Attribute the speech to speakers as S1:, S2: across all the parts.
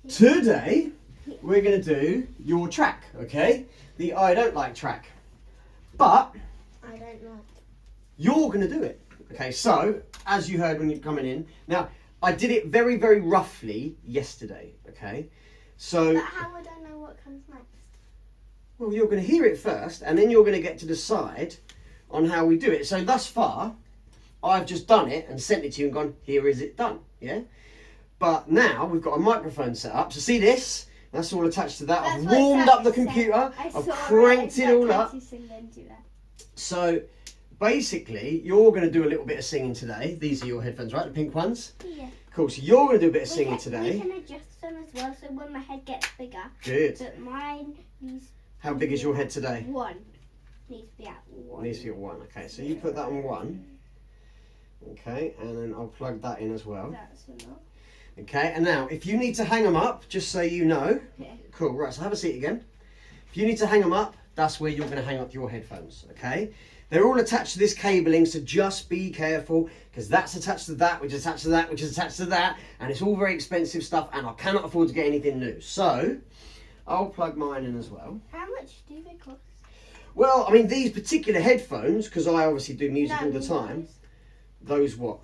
S1: Today, we're going to do your track, okay? The I don't like track. But
S2: I don't like.
S1: You're going to do it. Okay, so, as you heard when you're coming in, now, I did it very, very roughly yesterday, okay? So,
S2: But how would I know what comes next?
S1: well, you're going to hear it first, and then you're going to get to decide on how we do it. So, thus far, I've just done it and sent it to you and gone, here is it done, yeah? But now, we've got a microphone set up. So, see this? That's all attached to that. I've warmed up the computer. I've cranked it all up. So, basically, you're going to do a little bit of singing today. These are your headphones, right? The pink ones?
S2: Yeah.
S1: Cool. So, you're going to do a bit of singing today.
S2: We can adjust them as well, so when my head gets bigger.
S1: Good.
S2: But mine needs...
S1: How big is your head today?
S2: 1. Needs to be at 1.
S1: Needs to be at 1. Okay, so you put that on 1. Okay, and then I'll plug that in as well.
S2: That's enough.
S1: Okay, and now, if you need to hang them up, just so you know.
S2: Yeah.
S1: Cool, right, so have a seat again. If you need to hang them up, that's where you're going to hang up your headphones, okay? They're all attached to this cabling, so just be careful, because that's attached to that, which is attached to that, which is attached to that, and it's all very expensive stuff, and I cannot afford to get anything new. So, I'll plug mine in as well.
S2: How much do they cost?
S1: Well, I mean, these particular headphones, because I obviously do music all the time, those what?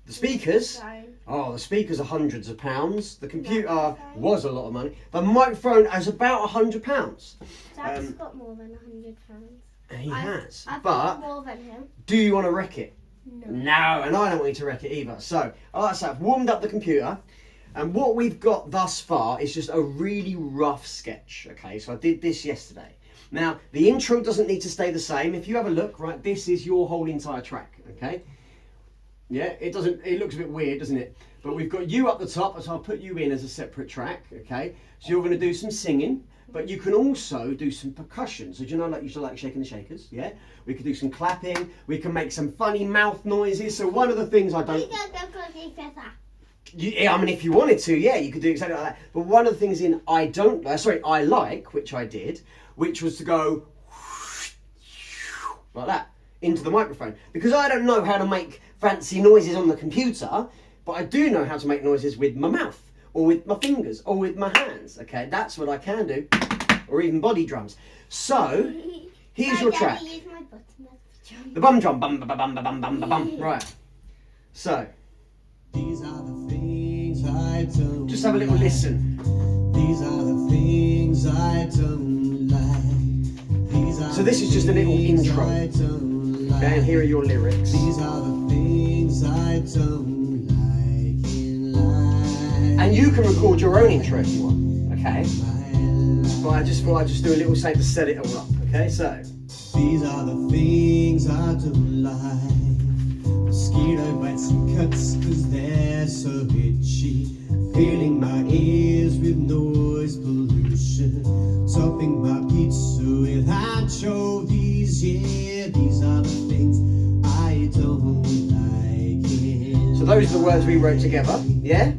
S1: The speakers?
S2: No.
S1: Oh, the speakers are hundreds of pounds. The computer was a lot of money. The microphone is about £100.
S2: Zac's got more than £100.
S1: He has.
S2: I've
S1: but
S2: got more than him.
S1: do you want to wreck it?
S2: No.
S1: No, and I don't want you to wreck it either. So, like I said, I've warmed up the computer. And what we've got thus far is just a really rough sketch. Okay, so I did this yesterday. Now, the intro doesn't need to stay the same. If you have a look, right, this is your whole entire track, okay? Yeah, it looks a bit weird, doesn't it? But we've got you up the top, so I'll put you in as a separate track, okay? So you're going to do some singing, but you can also do some percussion. So do you know, like, you should like shaking the shakers, yeah? We could do some clapping, we can make some funny mouth noises. So one of the things I don't... I mean, if you wanted to, yeah, you could do exactly like that. But one of the things in I like, which I did, which was to go like that into the microphone. Because I don't know how to make fancy noises on the computer, but I do know how to make noises with my mouth, or with my fingers, or with my hands, okay? That's what I can do, or even body drums. So, here's your track. The bum drum, bum, bum, bum, bum, bum, bum, bum. Right. So,
S3: these are the things I don't
S1: just have a little listen.
S3: These are the things I don't like. These are
S1: so this is just a little intro. Okay, and here are your lyrics.
S3: These are the things I don't like in life.
S1: And you can record your own intro if you want, okay? But I just thought I'd just do a little something to set it all up, okay? So,
S3: these are the things I don't like. Mosquito bites and cuts cause they're so itchy. Filling my ears with noise pollution. Topping my pizza with anchovies. Yeah, these are the things I don't like.
S1: So those are the words we wrote together, yeah?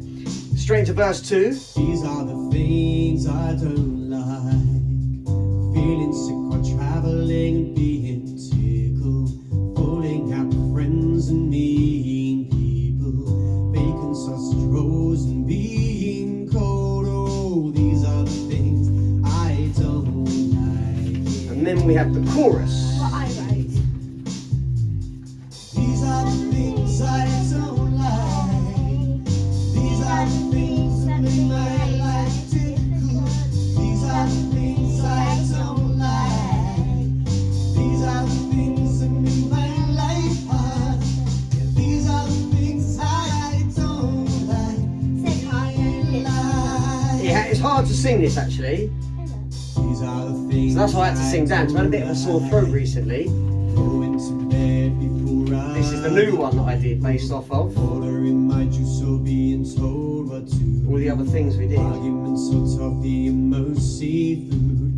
S1: Straight into verse 2.
S3: These are the things I don't like. Feeling sick while traveling and being tickled. Falling out with friends and meeting people. Bacon sausage rolls and being cold. Oh, these are the things I don't like.
S1: And then we have the chorus.
S2: What I wrote.
S3: These are the things I don't like. These are the things that make my life difficult. These are the things I don't like. These are the things that make my life hard. Yeah, these are the things I don't like.
S2: Say hard and little.
S1: Yeah, it's hard to sing this actually.
S3: These are the things
S1: So that's why I had to sing down. I've had a bit of a sore throat recently.
S3: Going to bed before I
S1: This is the new one that I did based off of
S3: ordering my juice or being told what to.
S1: all the other things we did.
S3: Arguments so toffee and most seafood.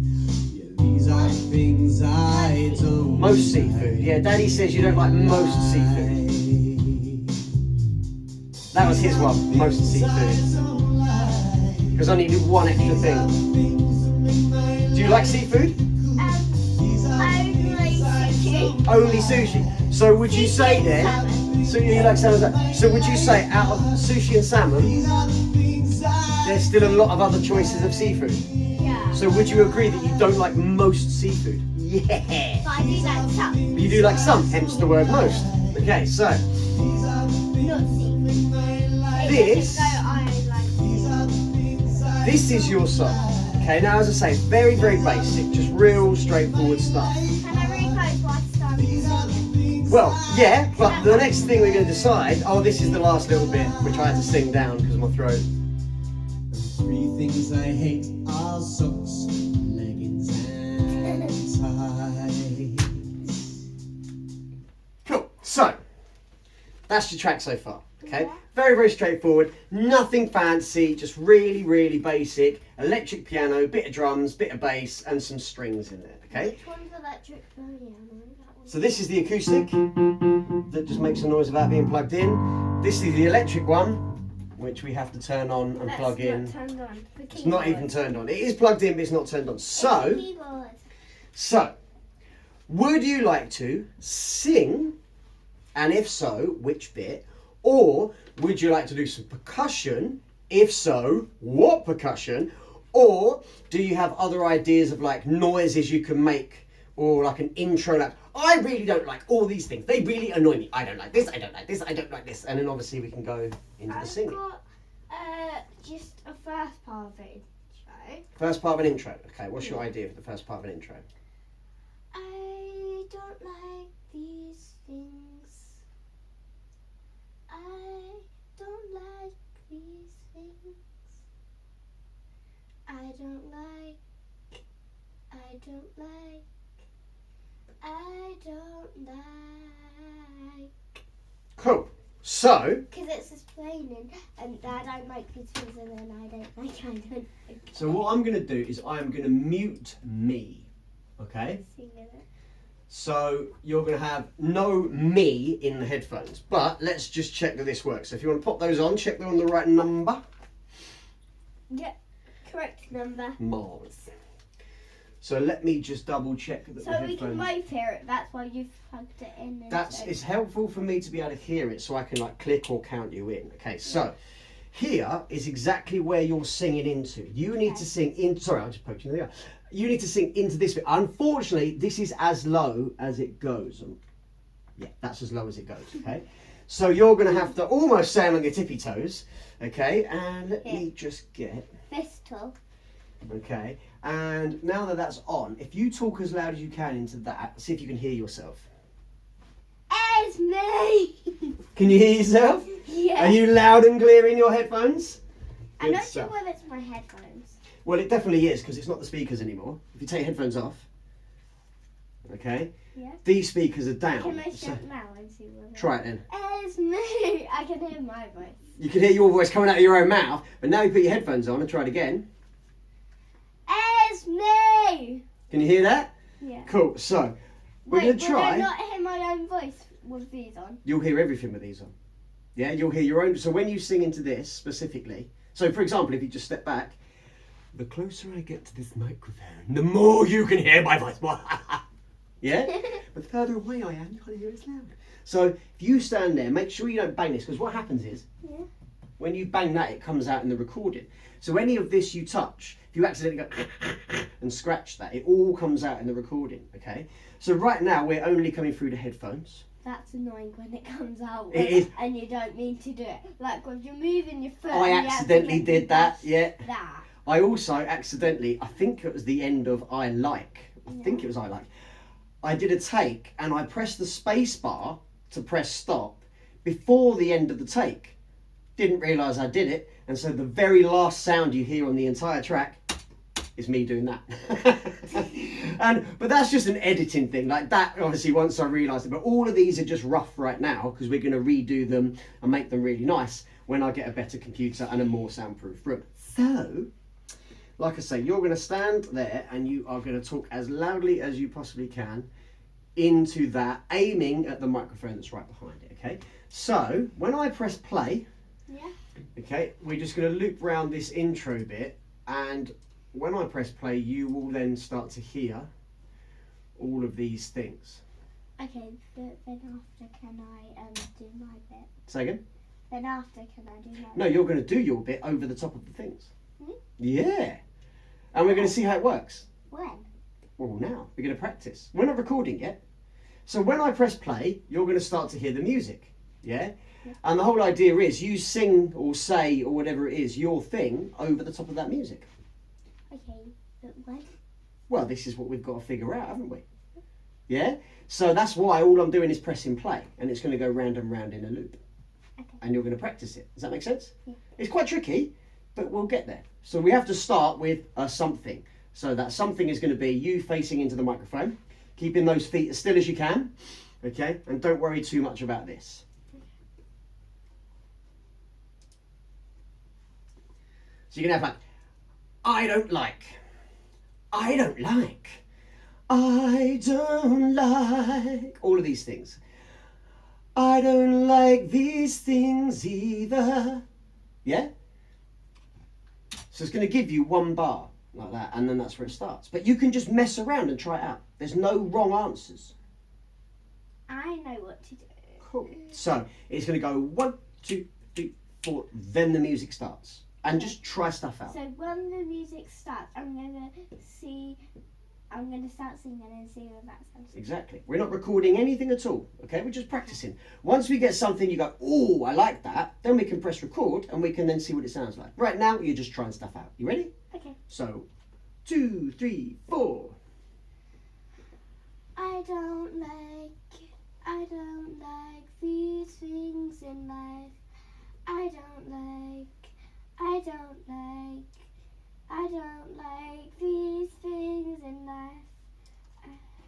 S3: Yeah, these are the things I don't
S1: Most seafood. Yeah, Daddy says you don't like most seafood. That was his one, most seafood. Because I needed one extra thing. Do you like seafood?
S2: Only sushi.
S1: Only sushi. So would you say then? So you like salmon? So would you say out of sushi and salmon,
S3: These are the things I
S1: there's still a lot of other choices of seafood.
S2: Yeah.
S1: So would you agree that you don't like most seafood? Yeah.
S2: But I do like some.
S1: You do like some, hence the word most. Okay, so
S2: Not seafood.
S1: This- this is your song. Okay, now as I say, very, very basic, just real straightforward stuff.
S2: Can I read those while starting?
S1: Well, yeah, but the next thing we're going to decide, oh, this is the last little bit, which I had to sing down because of my throat.
S3: Three things I hate are socks, leggings, and ties.
S1: Cool, so, that's your track so far, okay?
S2: Yeah.
S1: Very, very straightforward, nothing fancy, just really, really basic. Electric piano, bit of drums, bit of bass, and some strings in there, okay?
S2: Which one's electric piano? That one.
S1: So this is the acoustic, that just makes a noise without being plugged in. This is the electric one, which we have to turn on and
S2: That's
S1: plug in.
S2: Not turned on. The
S1: It's not even
S2: keyboard.
S1: turned on. It is plugged in, but it's not turned on.
S2: It's the
S1: So,
S2: keyboard.
S1: would you like to sing? And if so, which bit? Or would you like to do some percussion? If so, what percussion? Or do you have other ideas of like noises you can make, or like an intro, like, I really don't like all these things. They really annoy me. I don't like this, I don't like this, I don't like this. And then obviously we can go into the
S2: I've
S1: singing.
S2: got just a first part of it. Intro.
S1: First part of an intro. Okay, what's your idea for the first part of an intro?
S2: I don't like these things. I don't like these things. I don't like. I don't like. I don't like.
S1: Cool. So,
S2: Because it's explaining, and I don't like these things, and then I don't like. I don't like.
S1: so what I'm going to do is I'm going to mute me. Okay?
S2: Singing it.
S1: So you're going to have no me in the headphones. But let's just check that this works. So if you want to pop those on, check they're on the right number.
S2: Yeah, correct number.
S1: Marvellous. So let me just double check that the
S2: So we can
S1: headphones...
S2: both hear it. That's why you've plugged it in. and
S1: That's,
S2: so-
S1: it's helpful for me to be able to hear it so I can like click or count you in. Okay, so here is exactly where you're singing into. You need to sing in... Sorry, I just poked you in the eye. You need to sing into this bit. Unfortunately, this is as low as it goes. Yeah, that's as low as it goes, okay? So you're going to have to almost stand on your tippy toes, okay? And let me just get...
S2: Fistal.
S1: Okay, and now that that's on, if you talk as loud as you can into that, see if you can hear yourself.
S2: Esme!
S1: Can you hear yourself?
S2: Yeah.
S1: Are you loud and clear in your headphones?
S2: I'm
S1: Good
S2: not
S1: stuff.
S2: sure whether it's my headphones.
S1: Well, it definitely is because it's not the speakers anymore. If you take your headphones off, okay,
S2: Yeah.
S1: these speakers are down.
S2: Can I
S1: So-
S2: shout now and see whether...
S1: try it then.
S2: Esme! I can hear my voice.
S1: You can hear your voice coming out of your own mouth, but now you put your headphones on and try it again.
S2: Esme!
S1: Can you hear that?
S2: Yeah.
S1: Cool. So we're
S2: Wait,
S1: going to try.
S2: will I not hear my own voice with these on?
S1: You'll hear everything with these on. Yeah, you'll hear your own. So when you sing into this specifically, so for example, if you just step back, the closer I get to this microphone, the more you can hear my voice. Yeah? But the further away I am, you can't hear it as loud. So if you stand there, make sure you don't bang this, because what happens is,
S2: Yeah.
S1: when you bang that, it comes out in the recording. So any of this you touch, if you accidentally go and scratch that, it all comes out in the recording, okay? So right now, we're only coming through the headphones.
S2: That's annoying when it comes out
S1: It is.
S2: and you don't mean to do it. Like when you're moving your foot.
S1: I
S2: and you
S1: accidentally
S2: accidentally
S1: did that,
S2: dash
S1: yeah.
S2: That.
S1: I also accidentally, I think it was the end of I Like. I think it was I Like. I did a take and I pressed the space bar to press stop before the end of the take. Didn't realise I did it, and so the very last sound you hear on the entire track is me doing that. But that's just an editing thing. Like that, obviously, once I realised it. But all of these are just rough right now because we're going to redo them and make them really nice when I get a better computer and a more soundproof room. So, like I say, you're going to stand there and you are going to talk as loudly as you possibly can into that, aiming at the microphone that's right behind it, okay? So, when I press play,
S2: Yeah.
S1: okay, we're just going to loop round this intro bit, and when I press play, you will then start to hear all of these things.
S2: Okay, but then after can I do my bit?
S1: Say again?
S2: Then after, can I do my...
S1: No, you're going to do your bit over the top of the things.
S2: Hmm?
S1: Yeah. And we're going to see how it works.
S2: When?
S1: Well, now. We're going to practice. We're not recording yet. So when I press play, you're going to start to hear the music. Yeah? And the whole idea is you sing or say or whatever it is, your thing, over the top of that music.
S2: Okay, but when?
S1: Well, this is what we've got to figure out, haven't we? Yeah? So that's why all I'm doing is pressing play. And it's going to go round and round in a loop.
S2: Okay.
S1: And you're going to practice it. Does that make sense?
S2: Yeah.
S1: It's quite tricky, but we'll get there. So we have to start with a something. So that something is going to be you facing into the microphone, keeping those feet as still as you can, okay? And don't worry too much about this. So you're going to have like, I don't like, I don't like, I don't like, all of these things. I don't like these things either. Yeah? So it's going to give you one bar like that, and then that's where it starts. But you can just mess around and try it out. There's no wrong answers.
S2: I know what to do.
S1: Cool. So it's going to go 1, 2, 3, 4, then the music starts. And just try stuff out.
S2: So when the music starts, I'm gonna start singing and see what that sounds like.
S1: Exactly. We're not recording anything at all, okay? We're just practicing. Once we get something you go, oh, I like that, then we can press record and we can then see what it sounds like. Right now, you're just trying stuff out. You ready?
S2: Okay.
S1: So, 2, 3, 4.
S2: I don't like these things in life. I don't like these things in life.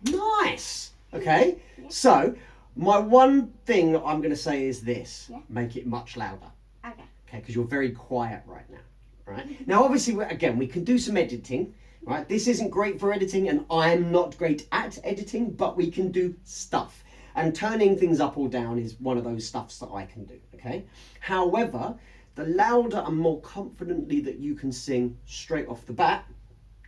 S1: Nice! Okay, so my one thing that I'm going to say is this.
S2: Yeah.
S1: Make it much louder.
S2: Okay.
S1: Okay, because you're very quiet right now. Right? Now, obviously, again, we can do some editing. Right? This isn't great for editing, and I'm not great at editing, but we can do stuff. And turning things up or down is one of those stuffs that I can do. Okay. However, the louder and more confidently that you can sing straight off the bat,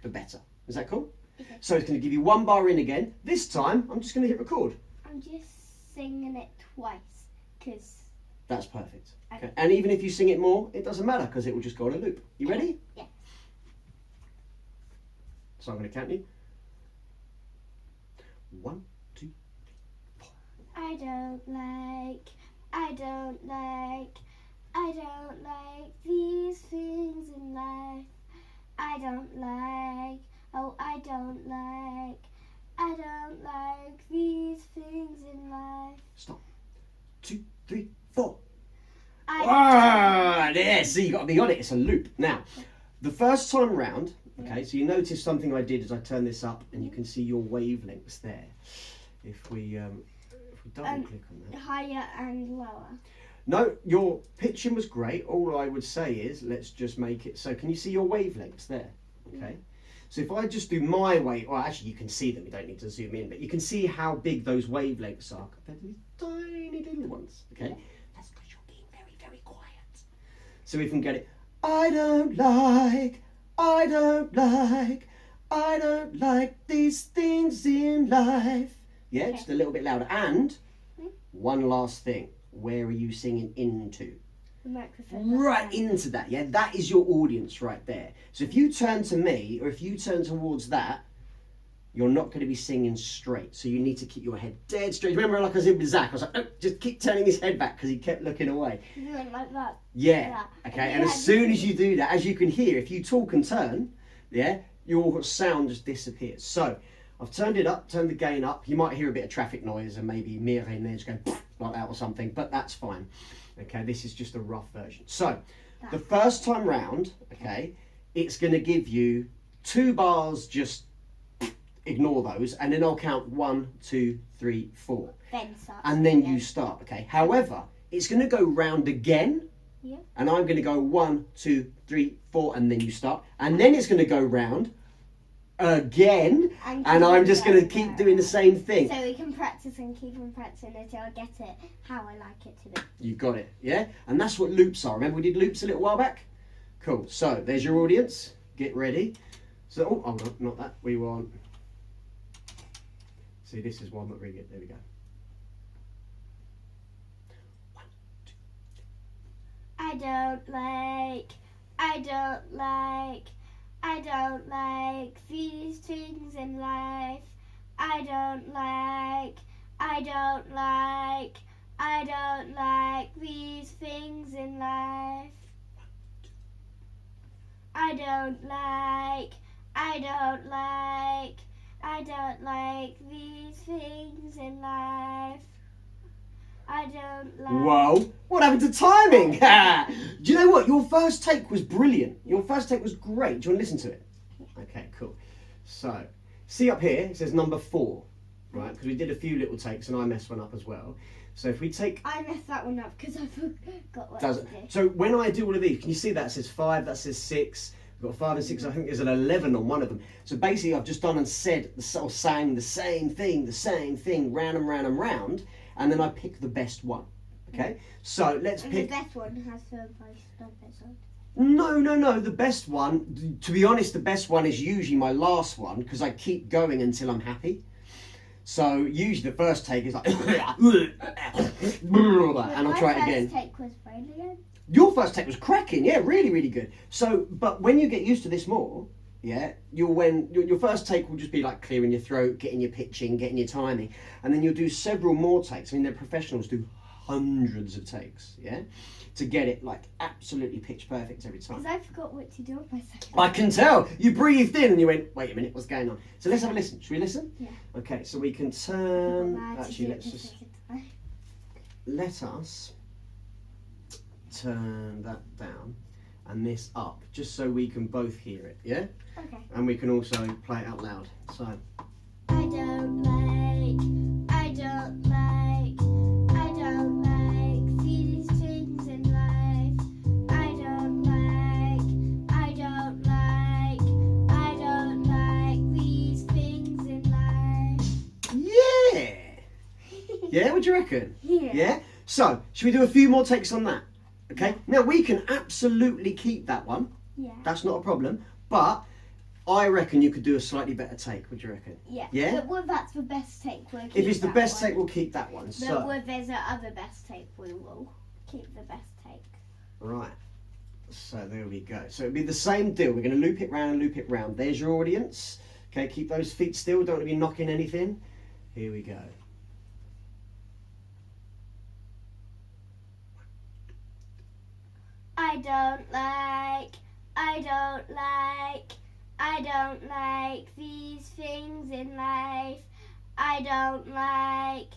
S1: the better. Is that cool?
S2: Okay.
S1: So it's going to give you one bar in again. This time, I'm just going to hit record.
S2: I'm just singing it twice, because...
S1: That's perfect.
S2: Okay.
S1: Okay. And even if you sing it more, it doesn't matter because it will just go on a loop. You ready?
S2: Yeah.
S1: So I'm going to count you. 1, 2, 4.
S2: I don't like these things in life. I don't like these things in life.
S1: Stop. 2, 3, 4.
S2: I
S1: There. See, you got to be on it. It's a loop. Now, the first time round, okay, so you notice something I did is I turned this up and you can see your wavelengths there. If we double click on that.
S2: higher and lower.
S1: No, your pitching was great. All I would say is let's just make it so. Can you see your wavelengths there? Okay. So if I just do my wave, well, actually you can see them. You don't need to zoom in, but you can see how big those wavelengths are compared to these tiny little ones. Okay. That's because you're being very, very quiet. So we can get it. I don't like these things in life. Yeah,
S2: Okay.
S1: just a little bit louder. And one last thing. Where are you singing into?
S2: The microphone.
S1: Right into that, yeah? That is your audience right there. So if you turn to me, or if you turn towards that, you're not going to be singing straight. So you need to keep your head dead straight. Remember, like I said with Zac, I was like, oh, just keep turning his head back because he kept looking away.
S2: You went like that.
S1: Yeah,
S2: Yeah.
S1: okay. And as soon as you do that, as you can hear, if you talk and turn, yeah, your sound just disappears. So I've turned it up, turned the gain up. You might hear a bit of traffic noise and maybe Mira in there just going like that or something, but that's fine. Okay, this is just a rough version. So the first time round, okay, it's going to give you 2 bars, just ignore those, and then I'll count 1, 2, 3, 4.
S2: Then start.
S1: And then you start, okay? However, it's going to go round again.
S2: Yeah.
S1: And I'm going to go 1, 2, 3, 4, and then you start. And then it's going to go round again, and I'm just going to keep doing the same thing.
S2: So we can practice and keep on practicing until I get it how I like it to be.
S1: You got it, yeah? And that's what loops are. Remember we did loops a little while back? Cool. So there's your audience. Get ready. So, oh no, not that. We want... See, this is one that we get. There we go. 1, 2, 3,
S2: I don't like these things in life. I don't like these things in life. I don't like these things in life. I don't like.
S1: Whoa, what happened to timing? Do you know what? Your first take was brilliant. Your first take was great. Do you want to listen to it? Okay, cool. So, see up here, it says number 4, right? Because we did a few little takes and I messed one up as well. So if we take...
S2: I messed that one up because I forgot what
S1: Does
S2: to
S1: it?
S2: do.
S1: So when I do all of these, can you see that says 5, that says 6, we've got 5 and 6, I think there's an 11 on one of them. So basically I've just done and said, or sang the same thing, round and round and round, and then I pick the best one. Okay? So let's
S2: And
S1: pick...
S2: the best one has the most episode.
S1: No, the best one, to be honest, the best one is usually my last one, because I keep going until I'm happy. So usually the first take is like... and I'll try it again.
S2: My first take was brilliant.
S1: Your first take was cracking, yeah, really, really good. So, but when you get used to this more, yeah, your first take will just be like clearing your throat, getting your pitching, getting your timing, and then you'll do several more takes. I mean, the professionals do hundreds of takes, yeah, to get it like absolutely pitch perfect every time.
S2: Because I forgot what to do on my second.
S1: I can tell. You breathed in and you went, wait a minute, what's going on? So let's have a listen. Should we listen?
S2: Yeah.
S1: Okay, so we can turn. Actually, let us turn that down and this up, just so we can both hear it, yeah?
S2: Okay.
S1: And we can also play it out loud. So.
S2: I don't like these things in life. I don't like these things in life.
S1: Yeah! Yeah, what do you reckon?
S2: Yeah.
S1: Yeah? So, should we do a few more takes on that? Okay? Now, we can absolutely keep that one.
S2: Yeah.
S1: That's not a problem. But I reckon you could do a slightly better take. What do you reckon?
S2: Yeah.
S1: Yeah?
S2: But if that's the best take, we'll keep
S1: If it's the
S2: that
S1: best
S2: one.
S1: take, we'll keep that one.
S2: But
S1: So,
S2: if there's another best take, we will keep the best take.
S1: right. So there we go. So it'll be the same deal. We're going to loop it round and loop it round. There's your audience. Okay, keep those feet still. Don't want to be knocking anything. Here we go.
S2: I don't like these things in life. I don't like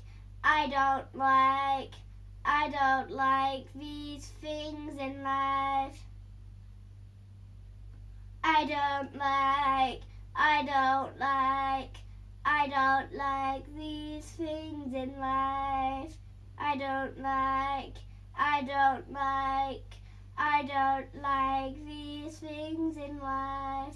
S2: these things in life. I don't like these things in life. I don't like these things in life.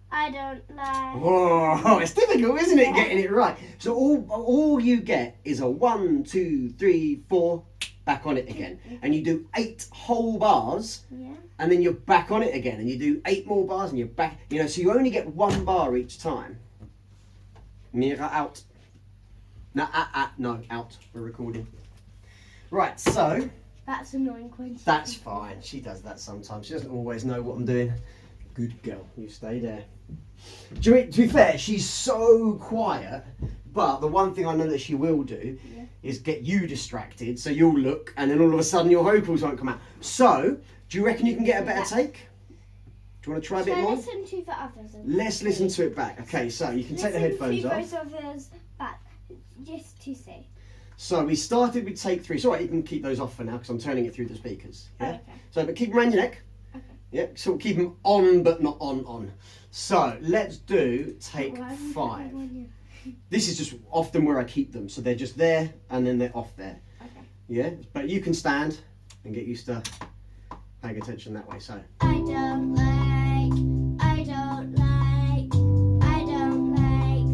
S2: I don't like.
S1: Whoa, it's difficult, isn't it, getting it right? So all you get is a 1, 2, 3, 4, back on it again. And you do 8 whole bars,
S2: Yeah.
S1: and then you're back on it again. And you do 8 more bars, and you're back. You know, so you only get 1 bar each time. Mira out. No, no, out. We're recording. Right, so
S2: That's annoying question.
S1: that's fine. She does that sometimes. She doesn't always know what I'm doing. Good girl. You stay there. To be fair, she's so quiet. But the one thing I know that she will do is get you distracted, so you'll look, and then all of a sudden your vocals won't come out. So, do you reckon you can get a better take? Do you want to try a bit
S2: Shall I
S1: more?
S2: listen to the others?
S1: Let's listen to it back. Okay, so you can take the headphones off.
S2: Listen to those others back, just to see.
S1: So we started with take 3. So you can keep those off for now because I'm turning it through the speakers. Yeah.
S2: Okay.
S1: So, but keep them around your neck.
S2: Okay.
S1: Yeah. So keep them on, but not on. So let's do take 5. This is just often where I keep them. So they're just there and then they're off there.
S2: Okay.
S1: Yeah. But you can stand and get used to paying attention that way. So.
S2: I don't like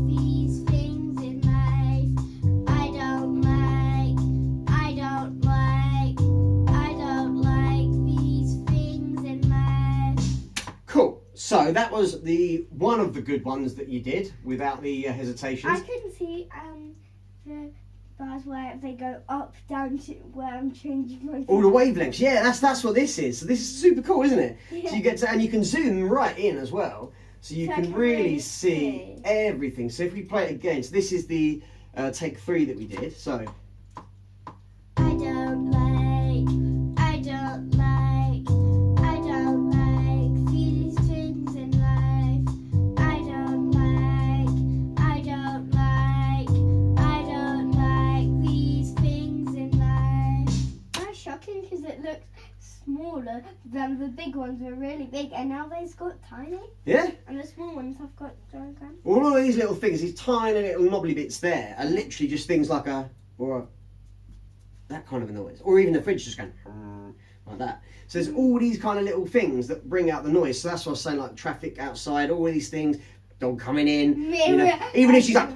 S2: these things in life. I don't like these things in life.
S1: Cool. So that was the one of the good ones that you did without the hesitations.
S2: I can see the bars where they go up, down to where I'm changing my.
S1: All the wavelengths. Yeah, that's what this is. So this is super cool, isn't it?
S2: Yeah.
S1: So you get to, and you can zoom right in as well. So you
S2: So I
S1: can
S2: can
S1: really
S2: really
S1: see
S2: see.
S1: everything. So if we play it again, so this is the take 3 that we did. So
S2: I don't like these things in life. I don't like these things in life. That's shocking because it looks smaller than the big ones were really big, and now they've got tiny,
S1: yeah,
S2: and the small ones have got gigantic.
S1: all of these little things, these tiny little knobbly bits there, are literally just things like that kind of a noise, or even the fridge just going like that. So there's all these kind of little things that bring out the noise. So that's what I was saying, like traffic outside, all these things, dog coming in, you know, even if she's like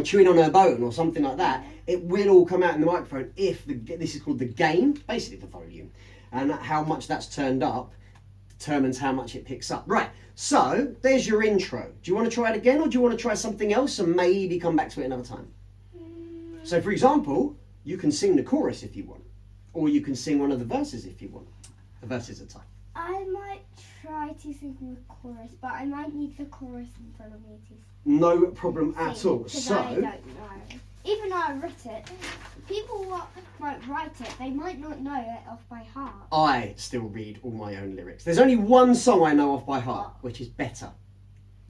S1: chewing on her bone or something like that, it will all come out in the microphone if this is called the gain, basically the volume, and how much that's turned up determines how much it picks up. Right, so there's your intro. Do you want to try it again, or do you want to try something else and maybe come back to it another time? So for example, you can sing the chorus if you want, or you can sing one of the verses if you want. The verses are tough.
S2: I might try to sing the chorus, but I might need the chorus in front of me to
S1: No problem at
S2: sing,
S1: all.
S2: 'cause
S1: So
S2: I don't know. Even though I wrote it, people might write it, they might not know it off by heart.
S1: I still read all my own lyrics. There's only one song I know off by heart, which is Better.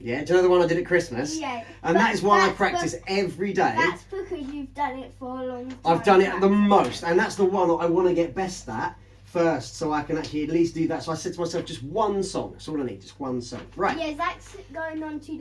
S1: Yeah, do you know the one I did at Christmas?
S2: Yeah.
S1: And
S2: but
S1: that is why I
S2: that's
S1: practice every day.
S2: That's because you've done it for a long time.
S1: I've done it the most, and that's the one that I want to get best at first, so I can actually at least do that. So I said to myself, just one song. That's all I need, just one song. Right.
S2: Yeah, Zach's going on to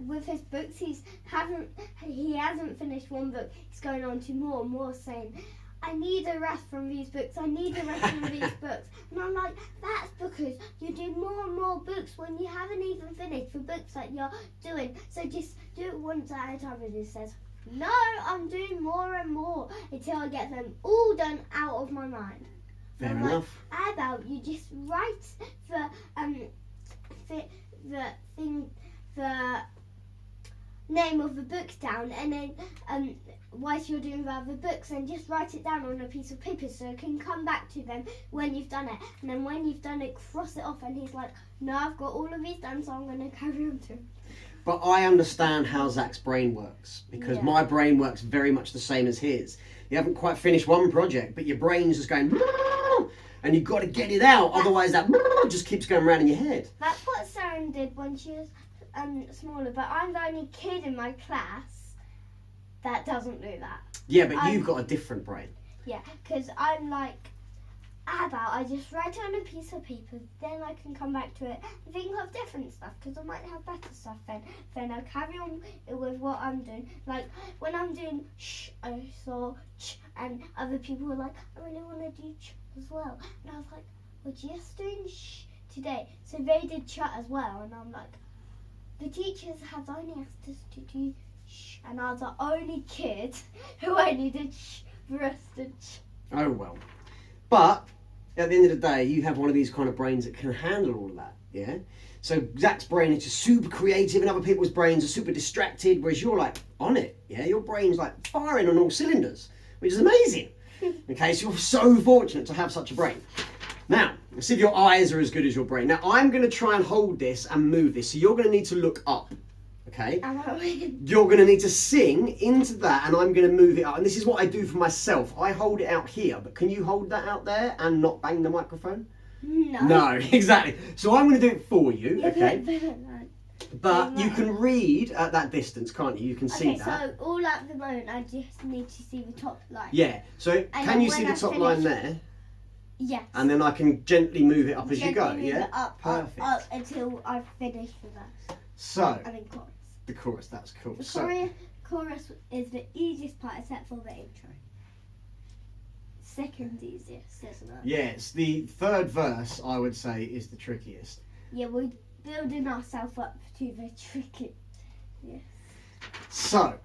S2: with his books. He hasn't finished one book. He's going on to more and more, saying, "I need a rest from these books. I need a rest from these books." And I'm like, that's because you do more and more books when you haven't even finished the books that you're doing. So just do it once at a time. And he says, "No, I'm doing more and more until I get them all done out of my mind."
S1: Fair
S2: I'm
S1: enough.
S2: Like, how about you just write the name of the book down, and then whilst you're doing the other books, and just write it down on a piece of paper so you can come back to them when you've done it. And then when you've done it, cross it off. And he's like, "No, I've got all of these done, so I'm going to carry on to."
S1: But I understand how Zach's brain works, because
S2: Yeah.
S1: my brain works very much the same as his. You haven't quite finished one project, but your brain's just going, and you've got to get it out, otherwise that just keeps going around in your head.
S2: That's what Sarah did when she was smaller, but I'm the only kid in my class that doesn't do that.
S1: Yeah, but you've got a different brain.
S2: Yeah, because I'm like, how about I just write it on a piece of paper, then I can come back to it and think of different stuff, because I might have better stuff then. Then I'll carry on with what I'm doing. Like, when I'm doing shh, I saw ch, and other people were like, "I really want to do ch as well." And I was like, "We're just doing shh today." So they did ch as well, and I'm like, the teachers have only asked us to do shh, and I was the only kid who only did shh, the rest did ch.
S1: Oh well. But at the end of the day, you have one of these kind of brains that can handle all of that, yeah? So Zach's brain is just super creative, and other people's brains are super distracted, whereas you're like on it, yeah? Your brain's like firing on all cylinders, which is amazing. Okay, so you're so fortunate to have such a brain. Now, let's see if your eyes are as good as your brain. Now, I'm going to try and hold this and move this, so you're going to need to look up, okay? You're going to need to sing into that, and I'm going to move it up. And this is what I do for myself. I hold it out here, but can you hold that out there and not bang the microphone?
S2: No.
S1: No, exactly. So I'm going to do it for you, okay? But you can read at that distance, can't you? You can see that.
S2: Okay, so all at the moment, I just need to see the top line.
S1: Yeah, so can
S2: then
S1: you
S2: when
S1: see the
S2: I
S1: top
S2: finish-
S1: line there?
S2: Yes.
S1: And then I can gently move it up as you go,
S2: Gently move
S1: yeah?
S2: it up,
S1: Perfect.
S2: up until I've finished with that.
S1: So,
S2: And then chorus.
S1: the chorus, that's cool.
S2: The
S1: So,
S2: chorus is the easiest part except for the intro. Second easiest, isn't it?
S1: yes, the third verse, I would say, is the trickiest.
S2: Yeah, we're building ourselves up to the tricky. Yes.
S1: So,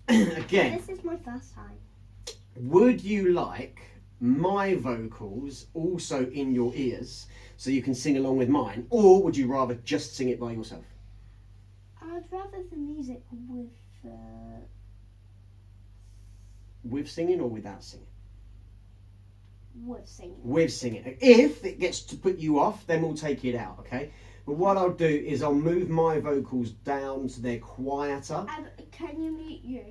S1: again,
S2: This is my first time.
S1: would you like my vocals also in your ears so you can sing along with mine, or would you rather just sing it by yourself?
S2: I'd rather the music with
S1: with singing or without singing?
S2: With singing.
S1: With singing. If it gets to put you off, then we'll take it out, okay? But what I'll do is I'll move my vocals down so they're quieter.
S2: Can you mute you?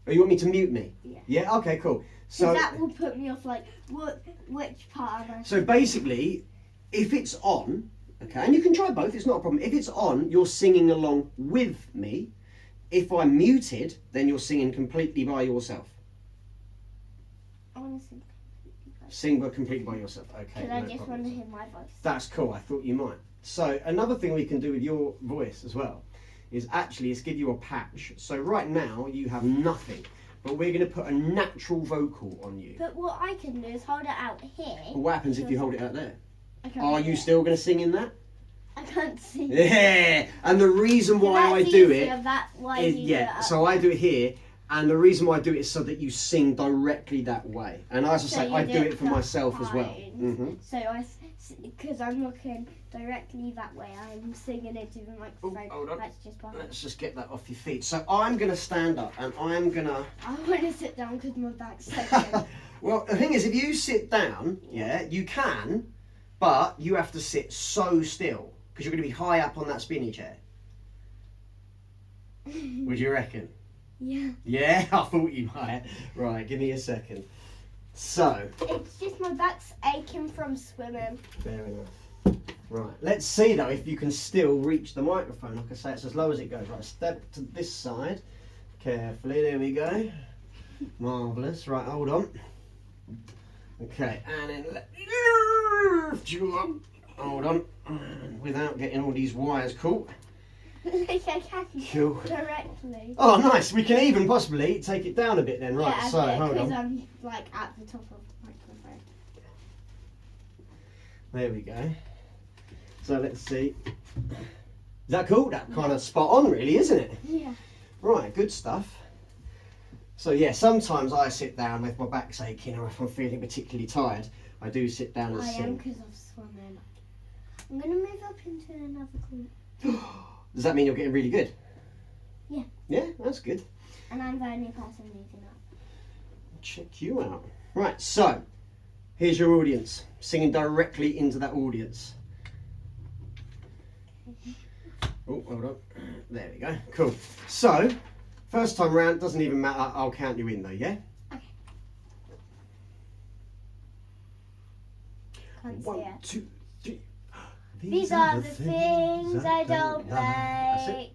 S1: Oh, you want me to mute me?
S2: Yeah.
S1: Yeah, okay, cool. So
S2: that will put me off, like, which part am I?
S1: So basically, if it's on, okay, and you can try both, it's not a problem. If it's on, you're singing along with me. If I'm muted, then you're singing completely by yourself.
S2: I want to sing.
S1: Sing but completely by yourself. Okay.
S2: Because I just want to hear my voice.
S1: That's cool. I thought you might. So another thing we can do with your voice as well is actually give you a patch. So right now you have nothing, but we're going to put a natural vocal on you.
S2: But what I can do is hold it out here.
S1: But what happens if you hold it out there?
S2: I can't
S1: Are
S2: do
S1: you
S2: it.
S1: still going to sing in that?
S2: I can't sing.
S1: Yeah. And the reason why I do it
S2: it.
S1: so I do it here, and the reason why I do it is so that you sing directly that way. And as I say, I do it for myself as well. Mm-hmm.
S2: So because I'm looking directly that way, I'm singing into the microphone.
S1: Hold on.
S2: That's just fine.
S1: Let's just get that off your feet. So I'm going to stand up and I'm going to...
S2: I want to sit down because my back's so
S1: Well, the thing is, if you sit down, yeah, you can, but you have to sit so still because you're going to be high up on that spinny chair. Would you reckon?
S2: Yeah.
S1: Yeah, I thought you might. Right, give me a second. So.
S2: It's just my back's aching from swimming.
S1: Fair enough. Right, let's see though if you can still reach the microphone. Like I say, it's as low as it goes. Right, step to this side. Carefully, there we go. Marvellous. Right, hold on. Okay, and then let me lift you up. Hold on. Without getting all these wires caught.
S2: Like I can
S1: Cool.
S2: directly.
S1: Oh, nice. We can even possibly take it down a bit then. Right,
S2: Yeah,
S1: so hold
S2: because
S1: on.
S2: I'm like at the top of the microphone.
S1: There we go. So let's see. Is that cool? That kind of spot on, really, isn't it?
S2: Yeah.
S1: Right, good stuff. So yeah, sometimes I sit down with my back's aching, or if I'm feeling particularly tired, I do sit down and
S2: I
S1: sing.
S2: am because of swimming. I'm gonna move up into another corner.
S1: Does that mean you're getting really good?
S2: Yeah.
S1: Yeah, that's good.
S2: And I'm the only person moving up.
S1: Check you out. Right, so here's your audience, singing directly into that audience. Oh, hold on. There we go. Cool. So, first time round, doesn't even matter. I'll count you in though, yeah?
S2: Okay. Can't see
S1: 1,
S2: it.
S1: 2, 3.
S2: These are the things I don't
S1: That's it.
S2: like.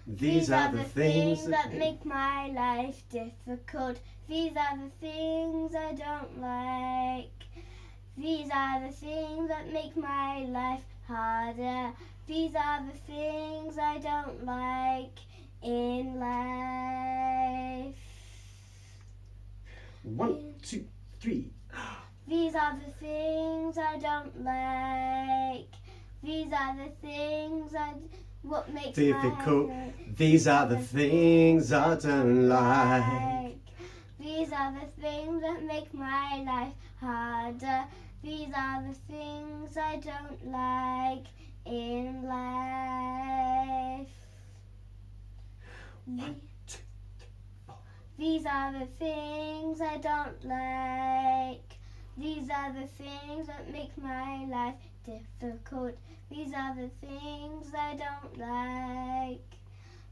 S1: These are the things
S2: that make my life difficult. These are the things I don't like. These are the things that make my life harder. These are the things I don't like in life.
S1: 1, 2, 3.
S2: These are the things I don't like. These are the things what makes
S1: Difficult.
S2: my life
S1: These are the things I don't like.
S2: These are the things that make my life harder. These are the things I don't like in life.
S1: 1, 2, 3, 4.
S2: These are the things I don't like. These are the things that make my life difficult. These are the things I don't like.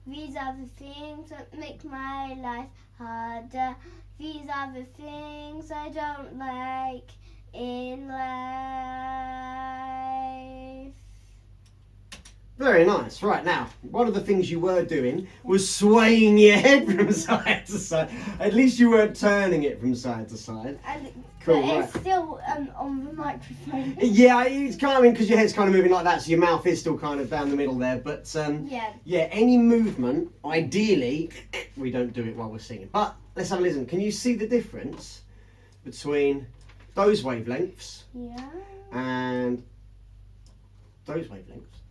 S2: These are the things that make my life harder. These are the things I don't like in life.
S1: Very nice. Right, now, one of the things you were doing was swaying your head from side to side. At least you weren't turning it from side to side. Cool,
S2: But it's
S1: right.
S2: still on the microphone.
S1: Yeah, it's kind of because your head's kind of moving like that, so your mouth is still kind of down the middle there. But yeah, any movement, ideally, we don't do it while we're singing. But let's have a listen. Can you see the difference between those wavelengths
S2: Yeah.
S1: and those wavelengths?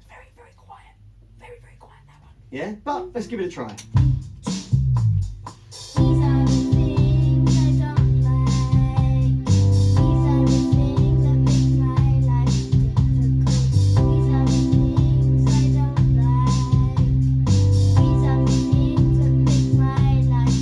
S1: Very, very quiet. Very, very quiet, that one. Yeah, but let's give it a try.
S2: These are the things I don't like. These are the things that make my life difficult. These are the things I don't like. These are the things that make my life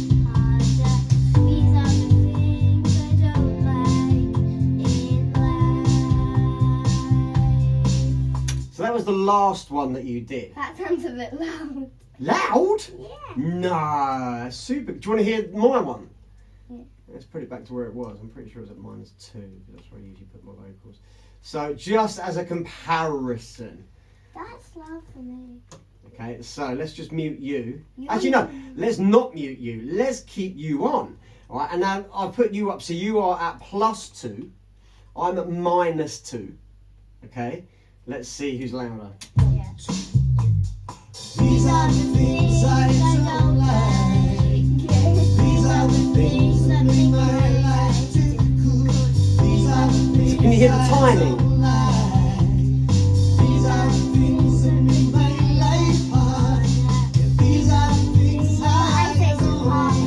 S1: was the last one that you did.
S2: That sounds a bit loud.
S1: Loud?
S2: Yeah.
S1: No, super. Do you want to hear my one?
S2: Yeah.
S1: Let's put it back to where it was. I'm pretty sure it was at -2, because that's where I usually put my vocals. So just as a comparison.
S2: That's loud for me.
S1: Okay, so let's just mute you. Actually, no, let's not mute you. Let's keep you on. All right, and now I've put you up, so you are at +2. I'm at -2. Okay, let's see who's louder.
S2: Yeah.
S3: These are the things I don't like. These are the things that make my life difficult. These are the things
S1: Can you hear the timing?
S3: These are the things that make my life hard. These are the things
S2: I said hard, so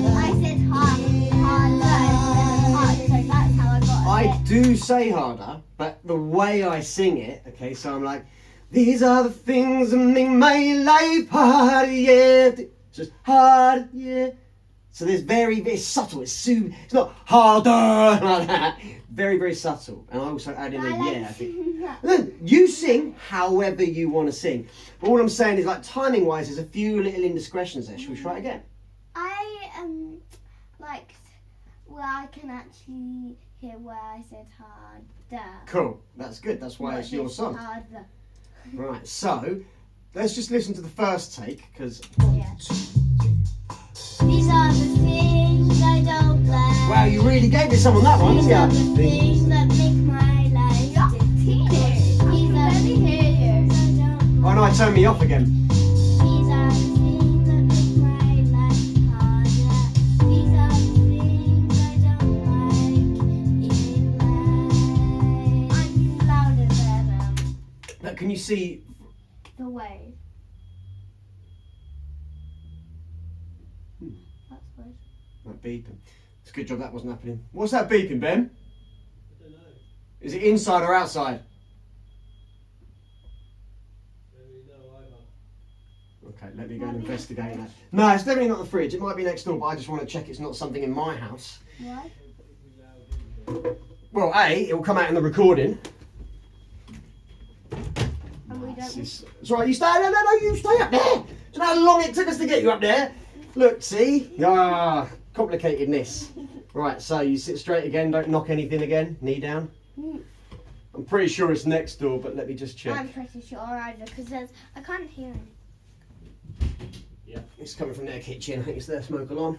S2: that's how I got
S1: I
S2: it.
S1: do say harder, but the way I sing it, okay, so I'm like, these are the things that make my life hard, yeah. It's just hard, yeah. So there's very subtle. It's not harder like that. Very, very subtle. And I also add in a yeah. I think. You sing however you want to sing. But all I'm saying is, like, timing wise, there's a few little indiscretions there. Should we try it again?
S2: I like where I can actually hear where I said harder.
S1: Cool. That's good. That's why it's your song.
S2: Harder.
S1: Right. So let's just listen to the first take, because.
S2: Yeah. These are the things I don't like.
S1: Wow, you really gave it someone that one,
S2: These are
S1: didn't
S2: the
S1: you?
S2: things that make my life difficult. These are the things I don't
S1: Oh no, it turned me off again.
S2: These are the things that make my life harder. These are the things I don't like in life. I'm louder than them.
S1: But can you see?
S2: The wave. That's weird.
S1: That beeping. It's a good job that wasn't happening. What's that beeping, Ben?
S3: I don't know.
S1: Is it inside or outside?
S3: Maybe no either.
S1: Okay, let me go and investigate that. No, it's definitely not the fridge. It might be next door, but I just want to check it's not something in my house.
S2: Why?
S1: Well, A, it will come out in the recording.
S2: And we don't.
S1: It's right, you stay. No, you stay up there. Do you know how long it took us to get you up there? Look, see? Complicatedness. Right, so you sit straight again, don't knock anything again. Knee down. I'm pretty sure it's next door, but let me just check.
S2: I'm pretty sure either because I can't hear him.
S1: It's coming from their kitchen. I think it's their smoke alarm.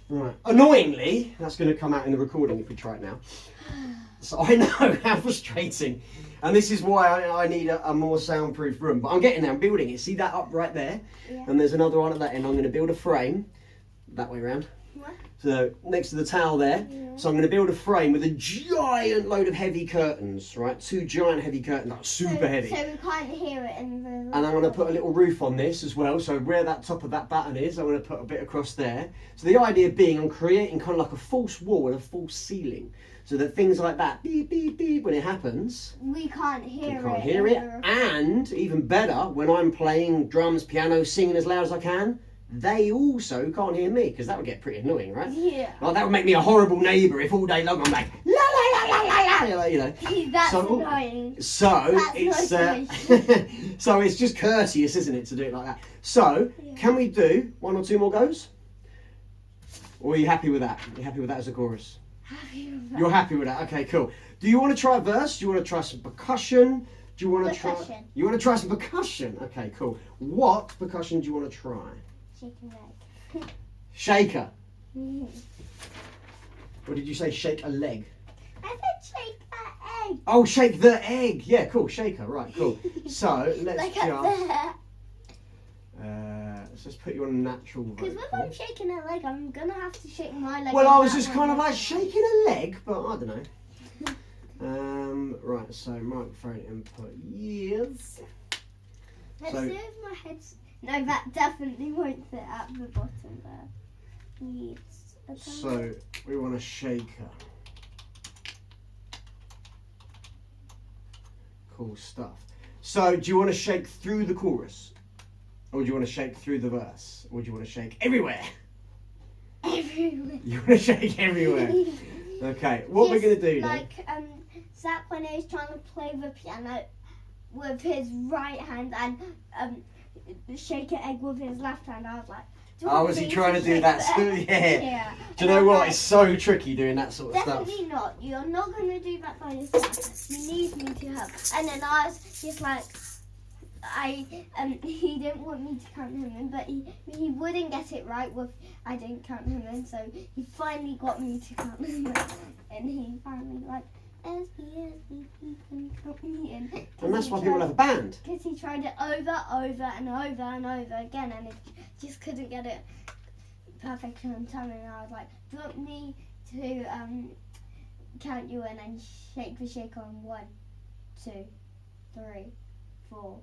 S1: Right. Annoyingly, that's going to come out in the recording if we try it now. So I know how frustrating. And this is why I need a more soundproof room. But I'm getting there. I'm building it. See that up right there?
S2: Yeah.
S1: And there's another one at that end. I'm going to build a frame. That way around.
S2: What?
S1: So next to the towel there.
S2: Yeah.
S1: So I'm going to build a frame with a giant load of heavy curtains. Right? 2 giant heavy curtains. Like super heavy.
S2: So we can't hear it in the.
S1: And I'm going to put a little roof on this as well. So where that top of that batten is, I'm going to put a bit across there. So the idea being I'm creating kind of like a false wall and a false ceiling. So that things like that, beep, beep, beep, when it happens,
S2: We can't hear it.
S1: you can't hear it. And even better, when I'm playing drums, piano, singing as loud as I can, they also can't hear me, because that would get pretty annoying, right?
S2: Yeah.
S1: Like, that would make me a horrible neighbour if all day long I'm like, la la la la la la, you know.
S2: That's
S1: So-
S2: annoying.
S1: So
S2: That's
S1: it's so it's just courteous, isn't it, to do it like that? So
S2: Yeah.
S1: can we do 1 or 2 more goes? Or are you happy with that? You happy with that as a chorus? You're happy with that? Okay, cool. Do you want to try a verse? Do you want to try some percussion? Do you want to try?
S2: Percussion.
S1: You want to try some percussion? Okay, cool. What percussion do you want to try?
S2: Shaking leg.
S1: Shaker.
S2: Mhm.
S1: Or did you say shake a leg?
S2: I said shake that egg.
S1: Oh, shake the egg. Yeah, cool. Shaker. Right, cool. So let's
S2: Like
S1: just.
S2: up there.
S1: Let's just put you on a natural
S2: Because
S1: vocal.
S2: if I'm shaking a leg, I'm gonna have to shake my leg.
S1: Well,
S2: in
S1: I was
S2: that
S1: just
S2: one.
S1: kind of like shaking a leg, but I don't know. Right, so microphone input, yes.
S2: Let's
S1: so-
S2: see if my head's. No, that definitely won't fit at the bottom there. Needs a tiny-
S1: So we want a shaker. Cool stuff. So do you want to shake through the chorus? Or do you want to shake through the verse? Or do you want to shake everywhere?
S2: everywhere.
S1: You want to shake everywhere. Okay, what we're
S2: Yes,
S1: going to do then?
S2: Like Zac when he was trying to play the piano, with his right hand and shake an egg with his left hand. I was like, do you
S1: Oh,
S2: want
S1: was he
S2: me
S1: trying to do
S2: shake
S1: that?
S2: the egg?
S1: Yeah. Do you
S2: And
S1: know
S2: I was
S1: what?
S2: like,
S1: It's so tricky doing that sort of stuff.
S2: definitely not. You're not going to do that by yourself. You need me to help. And then I was just like, he didn't want me to count him in, but he wouldn't get it right with I didn't count him in, so he finally got me to count him in, and he finally like Esme, he can count me in.
S1: And that's why people have a band.
S2: Because he tried it over and over again, and he just couldn't get it perfect on time. And I was like, do you want me to count you in and shake the shaker on 1, 2, 3, 4.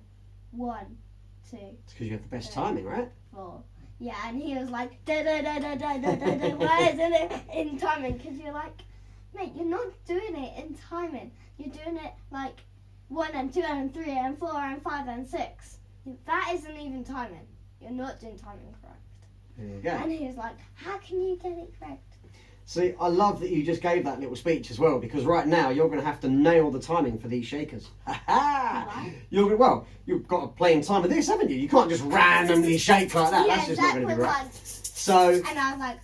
S2: 1, 2.
S1: It's because you have the best timing, right?
S2: 4. Yeah, and he was like, da da da da da da da da. Why isn't it in timing? Because you're like, mate, you're not doing it in timing. You're doing it like 1 and 2 and 3 and 4 and 5 and 6. That isn't even timing. You're not doing timing correct.
S1: There you go.
S2: And he was like, how can you get it correct?
S1: See, I love that you just gave that little speech as well, because right now you're going to have to nail the timing for these shakers. Ha ha! You've got to play in time with this, haven't you? You can't just randomly shake like that.
S2: Yeah,
S1: That's just not going to be right.
S2: like,
S1: So,
S2: and I was like,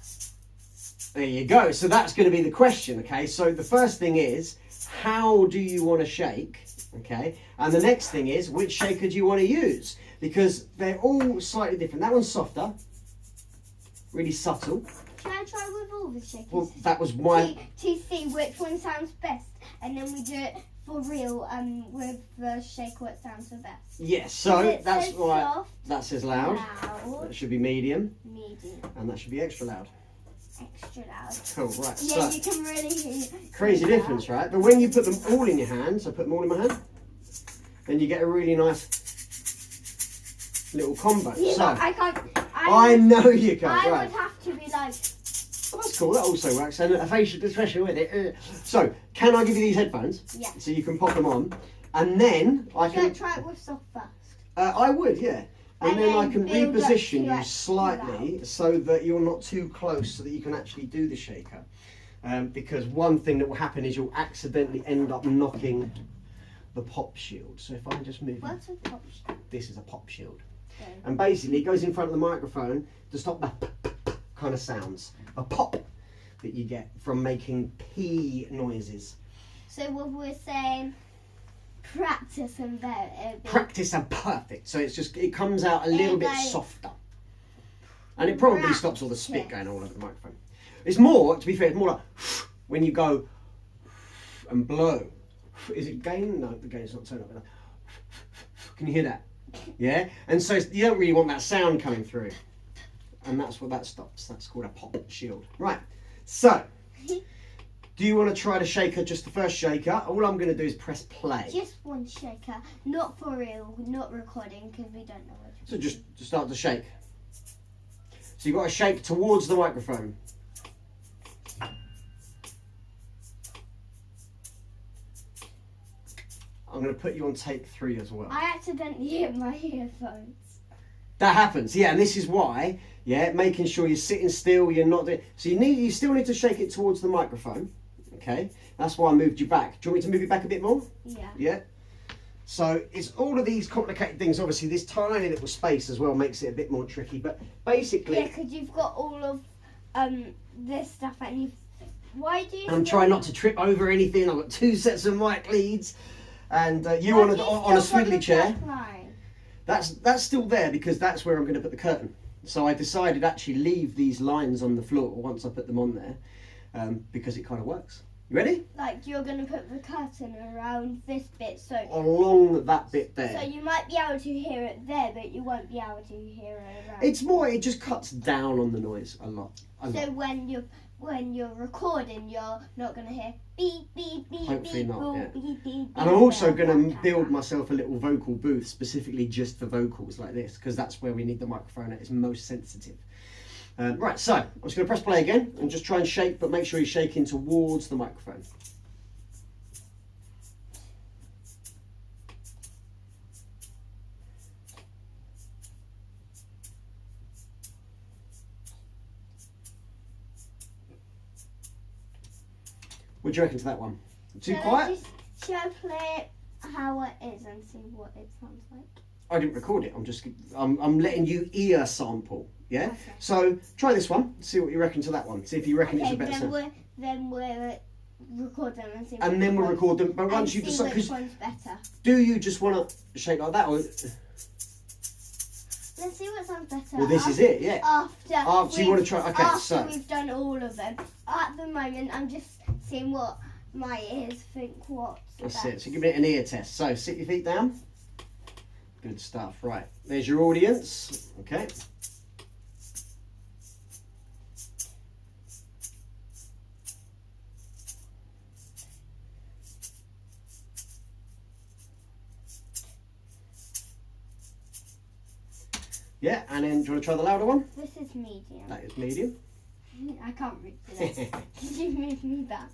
S1: there you go. So that's going to be the question, okay? So the first thing is, how do you want to shake, okay? And the next thing is, which shaker do you want to use? Because they're all slightly different. That one's softer, really subtle.
S2: can I try with all the shakers?
S1: Well, that was why...
S2: To see which one sounds best, and then we do it for real with the shaker what sounds the best.
S1: Yes, so
S2: It
S1: that's
S2: says
S1: why
S2: soft,
S1: that says loud.
S2: loud,
S1: That should be medium,
S2: medium,
S1: and that should be extra loud.
S2: extra loud.
S1: Cool, right.
S2: Yeah,
S1: So
S2: you can really hear.
S1: crazy difference, right? But when you put them all in your hand, so put them all in my hand, then you get a really nice little combo.
S2: Yeah,
S1: So
S2: I can't.
S1: I know you can't.
S2: I
S1: Right.
S2: would have to be like.
S1: Well, that's cool. That also works. And a facial expression with it. So, can I give you these headphones?
S2: Yeah.
S1: So you can pop them on, and then I
S2: Should I
S1: can.
S2: try it with soft first?
S1: I would, yeah. And
S2: And
S1: then I
S2: then
S1: can
S2: build up
S1: reposition
S2: to
S1: you
S2: it
S1: slightly so that you're not too close, so that you can actually do the shaker. Because one thing that will happen is you'll accidentally end up knocking the pop shield. So if I just move,
S2: What's a pop shield?
S1: this is a pop shield.
S2: Okay.
S1: And basically it goes in front of the microphone to stop the kind of sounds, a pop that you get from making P noises.
S2: So what we're saying, practice and better.
S1: Practice and perfect. So it's just, it comes out a little bit
S2: like-
S1: softer. And it probably stops all the spit going all over the microphone. It's more, to be fair, it's more like when you go and blow. Is it gain? No, the gain's not turned up enough. Can you hear that? Yeah? And so you don't really want that sound coming through. And that's what that stops. That's called a pop shield. Right. So, do you want to try the shaker, just the first shaker? All I'm going to do is press play.
S2: Just one shaker, not for real, not recording, because we don't know which.
S1: So just to start to shake. So you've got to shake towards the microphone. I'm going to put you on take 3 as well.
S2: I accidentally hit my earphones.
S1: That happens, yeah, and this is why, yeah, making sure you're sitting still, you're not doing... So you still need to shake it towards the microphone, okay? That's why I moved you back. Do you want me to move you back a bit more?
S2: Yeah.
S1: Yeah. So it's all of these complicated things. Obviously, this tiny little space as well makes it a bit more tricky, but basically...
S2: Yeah, because you've got all of this stuff and you've... Why do you...
S1: I'm trying not to trip over anything. I've got 2 sets of mic leads, and you on a swiggly chair. That's still there because that's where I'm going to put the curtain. So I decided to actually leave these lines on the floor once I put them on there, because it kind of works. You ready?
S2: Like you're going to put the curtain around this bit, so...
S1: Along that bit there.
S2: So you might be able to hear it there, but you won't be able to hear it around.
S1: It's more, it just cuts down on the noise a lot.
S2: So when you're recording, you're not going to hear beep, beep, beep,
S1: Hopefully
S2: beep,
S1: not,
S2: boop,
S1: yeah.
S2: beep, beep,
S1: And I'm
S2: beep,
S1: also
S2: blah,
S1: going
S2: blah,
S1: to build
S2: blah.
S1: myself a little vocal booth specifically just for vocals like this, because that's where we need the microphone at its most sensitive. Right, so I'm just going to press play again and just try and shake, but make sure you're shaking towards the microphone. What do you reckon to that one? Too quiet?
S2: Should I play it how it is and see what it sounds like.
S1: I didn't record it. I'm letting you ear sample. Yeah.
S2: Okay.
S1: So try this one. See what you reckon to that one. See if you reckon it's a better sound.
S2: Then we'll record them and see.
S1: And then we'll record them. But once you
S2: see
S1: decide,
S2: which one's better.
S1: do you just want to shake like that, or?
S2: Let's see what sounds better.
S1: Well, this is it. Yeah.
S2: After
S1: you want to try? Okay.
S2: after
S1: So
S2: we've done all of them. At the moment, I'm just seeing what my ears think. What's
S1: that's
S2: best.
S1: it. So give it an ear test. So sit your feet down. Good stuff. Right. There's your audience. Okay. Yeah, and then do you want to try the louder one?
S2: This is medium.
S1: That is medium.
S2: I can't reach this. Can you move me back?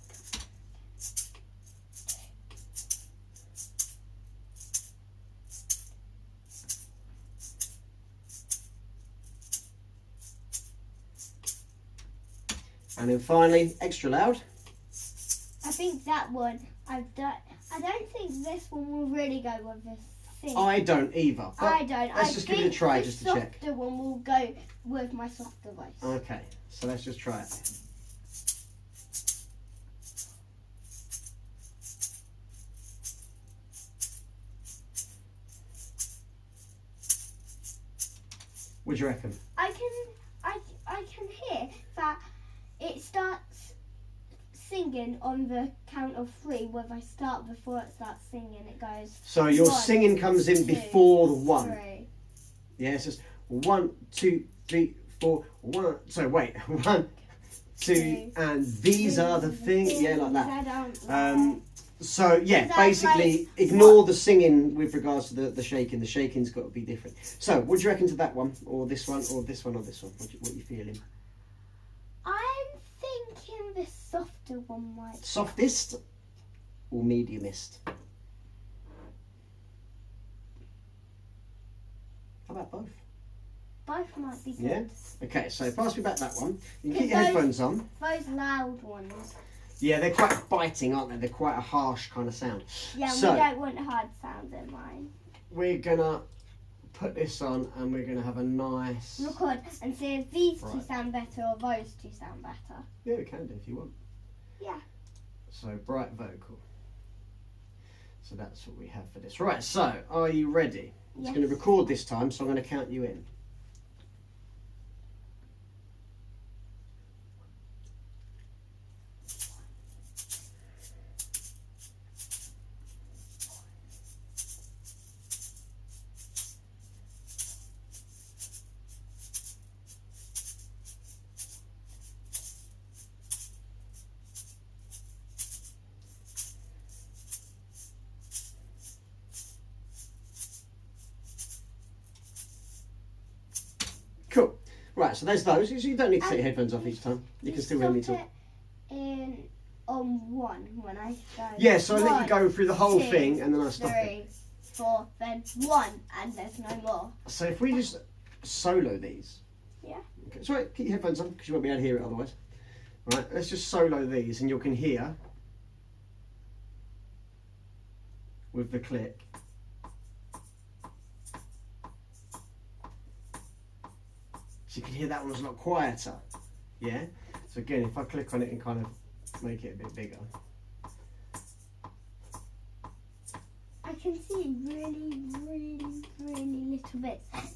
S1: And then finally, extra loud.
S2: I think that one I've done. I don't think this one will really go with this thing.
S1: I don't either. But
S2: I don't.
S1: Let's just give it a try just to check.
S2: The softer one will go with my softer voice.
S1: Okay, so let's just try it. What do you reckon?
S2: I can hear that it starts singing on the count of 3. Whether I start before it starts singing, it goes.
S1: So your
S2: 1,
S1: singing comes in
S2: 2,
S1: before the 1.
S2: 3.
S1: Yeah, it's just 1, 2, 3, 4, 1. So wait, 1, 2, and these are the things. Yeah, like that. So yeah,
S2: that
S1: basically
S2: like
S1: ignore the singing with regards to the shaking. The shaking's got to be different. So what do you reckon to that one, or this one, or this one, or this one? What are you feeling?
S2: I'm thinking the softer one might.
S1: Softest or mediumist? How about both?
S2: Both might be good.
S1: Yeah. Okay, so pass me back that one. You can keep
S2: Because
S1: your headphones on.
S2: Those loud ones.
S1: Yeah, they're quite biting, aren't they? They're quite a harsh kind of sound.
S2: Yeah,
S1: So-
S2: we don't want hard sounds in mine.
S1: We're gonna put this on, and we're gonna have a nice.
S2: Record and see if these two
S1: Right.
S2: sound better or those two sound better.
S1: Yeah, we can do if you want.
S2: Yeah.
S1: So bright vocal. So that's what we have for this. Right. So are you ready? It's
S2: Yes.
S1: going to record this time, so I'm going to count you in. Cool. Right, so there's those. So you don't need to take your headphones off each time. You can still hear me
S2: Stop
S1: talk.
S2: it in on 1 when I go.
S1: Yeah, so I let you
S2: 1,
S1: go through the whole
S2: 2,
S1: thing and then I stop it.
S2: 3, 4, then 1, and there's no more.
S1: So if we just solo these.
S2: Yeah.
S1: Okay, sorry, keep your headphones on because you won't be able to hear it otherwise. Right, let's just solo these and you can hear with the click. So you can hear that one's a lot quieter. Yeah? So again, if I click on it and kind of make it a bit bigger.
S2: I can see really, really, really little bits.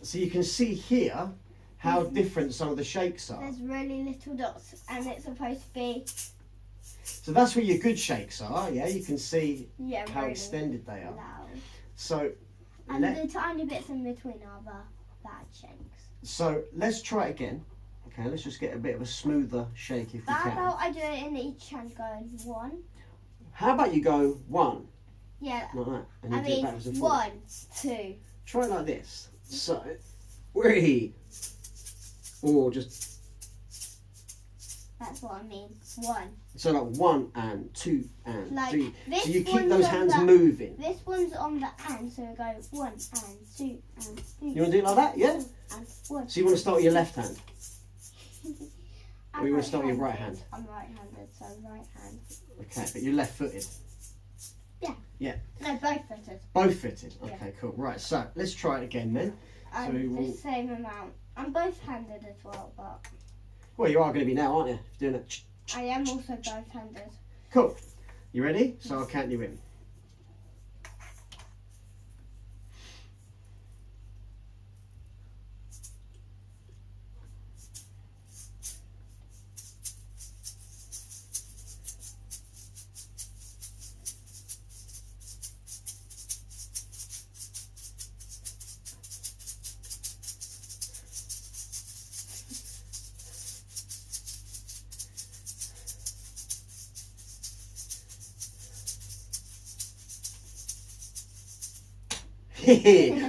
S1: So you can see here how different some of the shakes are.
S2: There's really little dots, and it's supposed to be
S1: So that's where your good shakes are, yeah? You can see how
S2: really
S1: extended they are.
S2: loud.
S1: So,
S2: And the tiny bits in between are the bad shakes.
S1: so let's try it again. Okay, let's just get a bit of a smoother shake if we
S2: But how
S1: can.
S2: about I do it in each hand going 1?
S1: How about you go 1,
S2: Yeah,
S1: like that, and you
S2: I
S1: do it
S2: mean
S1: backwards and forwards.
S2: 1, 2.
S1: Try it like this. So, 3, or just,
S2: That's what I mean. 1.
S1: so like 1 and 2 and
S2: Like
S1: 3.
S2: this
S1: So you keep
S2: one's
S1: those
S2: on
S1: hands
S2: the-
S1: moving.
S2: This one's on the and, so we go 1 and 2 and 3.
S1: You want to do it like that, yeah?
S2: And 1.
S1: So you want to start with your left hand.
S2: I'm
S1: Or you want to start with your right
S2: right-handed.
S1: hand?
S2: I'm right-handed, so right hand.
S1: Okay, but you're left footed.
S2: Yeah.
S1: Yeah.
S2: No, both fitted.
S1: Both fitted.
S2: Yeah.
S1: Okay, cool. Right, so let's try it again then. So we
S2: And
S1: will...
S2: the same amount. I'm both-handed as well, but
S1: Well, you are going to be now, aren't you? Doing it.
S2: I am also both-handed.
S1: Cool. You ready? So I'll count you in.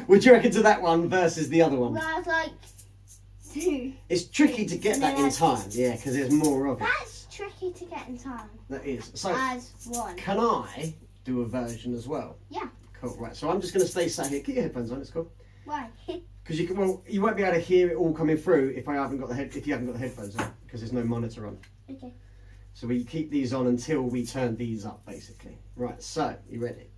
S1: Would you reckon to that one versus the other one?
S2: That's like 2.
S1: It's tricky to get that in time, yeah, because there's more of it.
S2: That's tricky to get in time.
S1: That is. So,
S2: As 1.
S1: can I do a version as well?
S2: Yeah.
S1: Cool, right. So I'm just going to stay sat here. Keep your headphones on, it's cool.
S2: Why?
S1: Because you can, well, you won't be able to hear it all coming through if you haven't got the headphones on, because there's no monitor on.
S2: Okay.
S1: So we keep these on until we turn these up, basically. Right, so, you ready?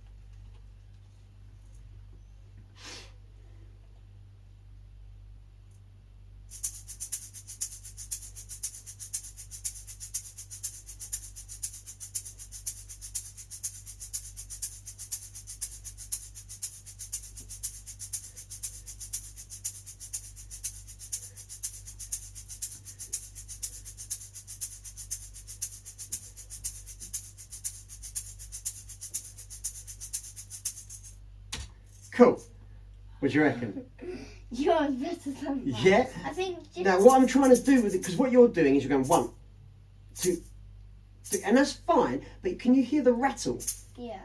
S1: Cool. What do you reckon?
S2: Yours better than mine.
S1: Yeah.
S2: I think just...
S1: Now, what I'm trying to do with it, because what you're doing is you're going 1, 2, 3, and that's fine, but can you hear the rattle?
S2: Yeah.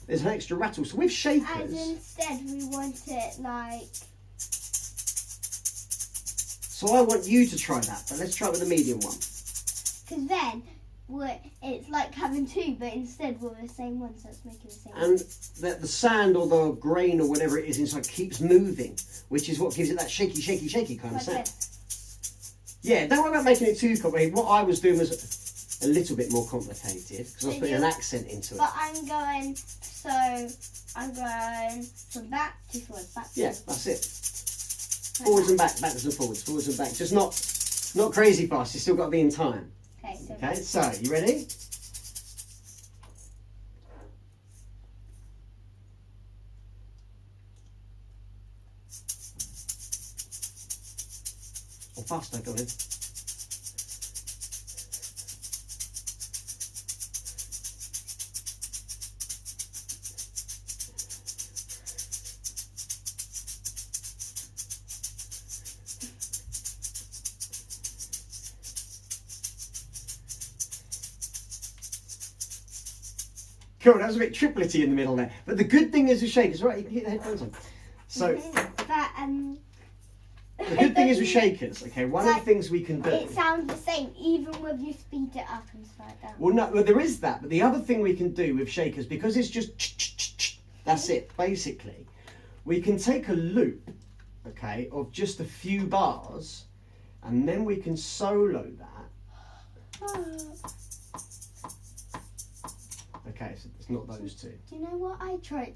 S1: There's an extra rattle. So with shakers...
S2: As instead we want it like...
S1: So I want you to try that, but let's try it with the medium one.
S2: Because then it's like having 2, but instead we're the same one, so it's making the same
S1: And the sand or the grain or whatever it is inside keeps moving, which is what gives it that shaky, shaky, shaky kind of
S2: Like
S1: sound. Yeah, don't worry about making it too complicated. What I was doing was a little bit more complicated, because I was putting an accent into it.
S2: But I'm going from back to forward, back to
S1: Yeah,
S2: forward.
S1: that's it. Forwards and back, backwards and forwards, forwards and back. Just not crazy fast. You still got to be in time.
S2: Okay, so
S1: Okay, so you ready? Or faster, go in. Cool, that was a bit triplety in the middle there. But the good thing is with shakers, right, you can get the headphones on. So, the good thing is with shakers, okay, one of the things we can do...
S2: It sounds the same, even if you speed it up and slow it down.
S1: Well, no, well, there is that, but the other thing we can do with shakers, because it's just that's it, basically, we can take a loop, okay, of just a few bars, and then we can solo that. Okay, so it's not those two.
S2: Do you know what I tried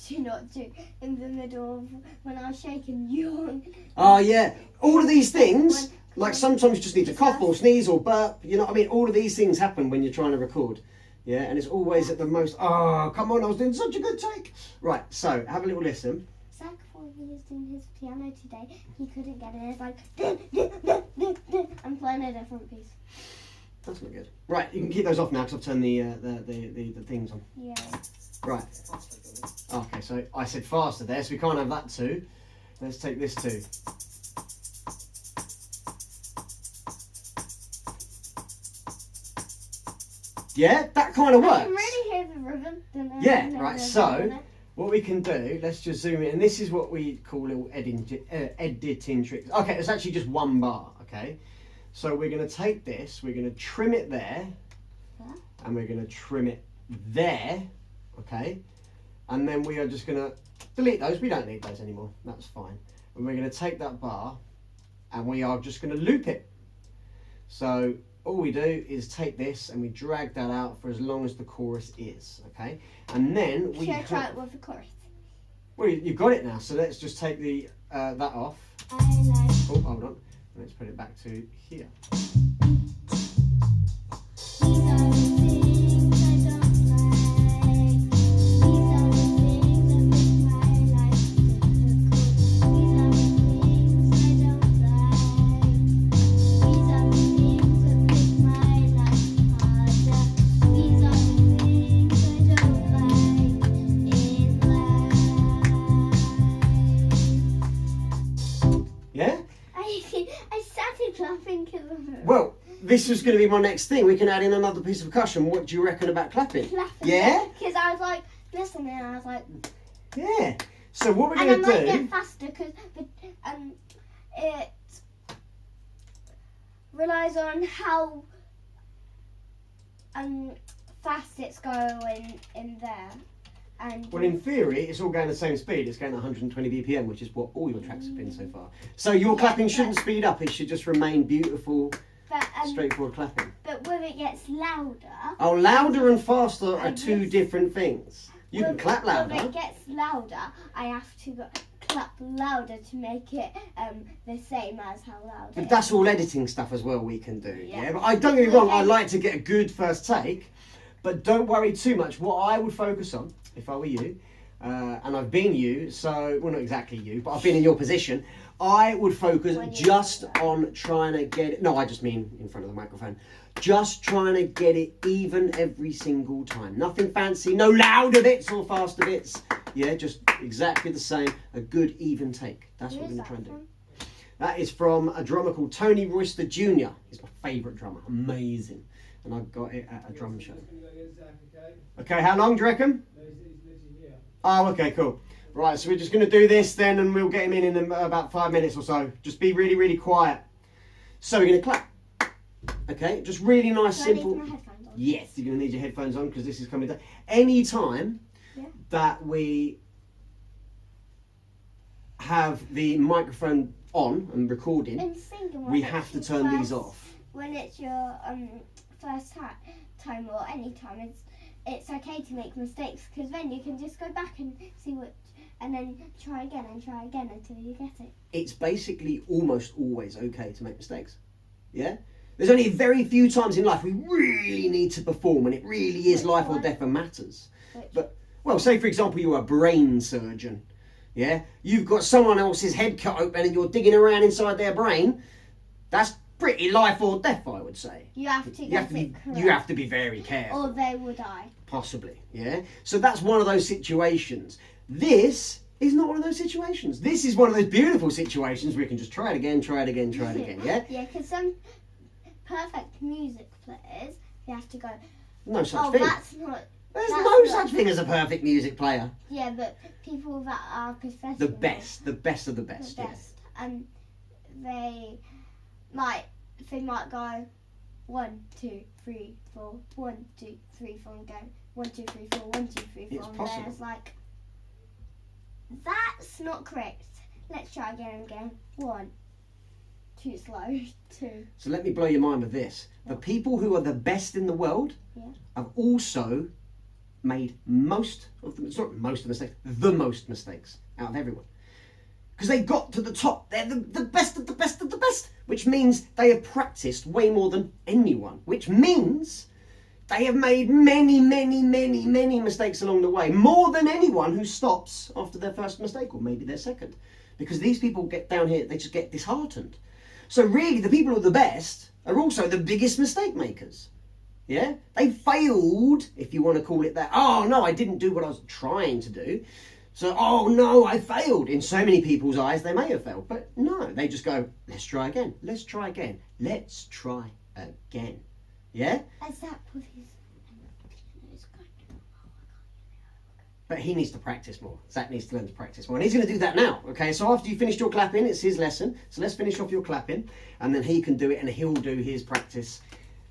S2: to not do in the middle of when I was shaking yawn?
S1: Oh, yeah. All of these things, like sometimes you just need to cough or sneeze or burp, you know what I mean? All of these things happen when you're trying to record. Yeah, and it's always at the most, oh, come on, I was doing such a good take. Right, so have a little listen.
S2: Zac, while he was doing his piano today, he couldn't get it. It's like, I'm playing a different piece.
S1: That's not good. Right, you can keep those off now because I've turned the things on.
S2: Yeah.
S1: Right. Okay, so I said faster there, so we can't have that too. Let's take this too. Yeah, that kind of works.
S2: I can really hear the rhythm.
S1: Yeah, right, so what we can do, let's just zoom in, and this is what we call little editing tricks. Okay, it's actually just 1 bar, okay? So we're going to take this, we're going to trim it there, and we're going to trim it there, okay? And then we are just going to delete those. We don't need those anymore. That's fine. And we're going to take that bar, and we are just going to loop it. So all we do is take this and we drag that out for as long as the chorus is, okay? And then we
S2: Should I try it with the chorus?
S1: Well, you've got it now, so let's just take the that off.
S2: I like.
S1: Oh, hold on. Let's put it back to here. Yeah?
S2: I started clapping because of it.
S1: Well, this is going to be my next thing. We can add in another piece of percussion. What do you reckon about clapping?
S2: Clapping.
S1: Yeah?
S2: Because I was like, listening, and I was like,
S1: Yeah. So what we're
S2: and
S1: going
S2: I
S1: to
S2: might
S1: do...
S2: get faster because it relies on how fast it's going in there. And
S1: Well, in theory, it's all going the same speed. It's going at 120 BPM, which is what all your tracks have been so far. So your clapping shouldn't speed up. It should just remain beautiful,
S2: but,
S1: straightforward clapping.
S2: But when it gets louder,
S1: Oh, louder and faster are
S2: And
S1: two
S2: this-
S1: different things. You can clap
S2: When
S1: louder.
S2: it gets louder, I have to clap louder to make it the same as how loud it
S1: But
S2: is.
S1: that's all editing stuff as well we can do. Yeah.
S2: Yeah.
S1: But I don't get me wrong, I like to get a good first take, but don't worry too much. What I would focus on, if I were you, and I've been you, so, well, not exactly you, but I've been in your position, I would focus
S2: When you're
S1: just
S2: younger.
S1: on trying to get it, no, I just mean in front of the microphone, just trying to get it even every single time. Nothing fancy, no louder bits or faster bits. Yeah, just exactly the same, a good even take. That's
S2: Who
S1: what
S2: is
S1: we're going to
S2: that
S1: try and do.
S2: from?
S1: That is from a drummer called Tony Royster Jr. He's my favourite drummer. Amazing. And I got it at a drum show. Okay, how long do you reckon? Oh, okay, cool. Right, so we're just going to do this then and we'll get him in about 5 minutes or so. Just be really, really quiet. So we're going to clap. Okay, just really nice,
S2: Do I need
S1: simple.
S2: my headphones on?
S1: Yes, you're going to need your headphones on because this is coming down. Any time that we have the microphone on and recording,
S2: In singing, when
S1: we
S2: it's
S1: have to
S2: your
S1: turn these
S2: first-
S1: off.
S2: When it's your first time or any time, it's okay to make mistakes because then you can just go back and see what, and then try again until you get it.
S1: It's basically almost always okay to make mistakes. Yeah? There's only very few times in life we really need to perform and it really is
S2: Which
S1: life or
S2: one?
S1: death and matters.
S2: Which-
S1: But, well, say for example you're a brain surgeon. Yeah? You've got someone else's head cut open and you're digging around inside their brain. That's pretty life or death, I would say.
S2: You have to
S1: You
S2: get
S1: have to be,
S2: it correct,
S1: you have to be very careful.
S2: or they will die.
S1: Possibly, yeah? So that's one of those situations. This is not one of those situations. This is one of those beautiful situations where you can just try it again, yeah?
S2: Yeah, because some perfect music players, they have to go,
S1: No such
S2: oh,
S1: thing.
S2: that's not...
S1: There's
S2: that's
S1: no
S2: not-
S1: such thing as a perfect music player.
S2: Yeah, but people that are professional...
S1: The best of the best,
S2: The
S1: yeah.
S2: best. And they might go 1, 2, 3, 4, 1, 2, 3, 4, and go 1, 2, 3, 4, 1, 2, 3, 4.
S1: It's
S2: and
S1: possible.
S2: there's like, that's not correct. Let's try again and again. 1, too slow. 2.
S1: So let me blow your mind with this. The people who are the best in the world
S2: Yeah.
S1: have also made most of the most mistakes out of everyone. Because they got to the top. They're the best of the best of the best. Which means they have practiced way more than anyone. Which means they have made many, many, many, many mistakes along the way. More than anyone who stops after their first mistake or maybe their second. Because these people get down here, they just get disheartened. So really, the people who are the best are also the biggest mistake makers. Yeah? They failed, if you want to call it that. Oh, no, I didn't do what I was trying to do. So, oh, no, I failed. In so many people's eyes, they may have failed. But no, they just go, let's try again. Let's try again. Let's try again. Yeah?
S2: As that put his...
S1: But he needs to practice more. Zach needs to learn to practice more. And he's going to do that now. Okay, so after you finished your clapping, it's his lesson. So let's finish off your clapping. And then he can do it and he'll do his practice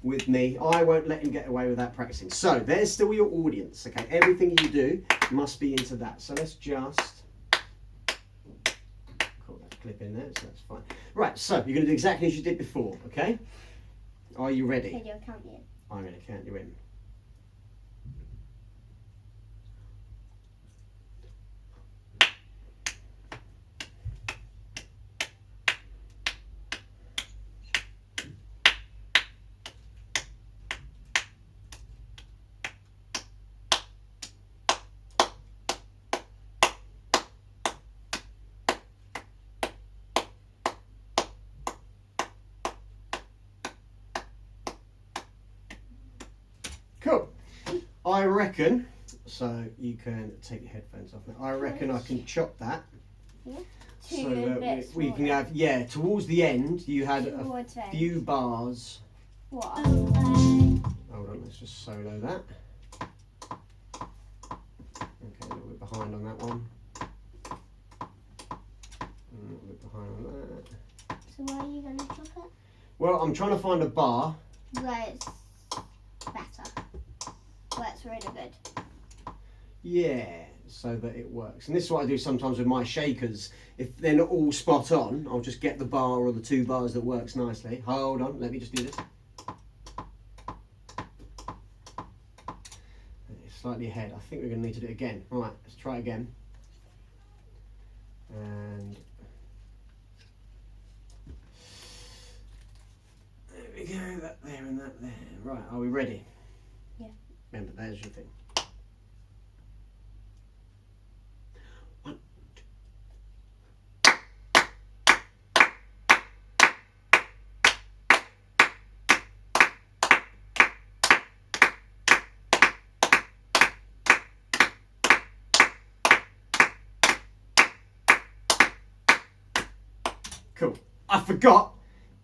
S1: with me. I won't let him get away with that practicing. So there's still your audience. Okay, everything you do must be into that. So let's just call that clip in there. So that's fine. Right, so you're going to do exactly as you did before. Okay? Are you ready?
S2: Okay, you'll count me in.
S1: I'm going to count you in. Cool. I reckon, so you can take your headphones off now. I reckon I can chop that.
S2: Yeah.
S1: So that we can have, yeah, towards the end you had a few bars.
S2: What?
S1: Hold on, let's just solo that. Okay, a little bit behind on that one. A little bit behind on that.
S2: So why are you going to chop it?
S1: Well, I'm trying to find a bar.
S2: Where it's better. Where it's really good.
S1: Yeah, so that it works. And this is what I do sometimes with my shakers. If they're not all spot on, I'll just get the bar or the 2 bars that works nicely. Hold on, let me just do this. It's slightly ahead. I think we're going to need to do it again. All right, let's try again. And there we go, that there and that there. Right, are we ready?
S2: Yeah.
S1: Remember, there's your thing. Cool. I forgot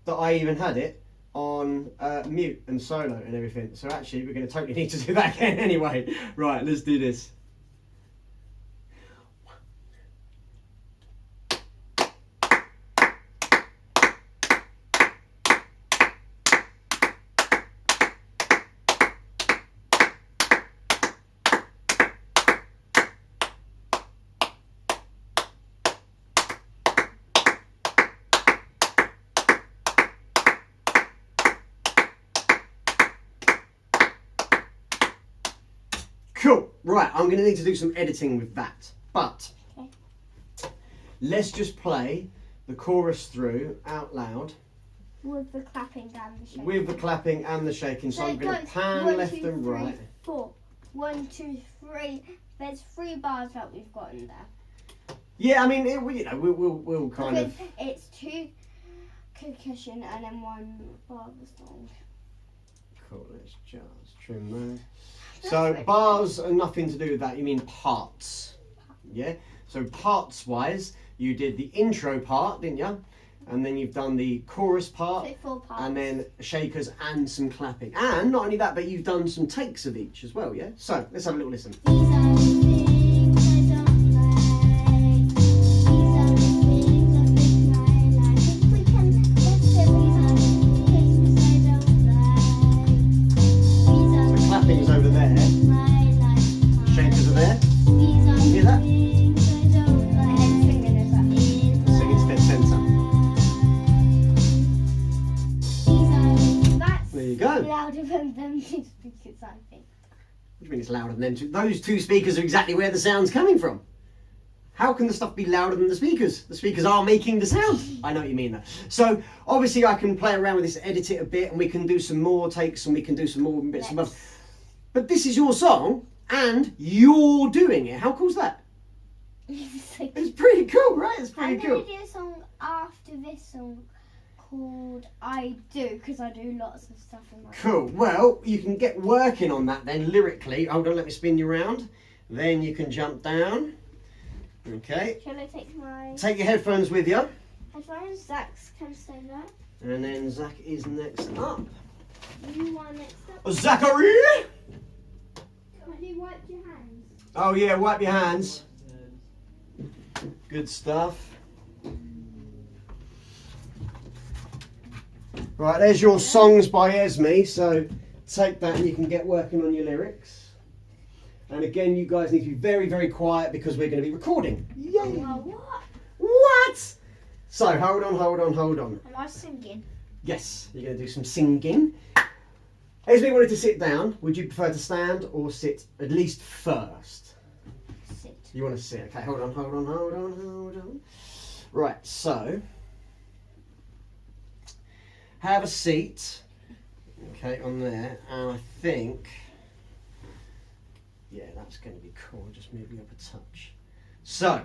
S1: that I even had it on mute and solo and everything. So actually, we're going to totally need to do that again anyway. Right, let's do this. Cool. Right, I'm going to need to do some editing with that. But
S2: Okay.
S1: let's just play the chorus through out loud
S2: With the clapping and the shaking.
S1: with the clapping and the shaking. So I'm going to
S2: it goes
S1: pan
S2: 1,
S1: left
S2: 2,
S1: and
S2: 3,
S1: right.
S2: 4. 1, 2, 3. There's 3 bars that we've got in there.
S1: Yeah, I mean, we'll kind of.
S2: Because it's 2 percussion and then 1 bar of the song.
S1: Cool, let's just trim those. So bars are nothing to do with that, you mean parts. Yeah? So parts wise, you did the intro part, didn't you? And then you've done the chorus part,
S2: So 4 parts.
S1: and then shakers and some clapping. And not only that, but you've done some takes of each as well, yeah? So let's have a little listen.
S2: These are the things I don't like. These are the things I think I like. If we can lift it, these are the things I don't like. These are
S1: So
S2: the
S1: clapping's over there,
S2: things I like.
S1: shakers are there.
S2: These are
S1: Hear
S2: the
S1: that?
S2: things I don't like. And singing is up.
S1: Singing's dead centre.
S2: That's
S1: There you go.
S2: louder than them two speakers, I think.
S1: What do you mean it's louder than them two? Those 2 speakers are exactly where the sound's coming from. How can the stuff be louder than the speakers? The speakers are making the sound. I know what you mean though. So obviously I can play around with this, edit it a bit, and we can do some more takes and we can do some more bits and bobs. But this is your song and you're doing it. How cool's that? It's pretty cool, right? It's pretty
S2: I'm
S1: cool.
S2: going to do a song after this song called I Do, because I do lots of stuff in my
S1: Cool. Well, you can get working on that then lyrically. Hold on, let me spin you around. Then you can jump down. Okay.
S2: Shall I take my
S1: Take your headphones with you.
S2: headphones? Zach can stay there.
S1: And then Zach is next up.
S2: You are next up.
S1: Zachary!
S2: Can you wipe your hands?
S1: Oh yeah, wipe your hands. Good stuff. Right, there's your songs by Esme, so take that and you can get working on your lyrics. And again, you guys need to be very, very quiet because we're going to be recording. Yay!
S2: Well, what?
S1: What? So, hold on.
S2: Am I singing?
S1: Yes, you're going to do some singing. Esme wanted to sit down. Would you prefer to stand or sit at least first?
S2: Sit.
S1: You want to sit. Okay, hold on. Right, so have a seat. Okay, on there. And I think, yeah, that's going to be cool. Just moving up a touch. So,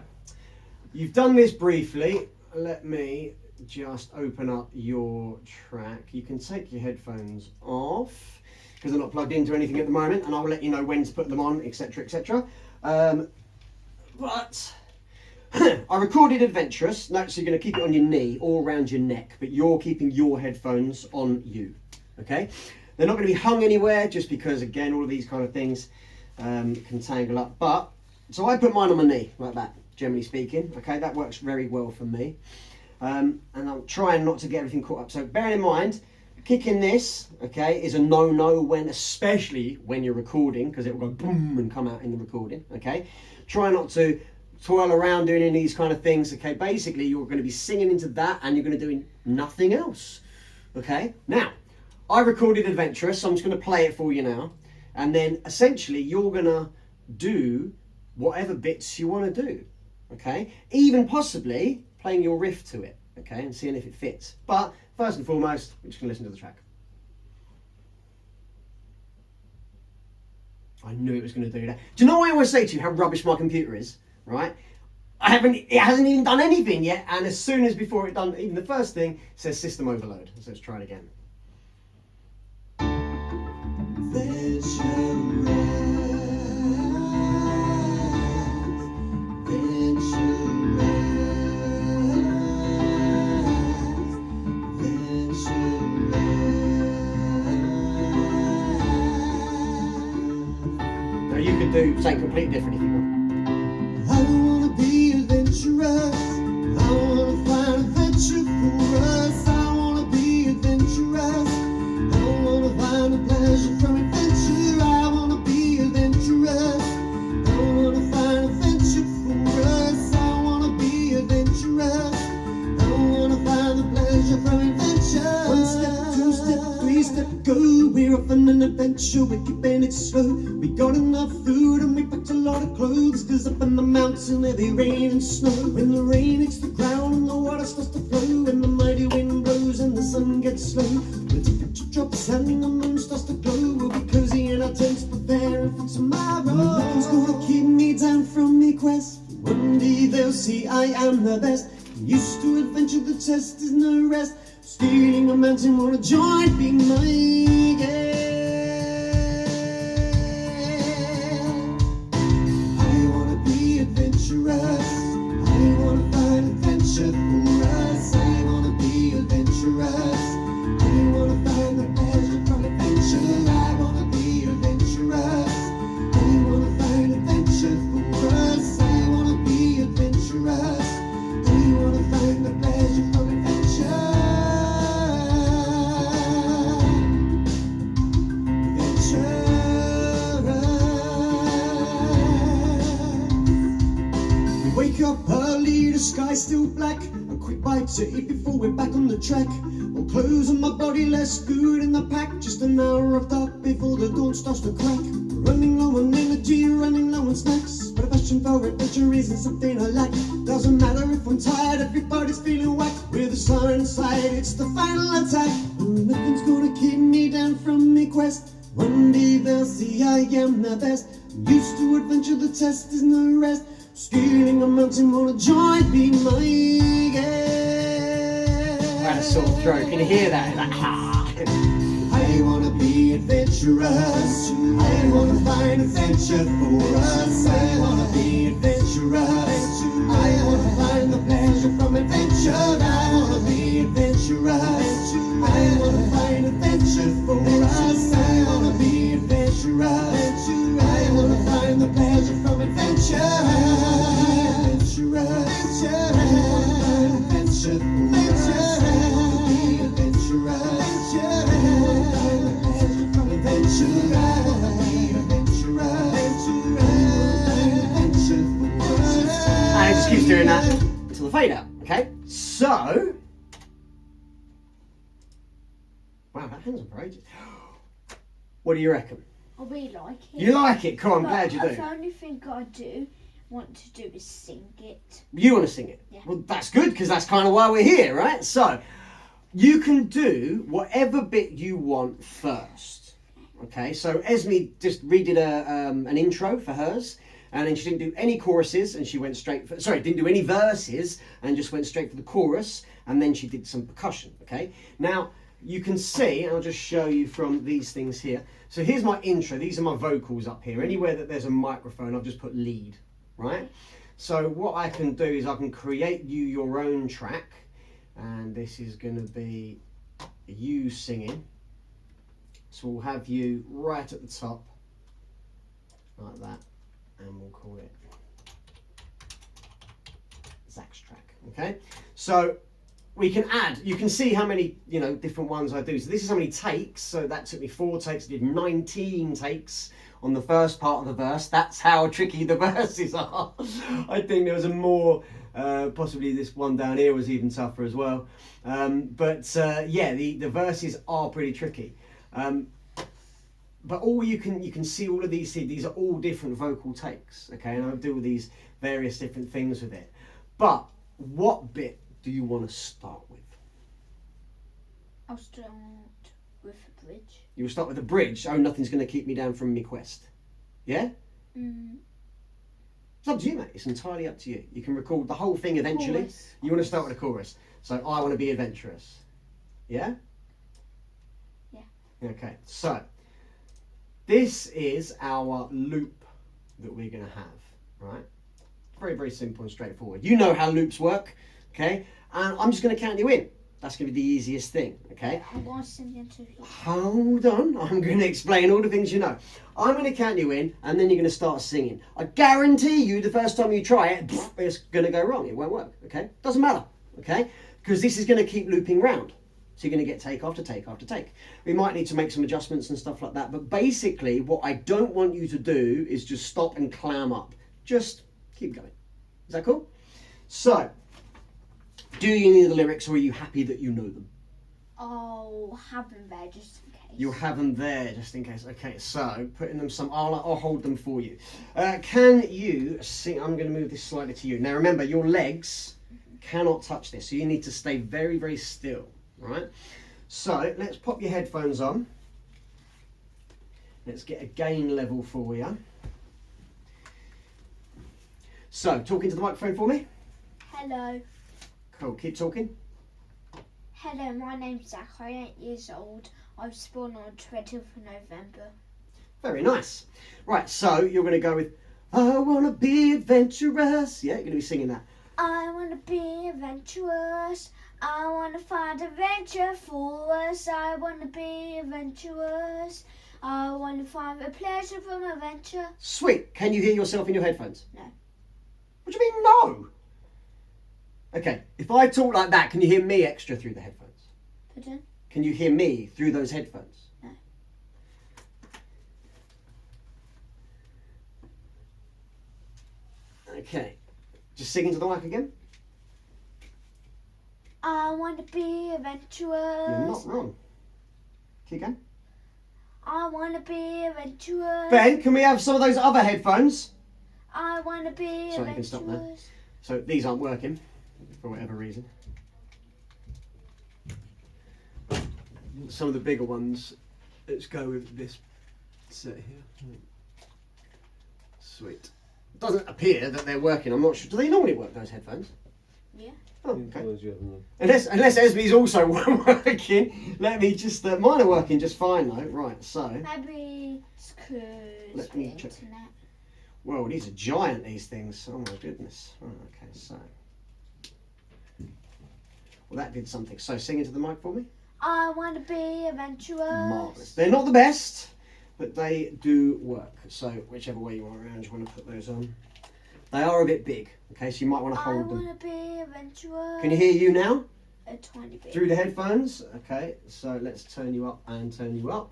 S1: you've done this briefly. Let me just open up your track. You can take your headphones off because they're not plugged into anything at the moment, and I'll let you know when to put them on, etc, etc. But I recorded Adventurous. Note, so you're going to keep it on your knee or around your neck, but you're keeping your headphones on you. Okay, they're not going to be hung anywhere just because, again, all of these kind of things can tangle up. But so I put mine on my knee like that, generally speaking. Okay, that works very well for me. And I'm trying not to get everything caught up. So bearing in mind, kicking this, okay, is a no-no when, especially when you're recording, because it will go boom and come out in the recording. Okay, try not to twirl around doing any of these kind of things. Okay, basically you're going to be singing into that and you're going to do nothing else. Okay, now I recorded Adventurous, so I'm just going to play it for you now, and then essentially you're going to do whatever bits you want to do. Okay, even possibly playing your riff to it, okay, and seeing if it fits. But first and foremost, we're just going to listen to the track. I knew it was going to do that. Do you know what I always say to you, how rubbish my computer is, right? It hasn't even done anything yet, and as soon as before it done even the first thing, it says system overload. So let's try it again. Now you could do something completely different if you want.
S3: I don't wanna be adventurous. I wanna find adventure for us. I wanna be adventurous. I wanna find a pleasure from adventure. I wanna be adventurous. I wanna find adventure for us. I wanna be adventurous. I wanna find the pleasure from adventure. One step, two step, three step, go. We're off on an adventure. We're keeping it slow. We got enough food and we packed a lot of clothes. Cause up in the mountain there be rain and snow. When the rain hits the ground and the water starts to flow, and the mighty wind blows and the sun gets slow, the temperature drops and the moon starts to glow. We'll be cozy in our tents preparing for tomorrow. Nothing's gonna keep me down from me quest. One day they'll see I am the best. I'm used to adventure, the test is no rest. Scaling a mountain, wanna join, be my guest. I wanna be adventurous. I wanna find adventure for us. I wanna be adventurous. I wanna find the pleasure from adventure. I wanna be adventurous. I wanna find adventure for us. I wanna be adventurous. I wanna find the pleasure from adventure. We wake up early, the sky's still black. A quick bite to eat before we're back on the track. More clothes on my body, less food in the pack. Just an hour of dark before the dawn starts to crack. We're running low on energy, running low on snacks. But a passion for adventure isn't something I lack. Doesn't matter if I'm tired, everybody's feeling whack. With the sun inside, it's the final attack. Nothing's gonna keep me down from me quest. One day they'll see I am the best. I'm used to adventure, the test is no rest. Scaling a mountain, wanna join, be my guest.
S1: I had a sore throat. Can you hear that? Like,
S3: I wanna be adventurous. I wanna find adventure for us. I wanna be adventurous. I wanna find the pleasure from adventure. I wanna be adventurous. I wanna find adventure for us. I wanna be adventurous. I wanna find the pleasure from adventure. Adventurous. I wanna find adventure for us. I wanna be adventurous. I wanna find the pleasure from adventure. I wanna be adventurous. I wanna find adventure for us.
S1: and it just keeps doing that until the fade out. Okay, so wow, that hangs on for ages. What do you reckon?
S2: I really like it.
S1: You like it? Cool, I'm
S2: But
S1: glad you do.
S2: The only thing I do want to do is sing it.
S1: You want to sing it?
S2: Yeah.
S1: Well, that's good, because that's kind of why we're here, right? So, you can do whatever bit you want first. Okay, so Esme just redid an intro for hers, and then she didn't do any choruses, and she went straight for, sorry, didn't do any verses, and just went straight for the chorus, and then she did some percussion, okay? Now, you can see, and I'll just show you from these things here. So here's my intro, these are my vocals up here. Anywhere that there's a microphone, I've just put lead, right? So what I can do is I can create you your own track, and this is going to be you singing. So we'll have you right at the top, like that, and we'll call it Zac's track, okay? So we can add, you can see how many, different ones I do. So this is how many takes, so that took me 4 takes, I did 19 takes on the first part of the verse. That's how tricky the verses are. I think there was a more, possibly this one down here was even tougher as well. Yeah, the verses are pretty tricky. But all you can see all of these are all different vocal takes, okay? And I'll do all these various different things with it. But what bit do you want to start with?
S2: I'll start with a bridge.
S1: You'll start with the bridge. Oh, nothing's going to keep me down from my quest. Yeah? It's up to you, mate. It's entirely up to you. You can record the whole thing eventually.
S2: Chorus.
S1: You want to start with a chorus. So, I want to be adventurous. Yeah?
S2: Yeah.
S1: Okay, so this is our loop that we're going to have, right? Very, very simple and straightforward. You know how loops work, okay? And I'm just going to count you in. That's going to be the easiest thing, okay?
S2: I'm going to sing into you.
S1: Hold on, I'm going to explain all the things you know. I'm going to count you in, and then you're going to start singing. I guarantee you, the first time you try it, it's going to go wrong. It won't work, okay? Doesn't matter, okay? Because this is going to keep looping round. So you're going to get take after take after take. We might need to make some adjustments and stuff like that. But basically, what I don't want you to do is just stop and clam up. Just keep going. Is that cool? So, do you need the lyrics, or are you happy that you know them?
S2: I'll have them there just in case.
S1: You'll have them there just in case. Okay, so putting them I'll hold them for you. Can you sing? I'm going to move this slightly to you. Now remember, your legs cannot touch this, so you need to stay very, very still. Right? So let's pop your headphones on. Let's get a gain level for you. So, talking to the microphone for me.
S2: Hello.
S1: Cool, keep talking.
S2: Hello, my name's Zac. I'm 8 years old. I was born on 20th of November.
S1: Very nice. Right, so you're going to go with I want to be adventurous. Yeah, you're going to be singing that.
S2: I want to be adventurous. I want to find adventure for us. I want to be adventurous. I want to find a pleasure from adventure.
S1: Sweet. Can you hear yourself in your headphones?
S2: No.
S1: What do you mean no? Okay, if I talk like that, can you hear me extra through the headphones?
S2: Pardon?
S1: Can you hear me through those headphones?
S2: No.
S1: Okay. Just sing into the mic again.
S2: I want to be adventurous.
S1: You're not wrong. Keep going.
S2: I want to be adventurous.
S1: Ben, can we have some of those other headphones?
S2: I want to be
S1: Sorry, you can stop there.
S2: adventurous.
S1: So these aren't working for whatever reason. Some of the bigger ones, let's go with this set here. Sweet. Doesn't appear that they're working. I'm not sure. Do they normally work, those headphones?
S2: Yeah.
S1: Oh, okay. Unless Esme's also working. Let me just. Mine are working just fine though. Right. So.
S2: Maybe it's because
S1: Let
S2: the
S1: me check.
S2: internet.
S1: Whoa, these are giant. These things. Oh my goodness. Oh, okay. So. Well, that did something. So sing into the mic for me.
S2: I want to be adventurous.
S1: Marvellous. They're not the best, but they do work. So whichever way you want around, you want to put those on. They are a bit big, okay, so you might want to
S2: I
S1: hold them.
S2: want to be adventurous.
S1: Can you hear you now?
S2: A tiny bit.
S1: Through the headphones? Okay, so let's turn you up and turn you up.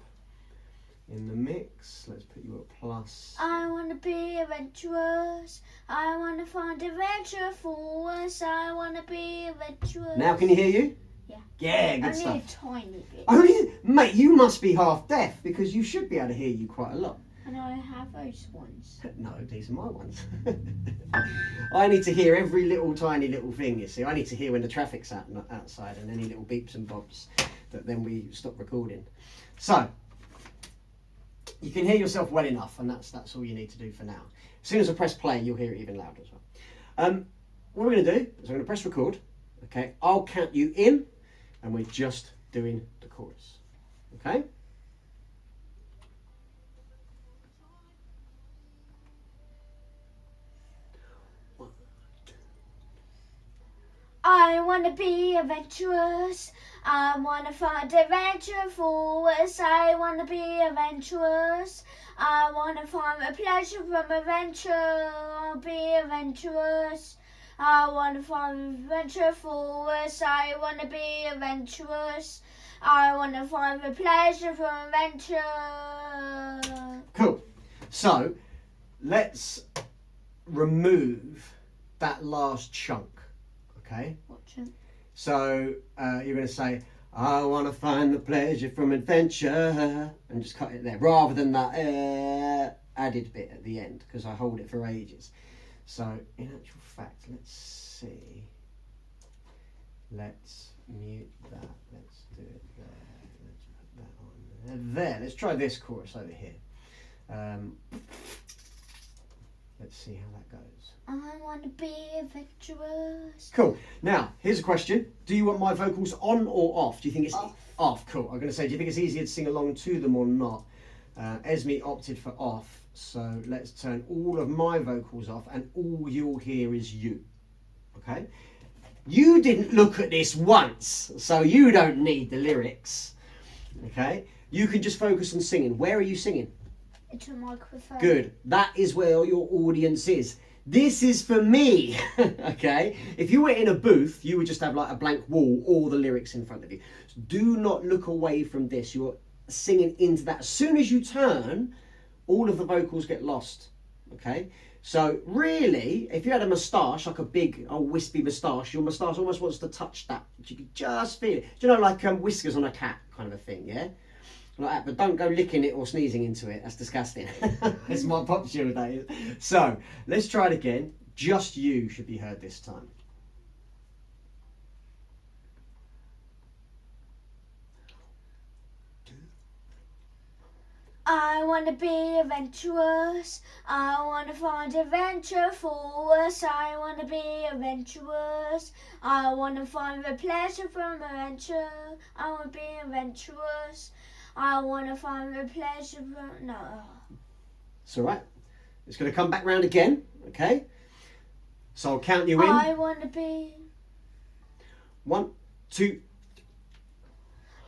S1: In the mix, let's put you at plus.
S2: I want to be adventurous. I want to find adventure for us. I want to be adventurous.
S1: Now can you hear you?
S2: Yeah.
S1: Yeah, good
S2: Only
S1: stuff.
S2: a tiny bit.
S1: Only, mate, you must be half deaf because you should be able to hear you quite a lot.
S2: And I have those ones.
S1: No, these are my ones. I need to hear every little tiny little thing, you see. I need to hear when the traffic's outside and any little beeps and bobs that then we stop recording. So, you can hear yourself well enough, and that's all you need to do for now. As soon as I press play, you'll hear it even louder as well. What we're going to do is I'm going to press record. Okay, I'll count you in, and we're just doing the chorus. Okay?
S2: I wanna be adventurous. I wanna find adventure forwards. I wanna be adventurous. I wanna find a pleasure from adventure. I'll be adventurous. I wanna find adventure forwards. I wanna be adventurous. I wanna find the pleasure from adventure.
S1: Cool. So, let's remove that last chunk. Okay?
S2: Watch it.
S1: So, you're going to say, I want to find the pleasure from adventure, and just cut it there, rather than that added bit at the end, because I hold it for ages. So, in actual fact, let's see. Let's mute that. Let's do it there. Let's put that on there. There. Let's try this chorus over here. Let's see how that goes.
S2: I wanna be adventurous.
S1: Cool. Now, here's a question. Do you want my vocals on or off? Do you think it's off? Cool. I'm going to say, do you think it's easier to sing along to them or not? Esme opted for off, so let's turn all of my vocals off and all you'll hear is you. Okay? You didn't look at this once, so you don't need the lyrics. Okay? You can just focus on singing. Where are you singing?
S2: Into a microphone.
S1: Good. That is where your audience is. This is for me, okay? If you were in a booth, you would just have like a blank wall, all the lyrics in front of you. So do not look away from this. You're singing into that. As soon as you turn, all of the vocals get lost, okay? So really, if you had a moustache, like a big old wispy moustache, your moustache almost wants to touch that. You can just feel it. Do you know, like whiskers on a cat kind of a thing, yeah? Like that, but don't go licking it or sneezing into it. That's disgusting. It's my pop shield, that is. So, let's try it again. Just you should be heard this time.
S2: I wanna be adventurous. I wanna find adventure forwards. I wanna be adventurous. I wanna find the pleasure from adventure. I wanna be adventurous. I wanna find the pleasure from... No.
S1: It's all right. It's going to come back round again, okay? So I'll count you in.
S2: I wanna be...
S1: 1, 2.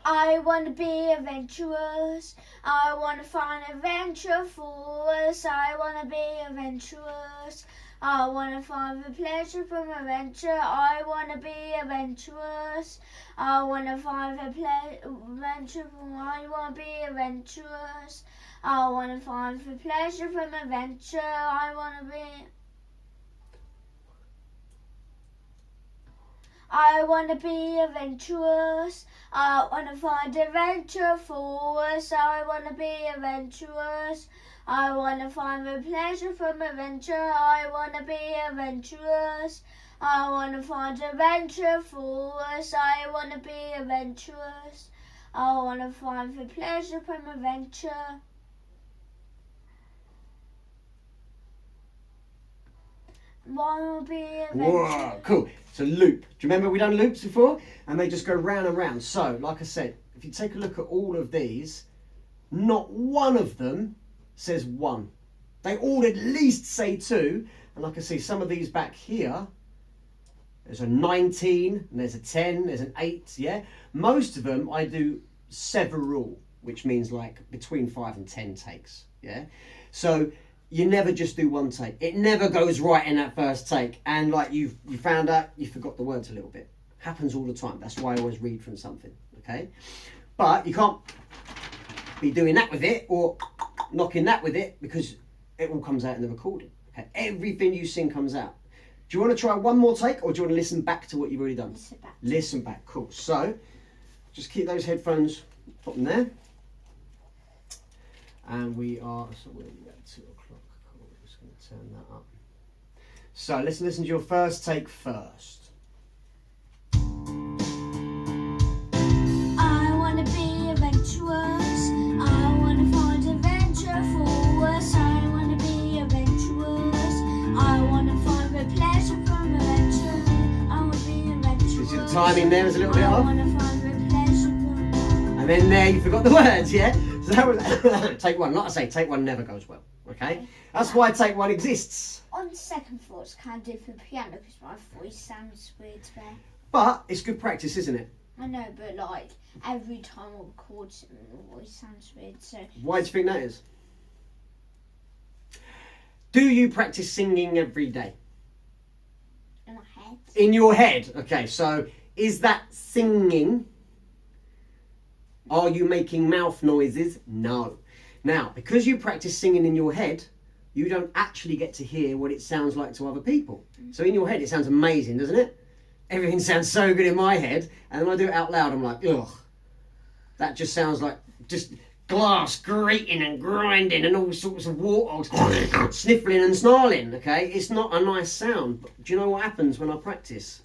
S2: I wanna be adventurous. I wanna find adventure forwards. I wanna be adventurous. I wanna find the pleasure from adventure. I wanna be adventurous. I wanna find the adventure from... I wanna be adventurous. I wanna find the pleasure from adventure. I wanna be... I wanna be adventurous. I wanna find adventure forwards. I wanna be adventurous. I wanna find the pleasure from adventure. I wanna be adventurous. I wanna find adventure forwards. I wanna be adventurous. I wanna find the pleasure from adventure. Wanna be adventure.
S1: Whoa, cool. It's a loop. Do you remember we done loops before? And they just go round and round. So, like I said, if you take a look at all of these, not one of them says 1. They all at least say 2. And like I see, some of these back here, there's a 19, and there's a 10, there's an 8, yeah? Most of them I do several, which means like between 5 and 10 takes, yeah? So you never just do one take. It never goes right in that first take. And like you found out, you forgot the words a little bit. Happens all the time. That's why I always read from something, okay? But you can't be doing that with it or knocking that with it because it all comes out in the recording. Okay? Everything you sing comes out. Do you want to try one more take, or do you want to listen back to what you've already done?
S2: Listen back.
S1: Listen back, cool. So, just keep those headphones, put them there. And we are, so we're at 2 o'clock. Cool, I'm just going to turn that up. So, let's listen to your first take first.
S2: I want to be adventurous. I want to find adventure for us. I want to be adventurous. I want to find the pleasure from adventure. I want to be adventurous.
S1: You see the timing there was a little bit
S2: I
S1: off?
S2: want to find the pleasure from.
S1: And then there you forgot the words, yeah? So that was take one. Like I say, take one never goes well, okay? That's why take one exists.
S2: On second thoughts, can I do for piano because my voice sounds weird there.
S1: But it's good practice, isn't it?
S2: I know, but like every time I record something, my voice sounds weird. So
S1: Why do you think that is? Do you practice singing every day?
S2: in my head,
S1: In your head. Okay, so is that singing? Are you making mouth noises? No. Now, because you practice singing in your head, you don't actually get to hear what it sounds like to other people. So in your head, it sounds amazing, doesn't it? Everything sounds so good in my head, and when I do it out loud, I'm like, ugh. That just sounds like just glass grating and grinding and all sorts of warthogs sniffling and snarling, okay? It's not a nice sound. But do you know what happens when I practice?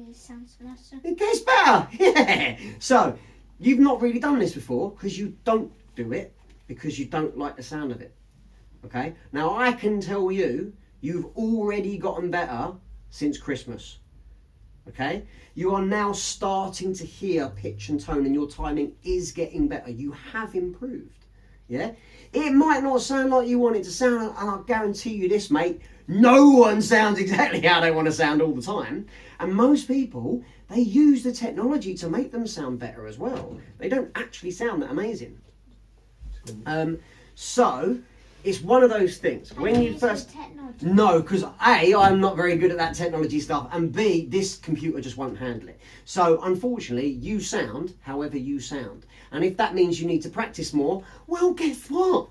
S2: it sounds nicer.
S1: It gets better, yeah. So, you've not really done this before because you don't do it because you don't like the sound of it, okay? Now, I can tell you, you've already gotten better since Christmas, okay? You are now starting to hear pitch and tone and your timing is getting better. You have improved, yeah? It might not sound like you want it to sound, and I'll guarantee you this, mate, no one sounds exactly how they want to sound all the time. And most people, they use the technology to make them sound better as well. They don't actually sound that amazing. So, it's one of those things. When you first...
S2: Technology.
S1: No, because A, I'm not very good at that technology stuff, and B, this computer just won't handle it. So, unfortunately, you sound however you sound. And if that means you need to practice more, well, guess what?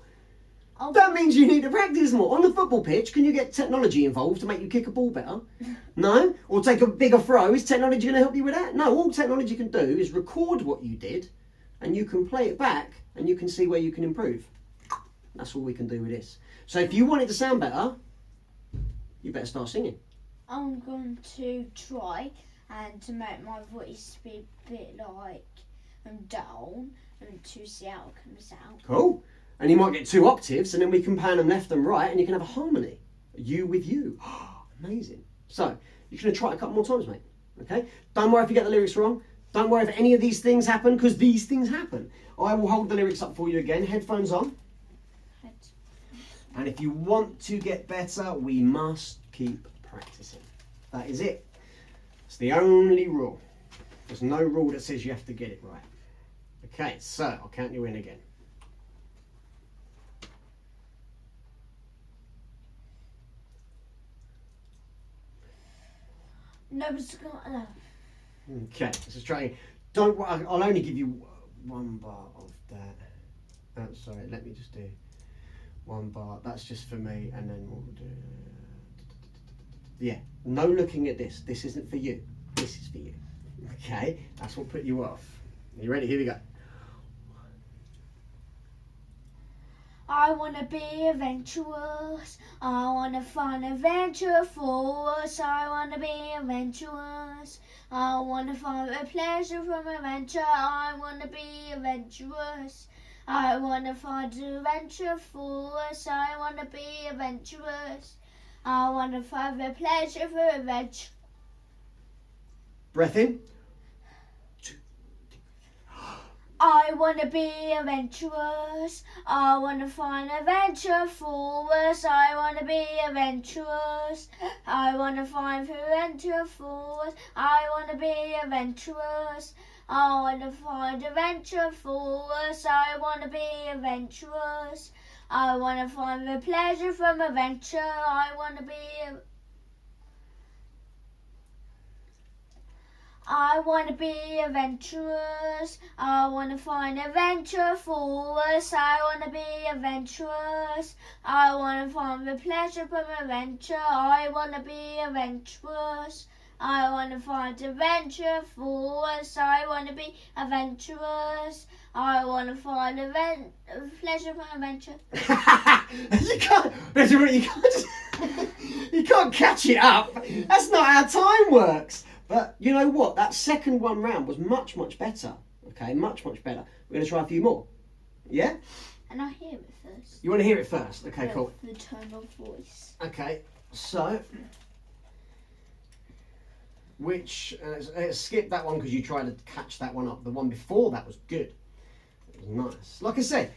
S2: Oh.
S1: That means you need to practice more. On the football pitch, can you get technology involved to make you kick a ball better? No? Or take a bigger throw? Is technology going to help you with that? No, all technology can do is record what you did, and you can play it back, and you can see where you can improve. That's all we can do with this. So if you want it to sound better, you better start singing.
S2: I'm going to try and to make my voice be a bit like down and to see how it comes out.
S1: Cool. And you might get 2 octaves, and then we can pan them left and right, and you can have a harmony. You with you. Amazing. So, you're going to try it a couple more times, mate. Okay? Don't worry if you get the lyrics wrong. Don't worry if any of these things happen, because these things happen. I will hold the lyrics up for you again. Headphones on. And if you want to get better, we must keep practicing. That is it. It's the only rule. There's no rule that says you have to get it right. Okay, so I'll count you in again.
S2: No, it's got enough.
S1: Okay, let's just try. Don't worry, I'll only give you 1 bar of that. Sorry, let me just do 1 bar. That's just for me, and then we'll do. Yeah, no looking at this. This isn't for you. This is for you. Okay, that's what put you off. Are you ready? Here we go.
S2: I want to be adventurous. I want to find adventure for us. I want to be adventurous. I want to find a pleasure from adventure. I want to be adventurous. I want to find adventure for us. I want to be adventurous. I want to find the pleasure for adventure.
S1: Breath in.
S2: I want to be adventurous. I want to find adventure for us. I want to be adventurous. I want to find adventure for us. I want to be adventurous. I want to find adventure for us. I want to be adventurous. I want to find the pleasure from adventure. I want to be I want to be adventurous. I want to find adventure for us. I want to be adventurous. I want to find the pleasure from adventure. I want to be adventurous. I want to find adventure for us. I want to be adventurous. I want to find pleasure from adventure.
S1: you can't. You can't catch it up. That's not how time works. But you know what? That second one round was much, much better. Okay, much, much better. We're going to try a few more. Yeah?
S2: And I hear it first.
S1: You want to hear it first? Okay, cool.
S2: The tone of voice.
S1: Okay, so... skip that one because you tried to catch that one up. The one before that was good. It was nice. Like I said,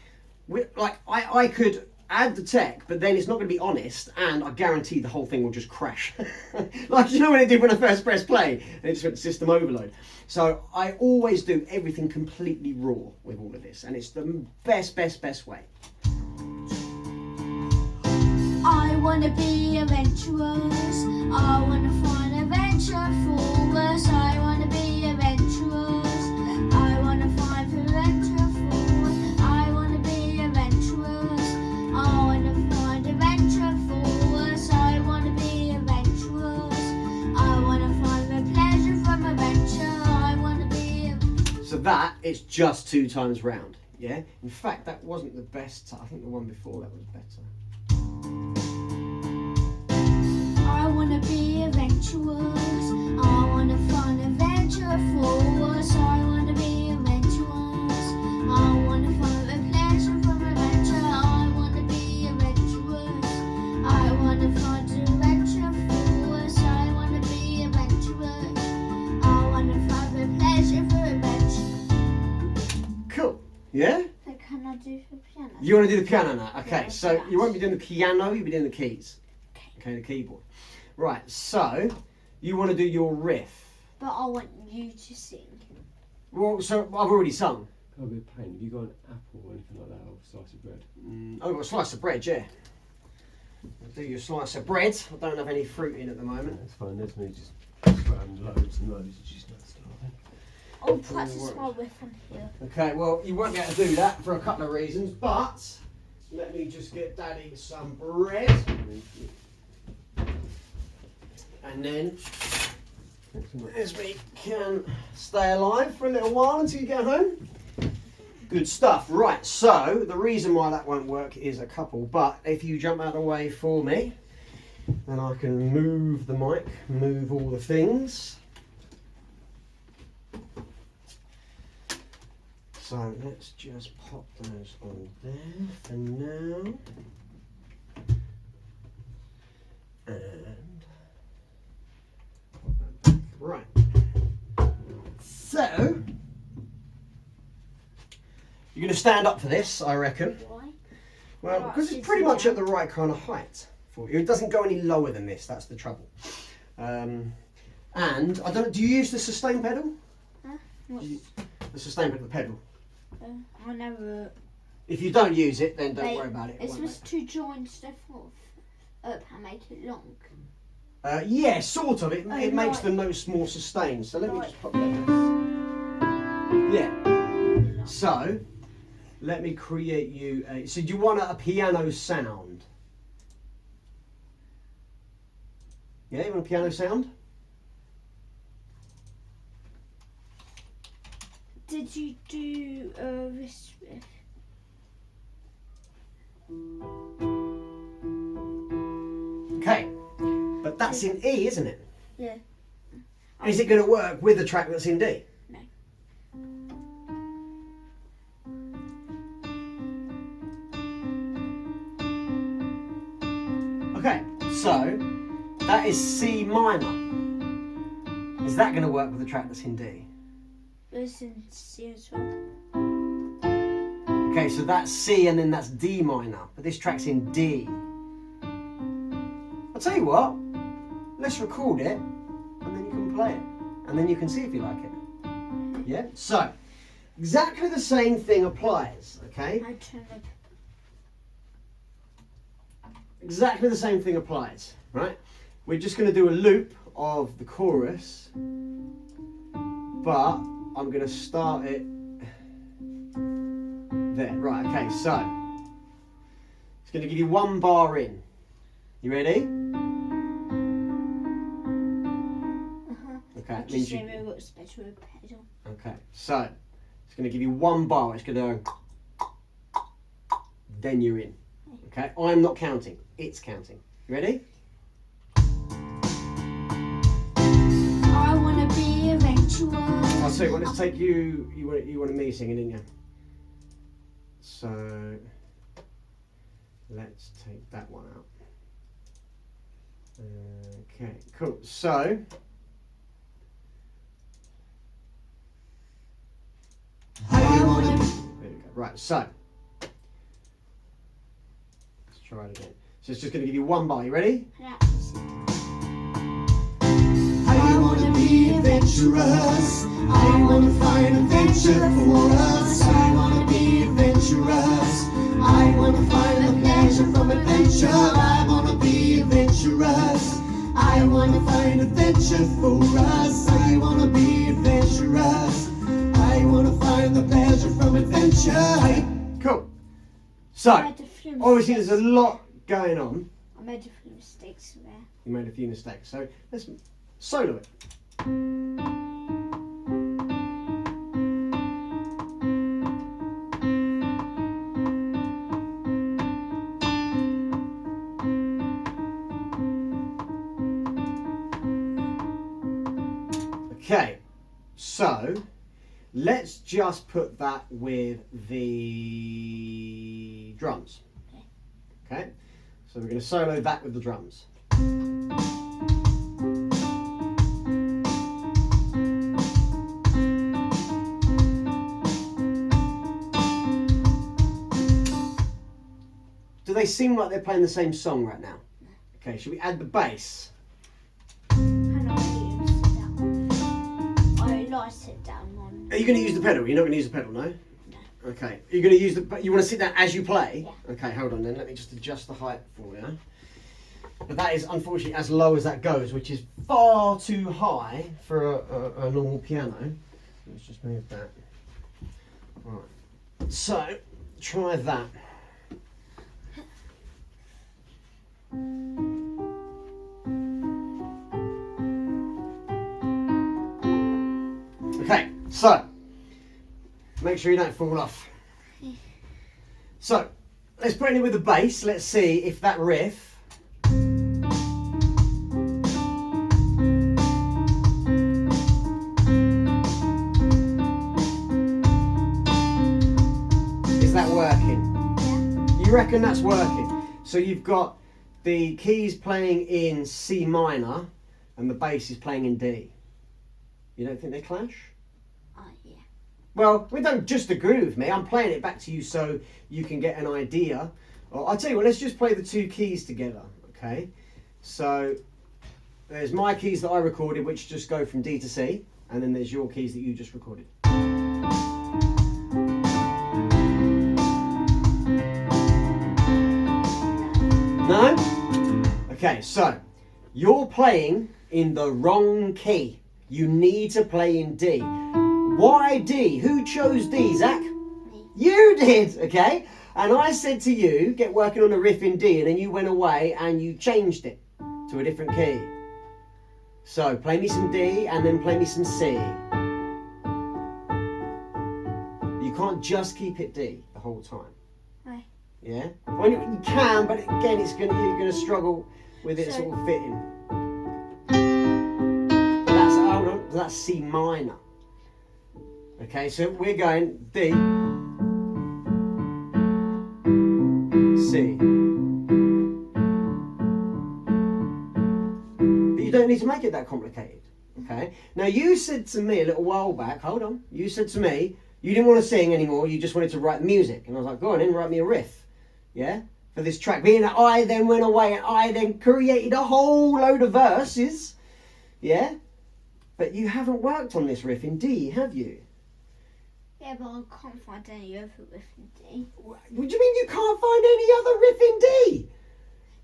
S1: I could add the tech, but then it's not going to be honest, and I guarantee the whole thing will just crash. Like, you know when it did when I first pressed play, and it just went to system overload. So I always do everything completely raw with all of this, and it's the best way.
S2: I want to be adventurous. I want to find adventure for us. I want to be adventurous. I want to find adventure for us. I want to be adventurous. I want to find adventure for us. I want to be adventurous. I want to find the pleasure from adventure. I want to be.
S1: So that is just 2 times round. Yeah. In fact, that wasn't the best. I think the one before that was better.
S2: I want to be adventurous. I want to find adventure for us. I want to be adventurous. I want to find the pleasure from adventure. I want to be adventurous. I want to find adventure for us. I want to be adventurous. I want to find the pleasure for adventure.
S1: Cool. Yeah?
S2: So can I do the piano?
S1: You want to do the piano now? Okay,
S2: Yeah,
S1: so
S2: yes.
S1: you won't be doing the piano, you'll be doing the keys. Okay, the keyboard. Right, so you want to do your riff.
S2: But I want you to sing.
S1: Well, so I've already sung.
S3: Can't be a pain. Have you got an apple or anything like that, or a slice of bread?
S1: I've got a slice of bread, yeah. I'll do your slice of bread. I don't have any fruit in at the moment.
S3: That's fine. There's me just grabbing loads and loads of cheese nuts.
S2: I'll practice my riff on here.
S1: Okay, well, you won't be able to do that for a couple of reasons, but let me just get Daddy some bread. And then Esme can stay alive for a little while until you get home. Good stuff. Right, so the reason why that won't work is a couple, but if you jump out of the way for me, then I can move the mic, move all the things. So let's just pop those on there for now. And pop that back. Right. So you're going to stand up for this, I reckon.
S2: Why?
S1: Well, because it's pretty much at the right kind of height for you. It doesn't go any lower than this. That's the trouble. And I don't know. Do you use the sustain pedal?
S2: Huh?
S1: The sustain pedal.
S2: I never.
S1: If you don't use it, then don't
S2: Wait,
S1: worry about it.
S2: It's supposed to join stuff up and make it long.
S1: Yeah, sort of. It makes
S2: right.
S1: the notes more sustained. So let me
S2: Right.
S1: just pop that. Yeah. So let me create you a. So do you want a piano sound? Yeah, you want a piano sound?
S2: Did you do this riff?
S1: Okay, but that's in E, isn't it?
S2: Yeah.
S1: Is it going to work with the track that's in D?
S2: No.
S1: Okay, so that is C minor. Is that going to work with the track that's in D?
S2: It's in C as well.
S1: Okay, so that's C and then that's D minor, but this track's in D. I'll tell you what, let's record it and then you can play it and then you can see if you like it. Yeah, so exactly the same thing applies, okay?
S2: I turn up.
S1: Exactly the same thing applies, right? We're just going to do a loop of the chorus. but I'm going to start it there. Right, okay, so it's going to give you 1 bar in. You ready? Okay, it means you... Okay, so it's going to give you 1 bar. It's going to go... Then you're in. Okay, I'm not counting. It's counting. You ready?
S2: I want to be eventual.
S1: I'll say, well, let's take you. You wanted me singing, didn't you? So let's take that one out. Okay, cool. So
S3: I wanna
S1: there we go. Right, so let's try it again. So it's just going to give you 1 bar. You ready?
S3: I wanna be adventurous. I wanna find adventure for us. I wanna be adventurous. I wanna find the pleasure from adventure. I wanna be adventurous. I wanna find adventure for us. I wanna be adventurous. I wanna find the pleasure from adventure.
S1: Cool. So obviously there's a lot going on.
S2: I made a few mistakes there.
S1: You made a few mistakes. So let's solo it. Okay, so let's just put that with the drums. Okay, so we're going to solo that with the drums. Do they seem like they're playing the same song right now? Okay, should we add the bass?
S2: Sit down on.
S1: Are you going to use the pedal? You're not going to use the pedal, no?
S2: No.
S1: Okay. Are you going to use the... You want to sit down as you play?
S2: Yeah.
S1: Okay, hold on then. Let me just adjust the height for you. But that is unfortunately as low as that goes, which is far too high for a normal piano. Let's just move that. Right. So, try that. Okay, so make sure you don't fall off. So let's put it in with the bass. Let's see if that riff is that working? You reckon that's working? So you've got the keys playing in C minor and the bass is playing in D. You don't think they clash?
S2: Yeah.
S1: Well, we don't just agree with me. I'm playing it back to you so you can get an idea. Well, I'll tell you what, let's just play the 2 keys together, okay? So there's my keys that I recorded, which just go from D to C, and then there's your keys that you just recorded. No? Okay, so you're playing in the wrong key. You need to play in D. Why D? Who chose D, Zach?
S2: Me.
S1: You did, okay? And I said to you, get working on a riff in D, and then you went away and you changed it to a different key. So play me some D and then play me some C. You can't just keep it D the whole time.
S2: Right.
S1: Yeah? Well, you can, but again, you're gonna struggle with it sort of fitting. Hold on, that's C minor. Okay, so we're going D, C. But you don't need to make it that complicated. Okay? Now you said to me a little while back, hold on, you said to me, you didn't want to sing anymore, you just wanted to write music. And I was like, go on in, write me a riff. Yeah? For this track. Being that I then went away and I then created a whole load of verses. Yeah? But you haven't worked on this riff in D, have you?
S2: Yeah, but I can't find any other riff in D.
S1: What do you mean you can't find any other riff in D?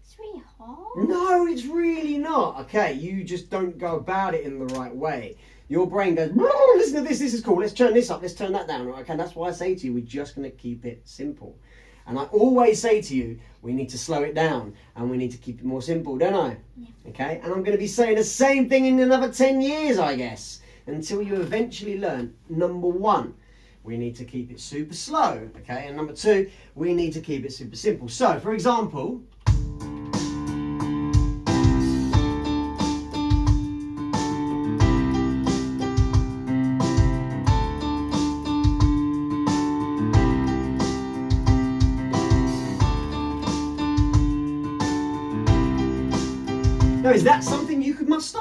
S2: It's really hard.
S1: No, it's really not. Okay, you just don't go about it in the right way. Your brain goes, listen to this is cool, let's turn this up, let's turn that down. Right? Okay, that's why I say to you, we're just going to keep it simple. And I always say to you, we need to slow it down and we need to keep it more simple, don't I?
S2: Yeah.
S1: Okay, and I'm going to be saying the same thing in another 10 years, I guess, until you eventually learn, number one, we need to keep it super slow, okay? And number two, we need to keep it super simple. So, for example, now, is that something you could muster?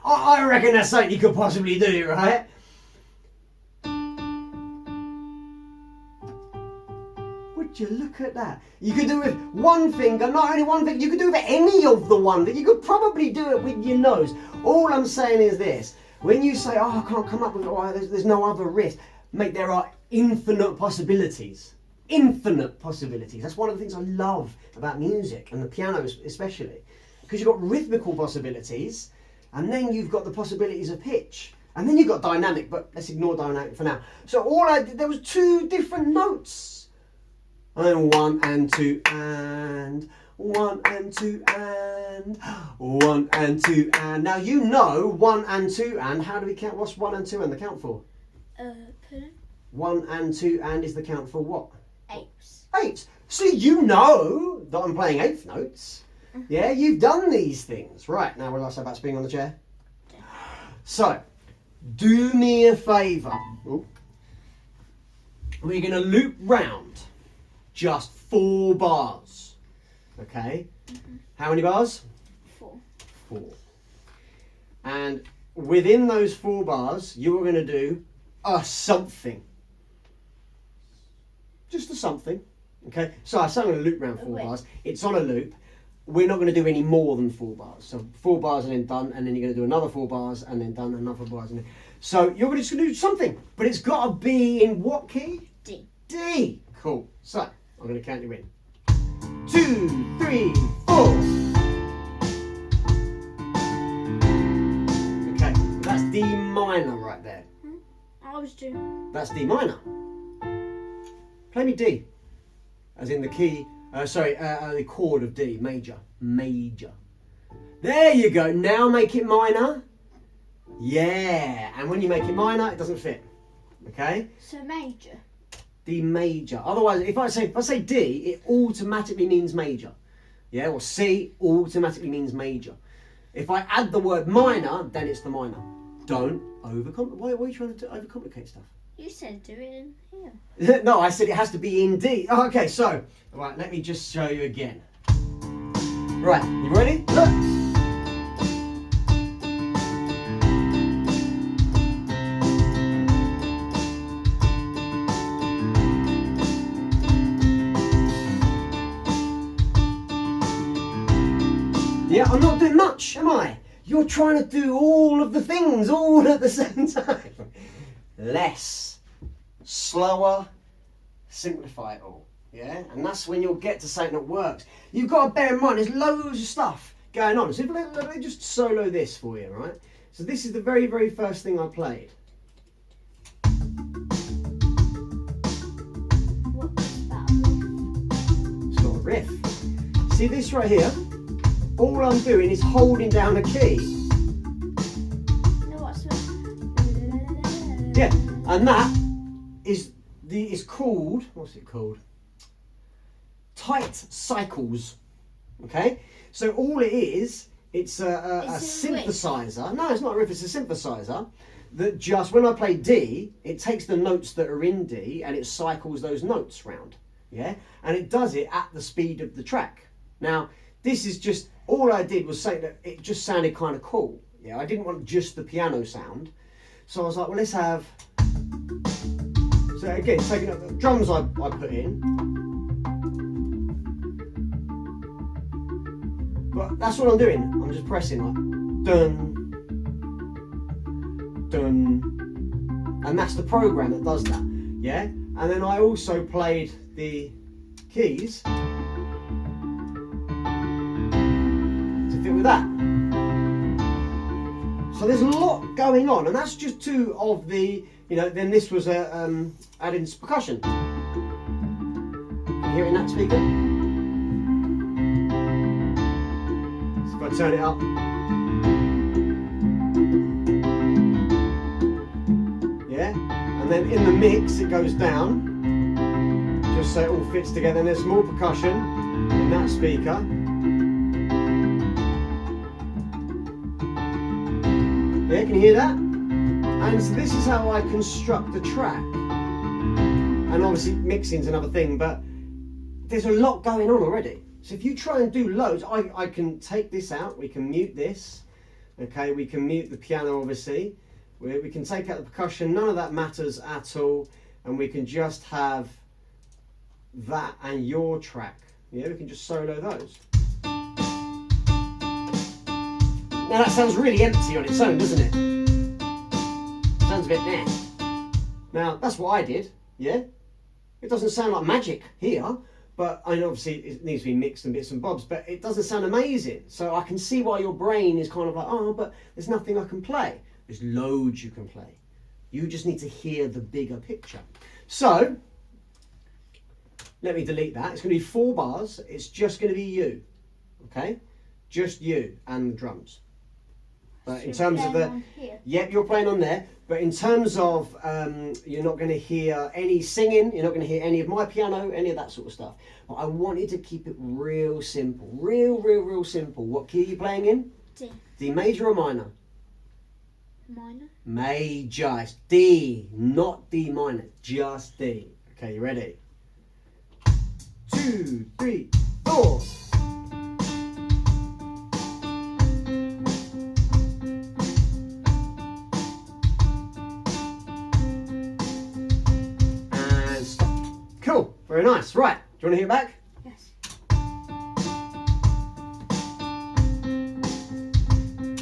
S1: I reckon that's something you could possibly do, right? Would you look at that? You could do it with one finger, not only one finger, you could do it with any of the one, but you could probably do it with your nose. All I'm saying is this, when you say, oh, I can't come up with, there's no other riff, mate, there are infinite possibilities. Infinite possibilities. That's one of the things I love about music, and the piano especially, because you've got rhythmical possibilities, and then you've got the possibilities of pitch, and then you've got dynamic, but let's ignore dynamic for now. So all I did, there was two different notes, and one and two and one and two and one and two and. Now you know one and two and. How do we count? What's one and two and the count for?
S2: Pardon?
S1: 1 and 2 and is the count for what?
S2: Eighths.
S1: Eighths. So you know that I'm playing eighth notes. Yeah, you've done these things. Right, now what did I say about spinning on the chair?
S2: Yeah.
S1: So, do me a favour. Ooh. We're going to loop round just 4 bars. Okay?
S2: Mm-hmm.
S1: How many bars?
S2: 4.
S1: 4. And within those 4 bars, you're going to do a something. Just a something. Okay? So I say I'm going to loop round 4 bars. It's on a loop. We're not going to do any more than 4 bars. So 4 bars and then done, and then you're going to do another 4 bars and then done, another 4 bars. And then... So you're just going to do something, but it's got to be in what key?
S2: D.
S1: D. Cool. So I'm going to count you in. 2, 3, 4. Okay, that's D minor right there.
S2: I was doing.
S1: That's D minor. Play me D, as in the key. The chord of D, major. Major. There you go. Now make it minor. Yeah. And when you make it minor, it doesn't fit. Okay?
S2: So major.
S1: D major. Otherwise, if I say D, it automatically means major. Yeah? Or C automatically means major. If I add the word minor, then it's the minor. Don't overcomplicate. Why are you trying to overcomplicate stuff?
S2: You said do it in here.
S1: No, I said it has to be in D. Oh, okay, so, right, let me just show you again. Right, you ready? Look. Yeah, I'm not doing much, am I? You're trying to do all of the things all at the same time. Less, slower, simplify it all, yeah? And that's when you'll get to something that works. You've got to bear in mind, there's loads of stuff going on. So let me just solo this for you, right? So this is the very, very first thing I played.
S2: What's that?
S1: It's not a riff. See this right here? All I'm doing is holding down a key. Yeah, and that is called, what's it called? Tight cycles. Okay? So all it is, it's a synthesizer. No, it's not a riff, it's a synthesizer that just, when I play D, it takes the notes that are in D and it cycles those notes round. Yeah? And it does it at the speed of the track. Now, this is just, all I did was say that it just sounded kind of cool. Yeah, I didn't want just the piano sound. So I was like, well, let's have... So again, taking up the drums I put in. But that's what I'm doing. I'm just pressing like, dun, dun. And that's the program that does that, yeah? and then I also played the keys to fit with that. So there's a lot going on, and that's just two of the, then this was adding percussion. Can you hear it in that speaker? So if I turn it up. Yeah, and then in the mix it goes down, just so it all fits together, and there's more percussion in that speaker. Yeah, can you hear that? And so this is how I construct the track. And obviously mixing's another thing, but there's a lot going on already. So if you try and do loads, I can take this out, we can mute this, okay, we can mute the piano obviously, we can take out the percussion, none of that matters at all, and we can just have that and your track. Yeah, we can just solo those. Now that sounds really empty on its own, doesn't it? Sounds a bit meh. Now that's what I did, yeah? It doesn't sound like magic here, but obviously it needs to be mixed and bits and bobs, but it doesn't sound amazing. So I can see why your brain is kind of like, oh, but there's nothing I can play. There's loads you can play. You just need to hear the bigger picture. So, let me delete that. It's going to be 4 bars. It's just going to be you, okay? Just you and the drums. But in terms of the, yep, you're playing on there. But in terms of, you're not going to hear any singing. You're not going to hear any of my piano, any of that sort of stuff. But I wanted to keep it real simple, real simple. What key are you playing in?
S2: D.
S1: D major or minor?
S2: Minor.
S1: Major. It's D, not D minor. Just D. Okay, you ready? 2, 3, 4. And stop. Cool. Very nice. Right. Do you want to hear it back?
S2: Yes.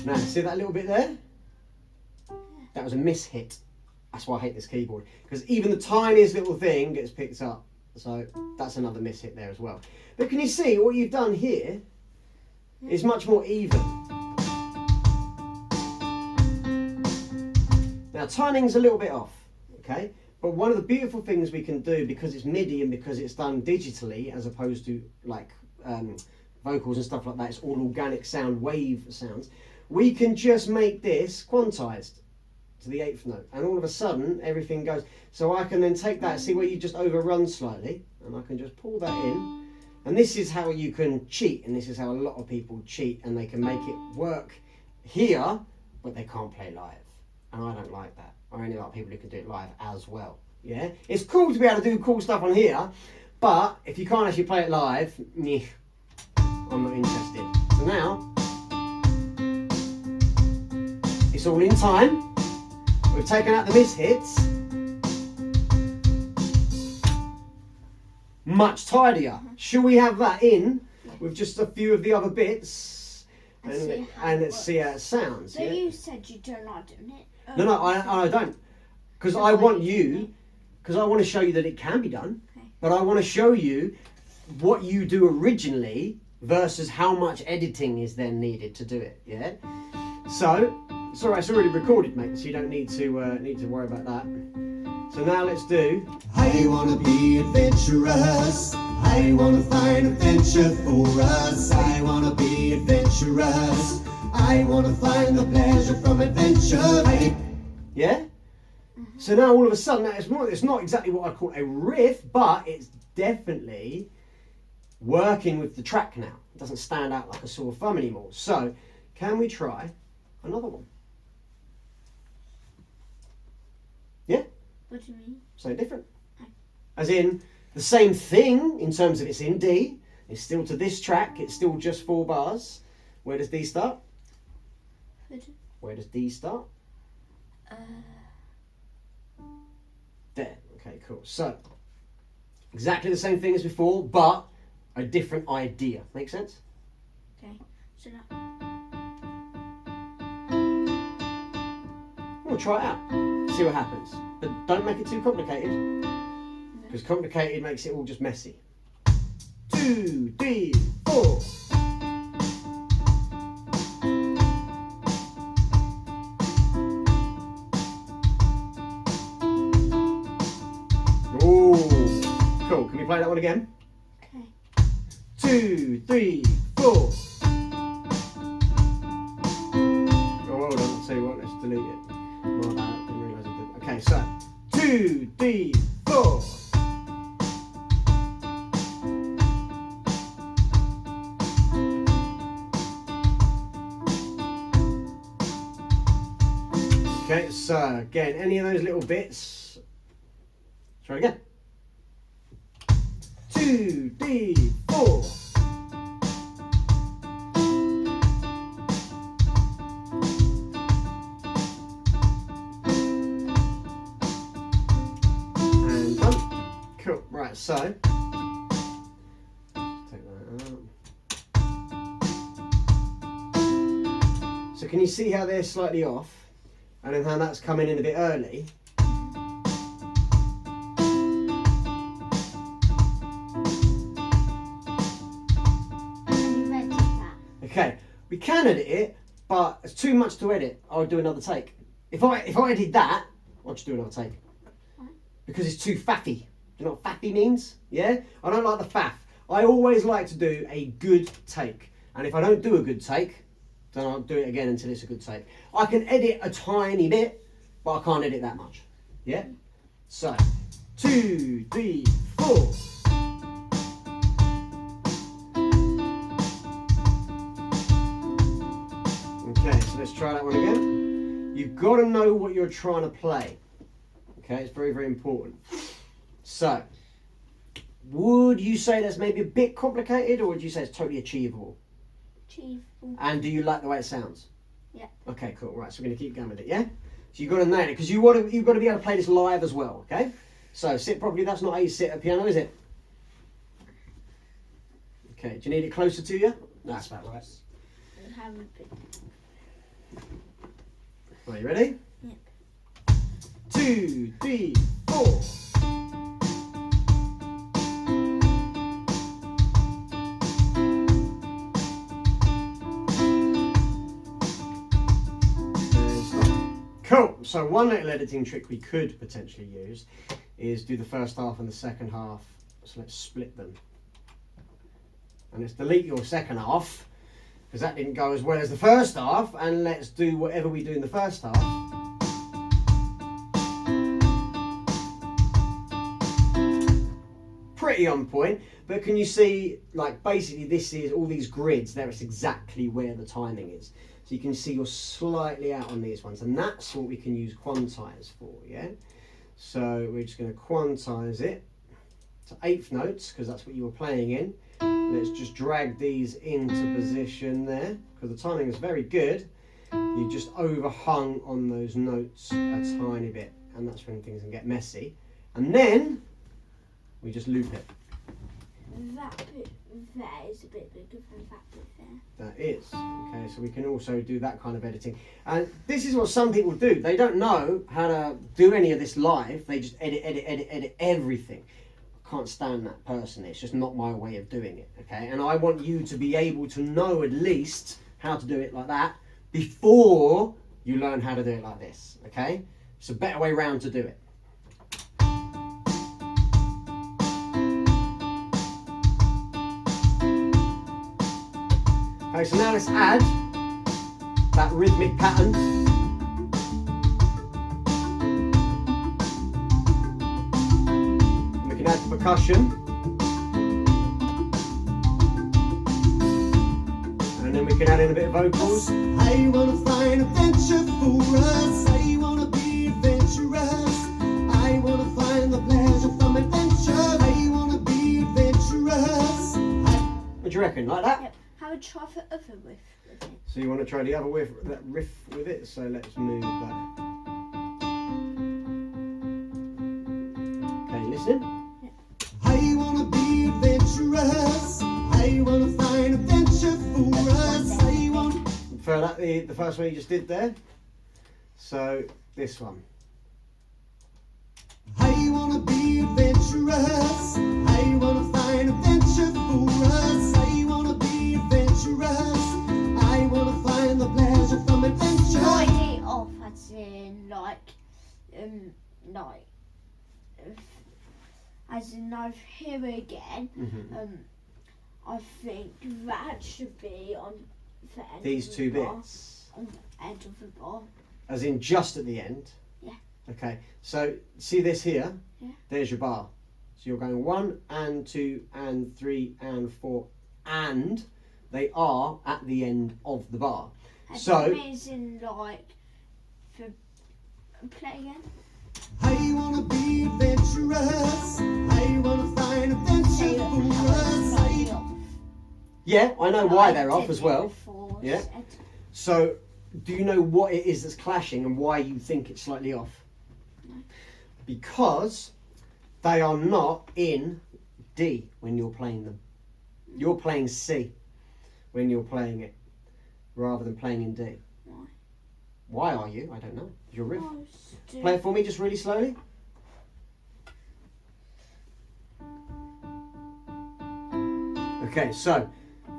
S1: Now, see that little bit there? That was a miss-hit. That's why I hate this keyboard. Because even the tiniest little thing gets picked up. So that's another miss-hit there as well. But can you see what you've done here is much more even. Now timing's a little bit off, okay? But one of the beautiful things we can do, because it's MIDI and because it's done digitally as opposed to like vocals and stuff like that, it's all organic sound, wave sounds, we can just make this quantized to the 8th note, and all of a sudden everything goes. So I can then take that, see where you just overrun slightly, and I can just pull that in, and this is how you can cheat, and this is how a lot of people cheat, and they can make it work here, but they can't play live, and I don't like that. I only like people who can do it live as well. Yeah, it's cool to be able to do cool stuff on here, but if you can't actually play it live, meh, I'm not interested. So now it's all in time. We've taken out the miss-hits. Much tidier. Should we have that in with just a few of the other bits? And let's see how it sounds.
S2: So
S1: yeah?
S2: you said you don't like doing it.
S1: No, I don't. Because I want you, because I want to show you that it can be done, but I want to show you what you do originally versus how much editing is then needed to do it, yeah? So, it's alright, it's already recorded, mate, so you don't need to worry about that. So now let's do...
S3: I wanna be adventurous. I wanna find adventure for us. I wanna be adventurous. I wanna find the pleasure from adventure.
S1: Yeah? So now all of a sudden, it's not exactly what I call a riff, but it's definitely working with the track now. It doesn't stand out like a sore thumb anymore. So, can we try another one? Yeah?
S2: What do you mean?
S1: So different. As in, the same thing in terms of it's in D, it's still to this track, it's still just 4 bars. Where does D start? Where does D start? There. Okay, cool. So, exactly the same thing as before, but a different idea. Make sense?
S2: Okay. So now.
S1: We'll try it out. See what happens. But don't make it too complicated. Because complicated makes it all just messy. 2, 3, 4. Oh, cool. Can we play that one again?
S2: Okay.
S1: 2, 3, 4. Oh, hold on. I'll tell you what. Let's delete it. My bad. Didn't realise I did. Okay, so 2, 3, 4. Okay, so again, any of those little bits. Try again. 2, 3, 4. And done. Cool. Right, so take that out. So can you see how they're slightly off? And then how that's coming in a bit early. Okay, we can edit it, but it's too much to edit. I'll do another take. If I edit that, I'll just do another take. Because it's too faffy. Do you know what faffy means? Yeah? I don't like the faff. I always like to do a good take. And if I don't do a good take, then I'll do it again until it's a good take. I can edit a tiny bit, but I can't edit that much. Yeah? So, 2, 3, 4. Okay, so let's try that one again. You've got to know what you're trying to play. Okay, it's very, very important. So, would you say that's maybe a bit complicated, or would you say it's totally achievable?
S2: Achievable.
S1: And do you like the way it sounds?
S2: Yeah.
S1: Okay, cool. Right, so we're going to keep going with it, yeah? So you've got to nail it, because you've got to be able to play this live as well, okay? So sit properly. That's not how you sit at a piano, is it? Okay, do you need it closer to you? That's about right.
S2: Have a bit.
S1: Are you ready?
S2: Yeah.
S1: 2, 3, 4. Cool. So one little editing trick we could potentially use is do the first half and the second half. So let's split them. And let's delete your second half, because that didn't go as well as the first half, and let's do whatever we do in the first half. Pretty on point, but can you see, like, basically this is all these grids, there is exactly where the timing is. So you can see you're slightly out on these ones, and that's what we can use quantize for, yeah? So we're just going to quantize it to eighth notes, because that's what you were playing in. Let's just drag these into position there, because the timing is very good. You just overhung on those notes a tiny bit, and that's when things can get messy. And then we just loop it.
S2: That bit there is a bit bigger than that bit there.
S1: That is. Okay, so we can also do that kind of editing. And this is what some people do. They don't know how to do any of this live. They just edit everything. I can't stand that personally. It's just not my way of doing it. Okay, and I want you to be able to know at least how to do it like that before you learn how to do it like this. Okay, it's a better way round to do it. Okay, so now let's add that rhythmic pattern. We can add the percussion. And then we can add in a bit of vocals.
S3: I wanna find adventure for us. I wanna be adventurous. I wanna find the pleasure from adventure. I wanna be adventurous.
S1: What do you reckon? Like that?
S2: Yep. Have a try for other riff with it.
S1: So you want to try the other that riff with it? So let's move that. Okay, listen.
S3: I wanna be adventurous. I wanna find adventure for us. I want.
S1: Prefer that the first one you just did there. So this one.
S3: I wanna be adventurous. adventurous. I wanna find adventure for us. I wanna be adventurous. I wanna find the pleasure from adventure.
S2: Slightly off, as in as in over here again. I think that should be on the end.
S1: These
S2: of
S1: two
S2: the bar,
S1: bits.
S2: on the end of the bar.
S1: As in just at the end?
S2: Yeah.
S1: Okay, so see this here?
S2: Yeah.
S1: There's your bar. So you're going 1 and 2 and 3 and 4 and they are at the end of the bar.
S2: And
S1: So
S2: amazing, for play again.
S3: I wanna be adventurous. I wanna find adventure for us.
S1: yeah, I know why they're off as well. Yeah.
S2: Said.
S1: So do you know what it is that's clashing and why you think it's slightly off?
S2: No.
S1: Because they are not in D when you're playing them. You're playing C when you're playing it, rather than playing in D.
S2: Why?
S1: Why are you? I don't know. Your riff.
S2: Oh,
S1: Play it for me just really slowly. Okay, so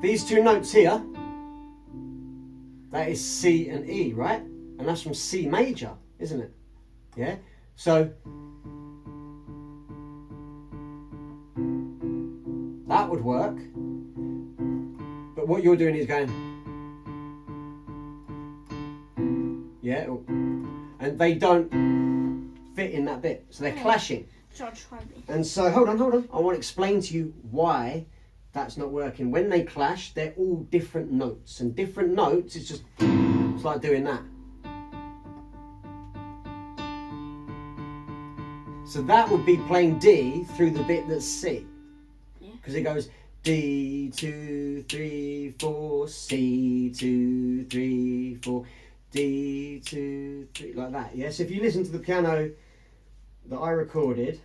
S1: these two notes here, that is C and E, right? And that's from C major, isn't it? Yeah? So that would work. But what you're doing is going, yeah, and they don't fit in that bit, so they're clashing.
S2: So I'll try this.
S1: And so, hold on. I want to explain to you why that's not working. When they clash, they're all different notes, and different notes, it's like doing that. So that would be playing D through the bit that's C, because it goes D 2 3 4 C 2 3 4 D 2 3 like that. Yeah. So if you listen to the piano that I recorded.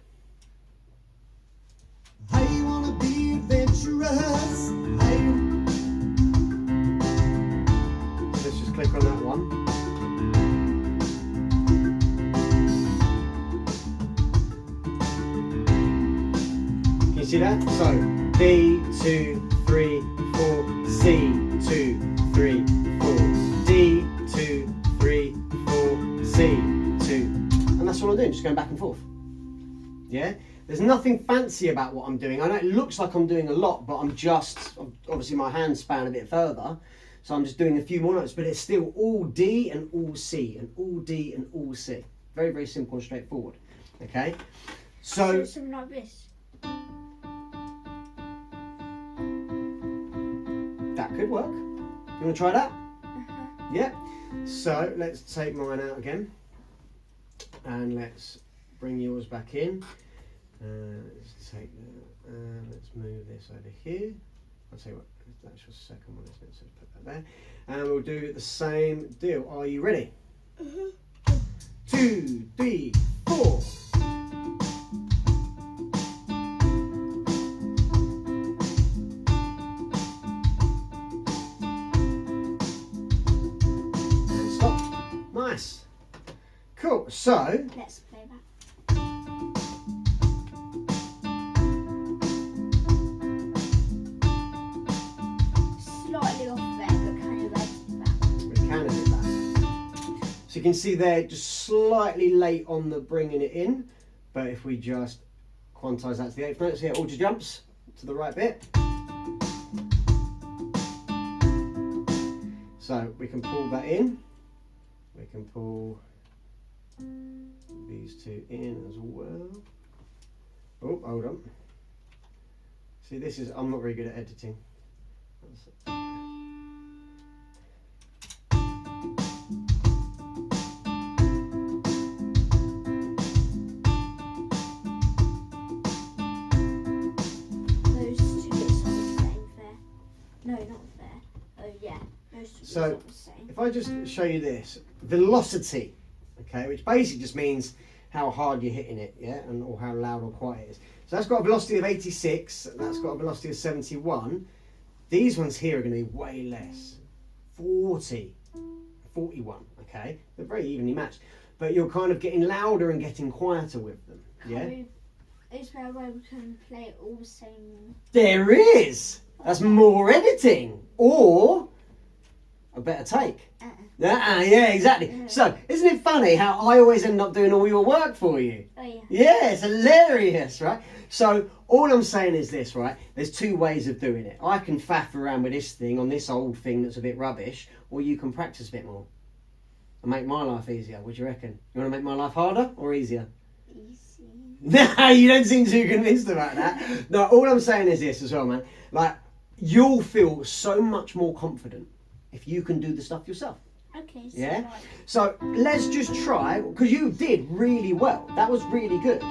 S3: I wanna be adventurous.
S1: Let's just click on that one. Can you see that? So D 2 3 4 C 2 3 4 D 2 3 4 C 2, and that's all I'm doing, just going back and forth. Yeah. There's nothing fancy about what I'm doing. I know it looks like I'm doing a lot, but obviously my hands span a bit further, so I'm just doing a few more notes, but it's still all D and all C, and all D and all C. Very, very simple and straightforward. Okay? So
S2: something like this.
S1: that could work. You want to try that? Yeah. So let's take mine out again, and let's bring yours back in. Let's take that, let's move this over here. I'll tell you what, that's your second one, isn't it? So put that there. And we'll do the same deal. Are you ready? 2, 3, 4. And stop. Nice. Cool. So
S2: Let's play that. Slightly off there, but kind of edit that.
S1: we can edit that. So you can see they're just slightly late on the bringing it in, but if we just quantize that to the 8th note, so yeah, all just jumps to the right bit. So we can pull that in. We can pull these two in as well. Oh, hold on. See, this is, I'm not very good at editing.
S2: Those two bits are the same there. No, not there. Oh yeah, those two bits
S1: So,
S2: are the same.
S1: if I just show you this, velocity, okay, which basically just means how hard you're hitting it, yeah, and or how loud or quiet it is. So that's got a velocity of 86, that's got a velocity of 71. These ones here are going to be way less, 40, 41, okay? They're very evenly matched, but you're kind of getting louder and getting quieter with them, yeah?
S2: Is there a way we can play it all the same?
S1: There is. That's more editing or a better take. Yeah, exactly. So, isn't it funny how I always end up doing all your work for you?
S2: Oh yeah.
S1: Yeah, it's hilarious, right? So, all I'm saying is this, right? There's two ways of doing it. I can faff around with this thing on this old thing that's a bit rubbish, or you can practice a bit more and make my life easier. What do you reckon? You want to make my life harder or easier?
S2: Easy.
S1: No, you don't seem too convinced about that. No, all I'm saying is this as well, man. Like, you'll feel so much more confident if you can do the stuff yourself.
S2: Okay. So
S1: Yeah? So let's just try, because you did really well. That was really good.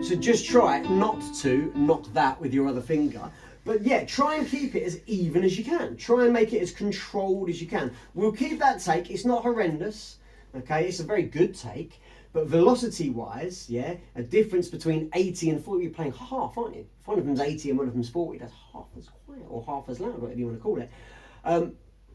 S1: So just try not to knock that with your other finger. But yeah, try and keep it as even as you can. Try and make it as controlled as you can. We'll keep that take. It's not horrendous. Okay, it's a very good take. But velocity-wise, yeah, a difference between 80 and 40, you're playing half, aren't you? If one of them's 80 and one of them's 40, that's half as quiet or half as loud, whatever you want to call it.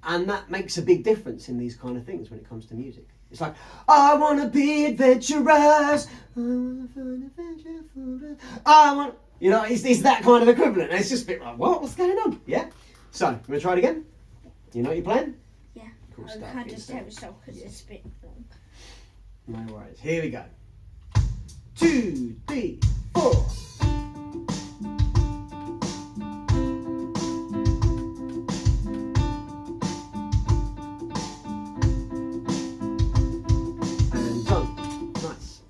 S1: And that makes a big difference in these kind of things when it comes to music. It's like, I want to be adventurous. I want to find adventure for us. I want... You know, it's that kind of equivalent. And it's just a bit like, what? What's going on? Yeah? So, you want to try it again? You know what you're playing?
S2: Yeah.
S1: Cool
S2: I
S1: stuff.
S2: can't
S1: Good
S2: just
S1: stuff.
S2: tell myself because it's a bit long.
S1: No worries. Here we go. 2, 3, 4. And done. Nice.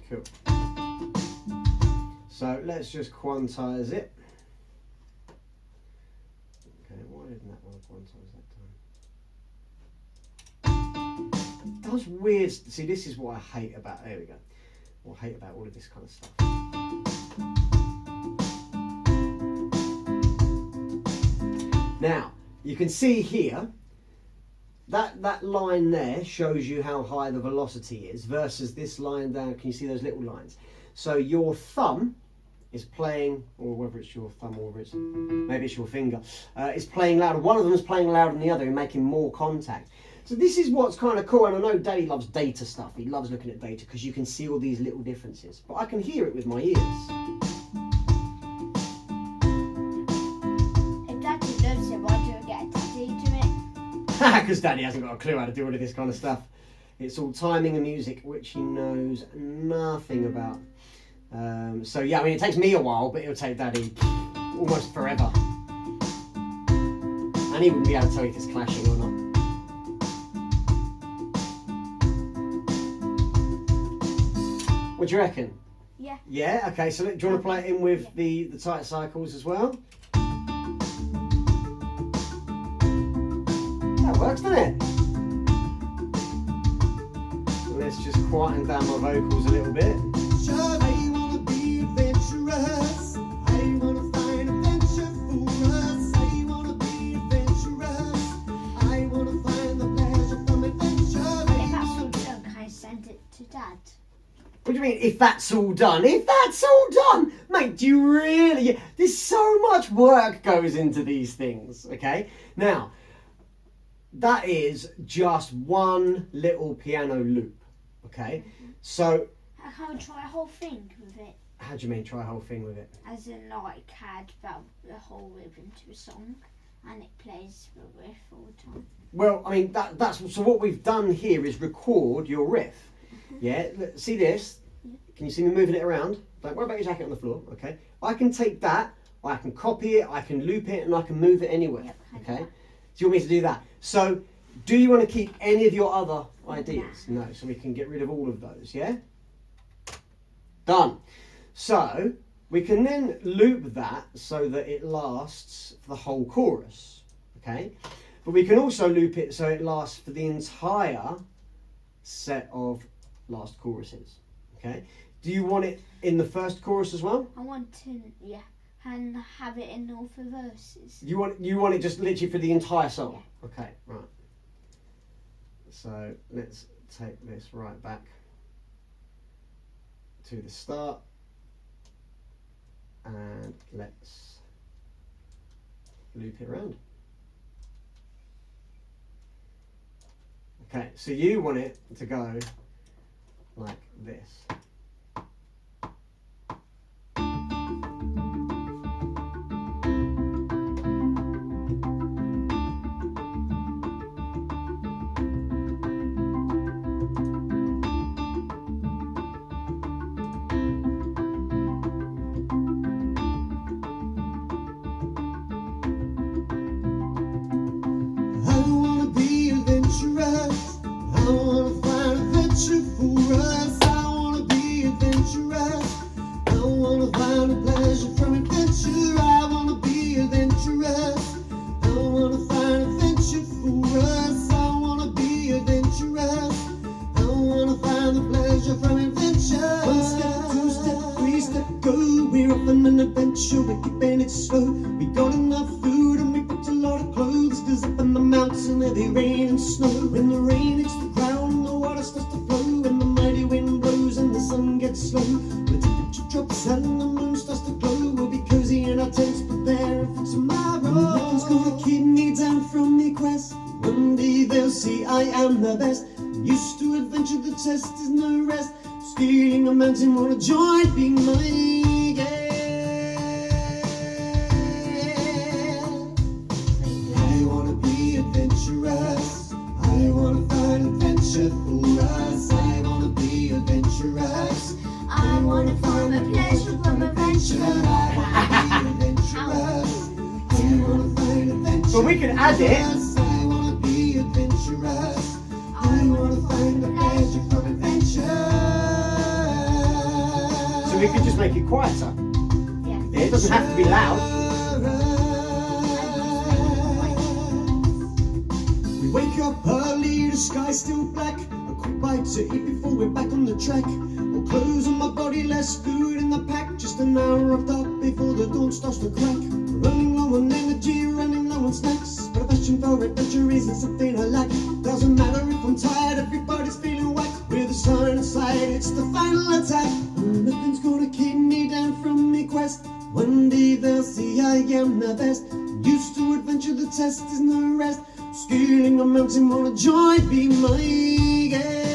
S1: Cool. So let's just quantize it. Okay, why didn't that one quantize that time? That was weird. See, this is what I hate about, there we go. What I hate about all of this kind of stuff. Now, you can see here, that line there shows you how high the velocity is versus this line down. Can you see those little lines? So your thumb is playing, or whether it's your thumb or it's, maybe it's your finger, is playing louder. One of them is playing louder than the other and making more contact. So this is what's kind of cool, and I know Daddy loves data stuff. He loves looking at data because you can see all these little differences. But I can hear it with my ears.
S2: If Daddy loves it, why do I get Daddy to it?
S1: Because Daddy hasn't got a clue how to do all of this kind of stuff. It's all timing and music, which he knows nothing about. So yeah, I mean, it takes me a while, but it'll take Daddy almost forever. And he wouldn't be able to tell you if it's clashing or not. What do you reckon?
S2: Yeah.
S1: Yeah, okay, so do you want to play it in with the tight cycles as well? That works, doesn't it? Let's just quieten down my vocals a little bit.
S3: I wanna be adventurous. I wanna find adventure for us. I wanna be adventurous. I wanna find the pleasure from adventure.
S2: If that's all done, can I send it to Dad?
S1: What do you mean, if that's all done? If that's all done? Mate, do you really? There's so much work goes into these things, okay? Now, that is just one little piano loop, okay? So,
S2: I can't try a whole thing with it.
S1: how do you mean, try a whole thing with it?
S2: As in, like, add the whole rhythm to a song, and it plays the riff all the time.
S1: Well, I mean, that's so what we've done here is record your riff. Yeah, see this? Can you see me moving it around? Don't worry about your jacket on the floor, okay? I can take that, I can copy it, I can loop it, and I can move it anywhere,
S2: Yep,
S1: okay? Do you want me to do that? So, do you want to keep any of your other ideas? No, so we can get rid of all of those, yeah? Done. So, we can then loop that so that it lasts for the whole chorus, okay? But we can also loop it so it lasts for the entire set of last choruses, okay? Do you want it in the first chorus as well?
S2: I want to, yeah, and have it in all the verses.
S1: You want it just literally for the entire song? Okay, right. So let's take this right back to the start and let's loop it around. Okay, so you want it to go like this.
S3: find a pleasure from adventure. I wanna be adventurous. I wanna find adventure for us. I wanna be adventurous. I wanna find the pleasure from adventure. 1 step, 2 step, 3 step, go. We're off on an adventure, we're keeping it slow. We got enough food and we picked a lot of clothes. 'Cause up in the mountains there'll be rain and snow. When the rain hits the ground and the water starts to flow, and the mighty wind blows and the sun gets slow, the temperature drops and the moon starts to glow. We'll be cozy in our tents, preparing for tomorrow. Nothing's gonna keep me down from my quest. One day they'll see I am the best. I'm used to adventure, the test is no rest. Scaling a mountain, wanna join, be my guest. I wanna be adventurous. I wanna find adventure for us. I wanna be adventurous.
S2: I wanna find the pleasure from adventure.
S3: I wanna be adventurous. I wanna find adventure.
S1: But we can add it.
S3: I wanna be adventurous. I wanna find the pleasure from adventure.
S1: So we could just make it quieter.
S2: Yes.
S1: Yeah, it doesn't have to be loud.
S3: We wake up early, the sky's still black. A quick bite to eat before we're back on the track. More clothes on my body, less food in the pack. Just an hour of dark before the dawn starts to crack. Running low on energy, running low on snacks. But a passion for adventure isn't something I lack. Doesn't matter if I'm tired, everybody's feeling whack. With the sun inside, it's the final attack. Nothing's gonna keep me down from my quest. One day they'll see I am the best. Used to adventure, the test is no rest. Scaling a mountain, wanna join, be my guest.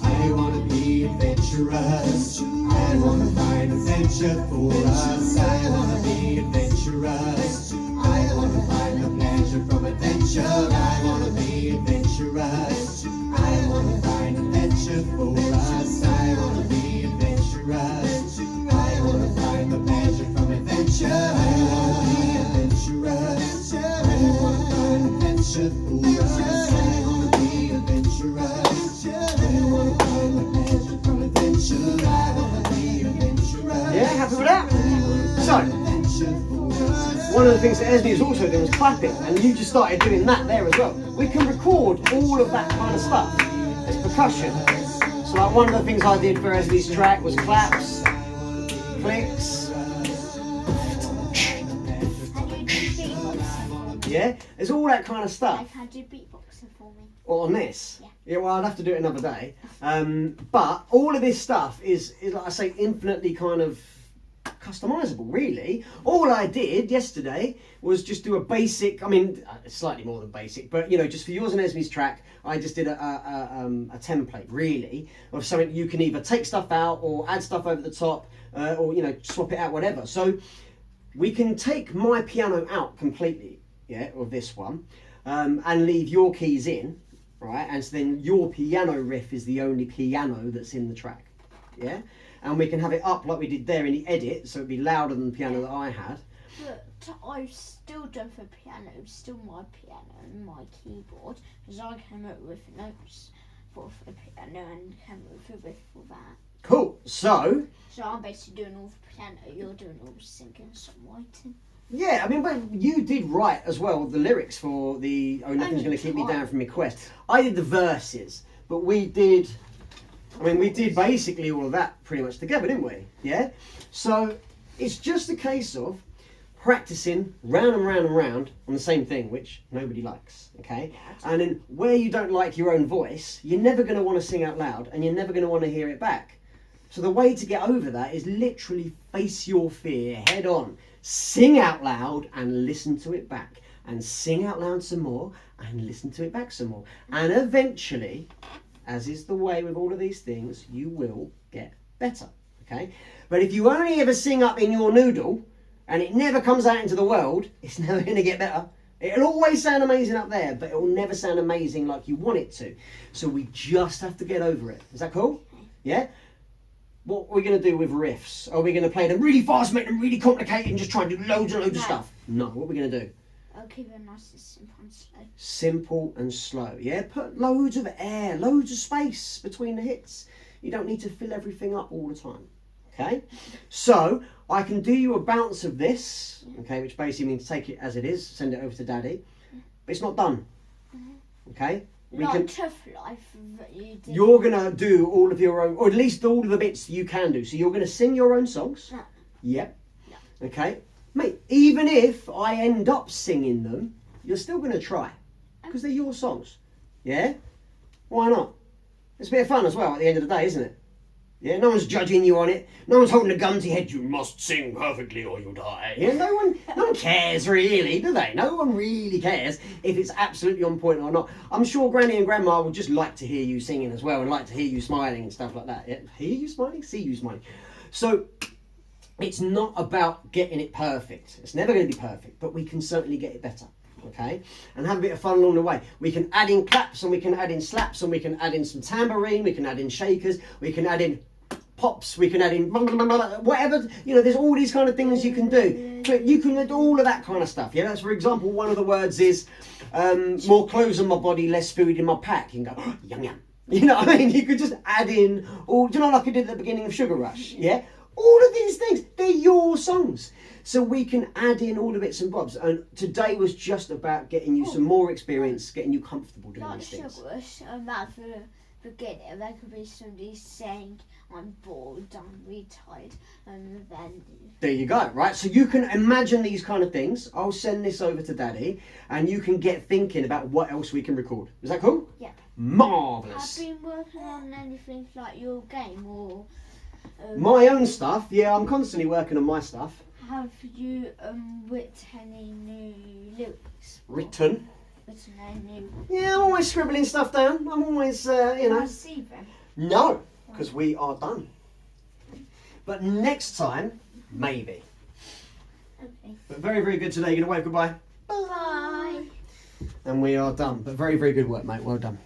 S3: I wanna be adventurous. I wanna find adventure for us. I wanna be adventurous. I wanna find the pleasure from adventure. I wanna be adventurous. I wanna find adventure for us. I wanna be adventurous. I wanna find the pleasure from adventure. I wanna be adventurous. I wanna find adventure for us. I wanna be adventurous. I wanna find the pleasure from adventure. I wanna be adventurous.
S1: Yeah, happy with that? So, one of the things that Esme is also doing is clapping, and you just started doing that there as well. We can record all of that kind of stuff as percussion. So like one of the things I did for Esme's track was claps, clicks, yeah? There's all that kind of stuff.
S2: Like, how do you beatboxing for me?
S1: Or on this?
S2: Yeah.
S1: Yeah, well, I'd have to do it another day. But all of this stuff is, like I say, infinitely kind of customizable, really. All I did yesterday was just do a basic, I mean, slightly more than basic, but, you know, just for yours and Esme's track, I just did a template, really, of something you can either take stuff out or add stuff over the top, or, you know, swap it out, whatever. So we can take my piano out completely, yeah, of this one, and leave your keys in, right? And so then your piano riff is the only piano that's in the track, yeah? And we can have it up like we did there in the edit, so it'd be louder than the piano that I had.
S2: But I've still done for piano, still my piano and my keyboard, because I came up with notes for the piano and came up with a riff for that.
S1: Cool. So
S2: I'm basically doing all the piano, you're doing all the singing and songwriting.
S1: yeah, I mean, but you did write as well the lyrics for the "Oh, Nothing's Gonna Keep Me Down from My Quest." I did the verses, but we did basically all of that pretty much together, didn't we? Yeah. So it's just a case of practicing round and round and round on the same thing, which nobody likes, okay? And then where you don't like your own voice, you're never going to want to sing out loud, and you're never going to want to hear it back. So the way to get over that is literally face your fear head on. Sing out loud and listen to it back. And sing out loud some more and listen to it back some more. And eventually, as is the way with all of these things, you will get better, okay? But if you only ever sing up in your noodle and it never comes out into the world, it's never going to get better. It'll always sound amazing up there, but it will never sound amazing like you want it to. So we just have to get over it. Is that cool? Yeah? What are we going to do with riffs? Are we going to play them really fast, make them really complicated and just try and do loads and loads of stuff? No, what are we going to do?
S2: I'll keep it nice and simple and slow.
S1: Simple and slow, yeah? Put loads of air, loads of space between the hits. You don't need to fill everything up all the time. Okay, so I can do you a bounce of this, okay, which basically means take it as it is, send it over to Daddy, but it's not done. Okay,
S2: Tough life that you did.
S1: You're gonna do all of your own, or at least all of the bits you can do. So you're gonna sing your own songs.
S2: No.
S1: Yep.
S2: No.
S1: Okay, mate. Even if I end up singing them, you're still gonna try because they're your songs. Yeah. Why not? It's a bit of fun as well at the end of the day, isn't it? Yeah, no one's judging you on it. No one's holding a gun to your head. You must sing perfectly or you'll die. Yeah, no one cares really, do they? No one really cares if it's absolutely on point or not. I'm sure Granny and Grandma would just like to hear you singing as well and like to hear you smiling and stuff like that. Yeah? Hear you smiling? See you smiling. So it's not about getting it perfect. It's never going to be perfect, but we can certainly get it better. Okay, and have a bit of fun along the way. We can add in claps and we can add in slaps and we can add in some tambourine, we can add in shakers, we can add in pops, we can add in whatever, you know, there's all these kind of things you can do. But you can do all of that kind of stuff. Yeah, that's, for example, one of the words is more clothes on my body, less food in my pack. You can go, oh, yum yum. You know what I mean? You could just add in all, do you know, like I did at the beginning of Sugar Rush? Yeah, all of these things, they're your songs. So we can add in all the bits and bobs. And today was just about getting you some more experience, getting you comfortable doing these things.
S2: Sugar Rush, at the beginning, there could be somebody saying, I'm bored, I'm really tired, and then...
S1: There you go, right? So you can imagine these kind of things. I'll send this over to Daddy, and you can get thinking about what else we can record. Is that cool?
S2: Yep.
S1: Marvellous.
S2: Have you been working on anything like your game, or...
S1: my own stuff? Yeah, I'm constantly working on my stuff.
S2: Have you written any new lyrics?
S1: Written
S2: any new...
S1: Yeah, I'm always scribbling stuff down. I'm always, you know...
S2: Can I see them?
S1: No, because we are done. But next time, maybe.
S2: Okay.
S1: But very, very good today. You're going to wave goodbye.
S2: Bye.
S1: And we are done. But very, very good work, mate. Well done.